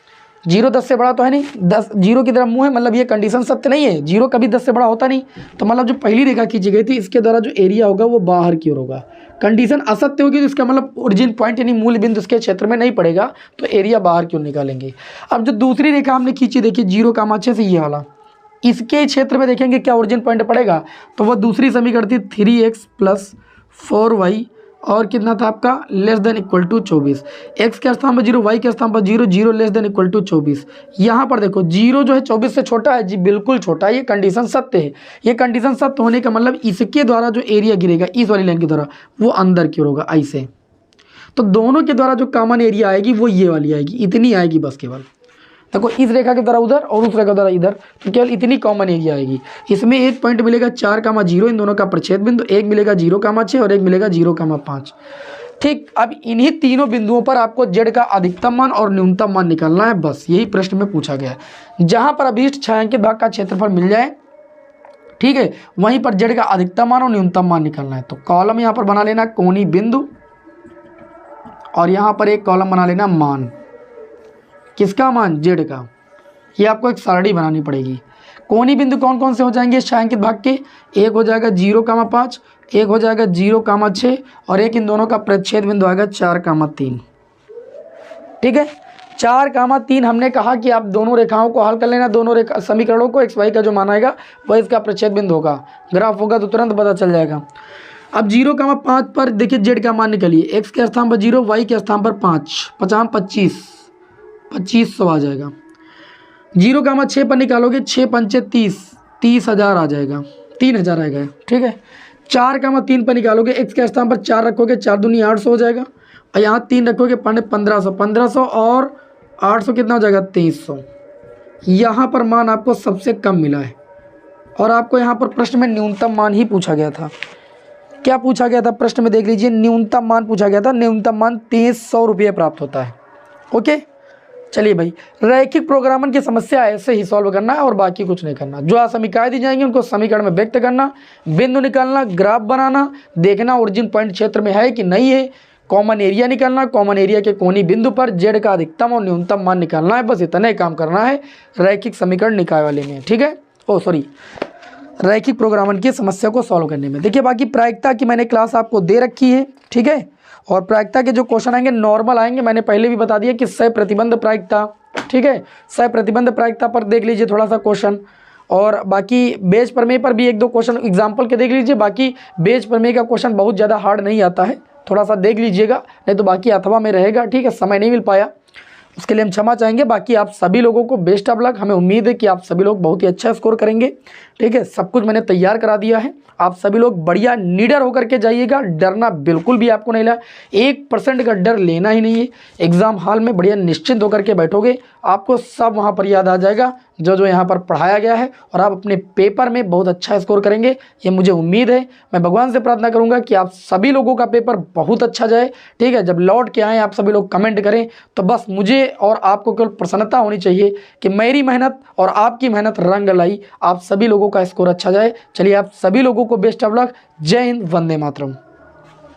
0 10 से बड़ा तो है नहीं, 10 0 की तरफ मुँह है, मतलब ये कंडीशन सत्य नहीं है, 0 कभी 10 से बड़ा होता नहीं। तो मतलब जो पहली रेखा खींची गई थी इसके द्वारा जो एरिया होगा वो बाहर की ओर होगा। कंडीशन असत्य होगी तो इसका मतलब ओरिजिन पॉइंट यानी मूल बिंदु उसके क्षेत्र में नहीं पड़ेगा, तो एरिया बाहर की ओर निकालेंगे। अब जो दूसरी रेखा हमने खींची, देखिए 0,6 से ये वाला, इसके क्षेत्र में देखेंगे क्या ओरिजिन पॉइंट पड़ेगा, तो वह दूसरी समीकरण थी 3x + 4y और कितना था आपका < 24। x के स्थान पर 0, y के स्थान पर 0, 0 < 24। यहाँ पर देखो 0 जो है 24 से छोटा है जी, बिल्कुल छोटा है, ये कंडीशन सत्य है। ये कंडीशन सत्य होने का मतलब इसके द्वारा जो एरिया गिरेगा इस वाली लाइन के द्वारा वो अंदर की ओर होगा ऐसे। तो दोनों के द्वारा जो कॉमन एरिया आएगी वो ये वाली आएगी, इतनी आएगी बस केवल। देखो इस रेखा के द्वारा उधर और उस रेखा के द्वारा इधर, तो केवल इतनी कॉमन एरिया आएगी। इसमें एक पॉइंट मिलेगा 4,0, इन दोनों का प्रच्छेद बिंदु, एक मिलेगा 0,6 और एक मिलेगा 0,5। ठीक, अब इन्हीं तीनों बिंदुओं पर आपको जेड का अधिकतम मान और न्यूनतम मान निकालना है, बस यही प्रश्न में पूछा गया है। जहां पर अभीष्ट छायांकित भाग का क्षेत्रफल मिल जाए, ठीक है, वहीं पर जेड का अधिकतम मान और न्यूनतम मान निकालना है। तो कॉलम यहाँ पर बना लेना कोणीय बिंदु और यहाँ पर एक कॉलम बना लेना मान, किसका मान? जेड का। ये आपको एक सारणी बनानी पड़ेगी। कोणीय बिंदु कौन कौन से हो जाएंगे छायांकित भाग के? एक हो जाएगा 0,5, एक हो जाएगा 0,6 और एक इन दोनों का प्रच्छेद बिंदु आएगा 4,3। ठीक है, 4,3 हमने कहा कि आप दोनों रेखाओं को हल कर लेना, दोनों समीकरणों को, XY का जो मान आएगा वह इसका प्रच्छेद बिंदु होगा। ग्राफ होगा तो तुरंत पता चल जाएगा। अब 0,5 पर देखिए जेड का मान निकालिए, x के स्थान पर 0, y के स्थान पर 5, 25 2500 आ जाएगा। 0,6 पर निकालोगे 6 पंचे 30, 30,000 आ जाएगा, 3,000 आएगा। ठीक है, 4,3 पर निकालोगे, x के स्थान पर 4 रखोगे, 4 दूनी 800 हो जाएगा और यहाँ 3 रखोगे 1500, 1500 और 800 कितना हो जाएगा? 2300। यहाँ पर मान आपको सबसे कम मिला है और आपको यहाँ पर प्रश्न में न्यूनतम मान ही पूछा गया था। क्या पूछा गया था प्रश्न में? देख लीजिए, न्यूनतम मान पूछा गया था। न्यूनतम मान 2300 रुपये प्राप्त होता है। ओके, चलिए भाई, रैखिक प्रोग्रामन की समस्या ऐसे ही सॉल्व करना है और बाकी कुछ नहीं करना। जो असमीकाएँ दी जाएंगी उनको समीकरण में व्यक्त करना, बिंदु निकालना, ग्राफ बनाना, देखना ओरिजिन पॉइंट क्षेत्र में है कि नहीं है, कॉमन एरिया निकालना, कॉमन एरिया के कोनी बिंदु पर जेड का अधिकतम और न्यूनतम मान निकालना है। बस इतना ही काम करना है रैखिक समीकरण निकाय वाले में। ठीक है, रैखिक प्रोग्रामन की समस्या को सॉल्व करने में। देखिए, बाकी प्रायिकता की मैंने क्लास आपको दे रखी है। ठीक है, और प्रायिकता के जो क्वेश्चन आएंगे नॉर्मल आएंगे। मैंने पहले भी बता दिया कि सह प्रतिबंध प्रायिकता, ठीक है, सह प्रतिबंध प्रायिकता पर देख लीजिए थोड़ा सा क्वेश्चन, और बाकी बेज प्रमेय पर भी 1-2 क्वेश्चन एग्जाम्पल के देख लीजिए। बाकी बेज प्रमेय का क्वेश्चन बहुत ज़्यादा हार्ड नहीं आता है, थोड़ा सा देख लीजिएगा, नहीं तो बाकी अथवा में रहेगा। ठीक है, समय नहीं मिल पाया, उसके लिए हम क्षमा चाहेंगे। बाकी आप सभी लोगों को बेस्ट ऑफ लक। हमें उम्मीद है कि आप सभी लोग बहुत ही अच्छा स्कोर करेंगे। ठीक है, सब कुछ मैंने तैयार करा दिया है। आप सभी लोग बढ़िया निडर होकर के जाइएगा, डरना बिल्कुल भी आपको नहीं लगा, 1% का डर लेना ही नहीं है। एग्ज़ाम हॉल में बढ़िया निश्चिंत होकर के बैठोगे, आपको सब वहाँ पर याद आ जाएगा जो जो यहाँ पर पढ़ाया गया है, और आप अपने पेपर में बहुत अच्छा स्कोर करेंगे, ये मुझे उम्मीद है। मैं भगवान से प्रार्थना करूँगा कि आप सभी लोगों का पेपर बहुत अच्छा जाए। ठीक है, जब लौट के आएँ आप सभी लोग कमेंट करें, तो बस मुझे और आपको केवल प्रसन्नता होनी चाहिए कि मेरी मेहनत और आपकी मेहनत रंग लाई, आप सभी लोगों का स्कोर अच्छा जाए। चलिए, आप सभी लोगों को बेस्ट ऑफ लक। जय हिंद, वंदे मातरम।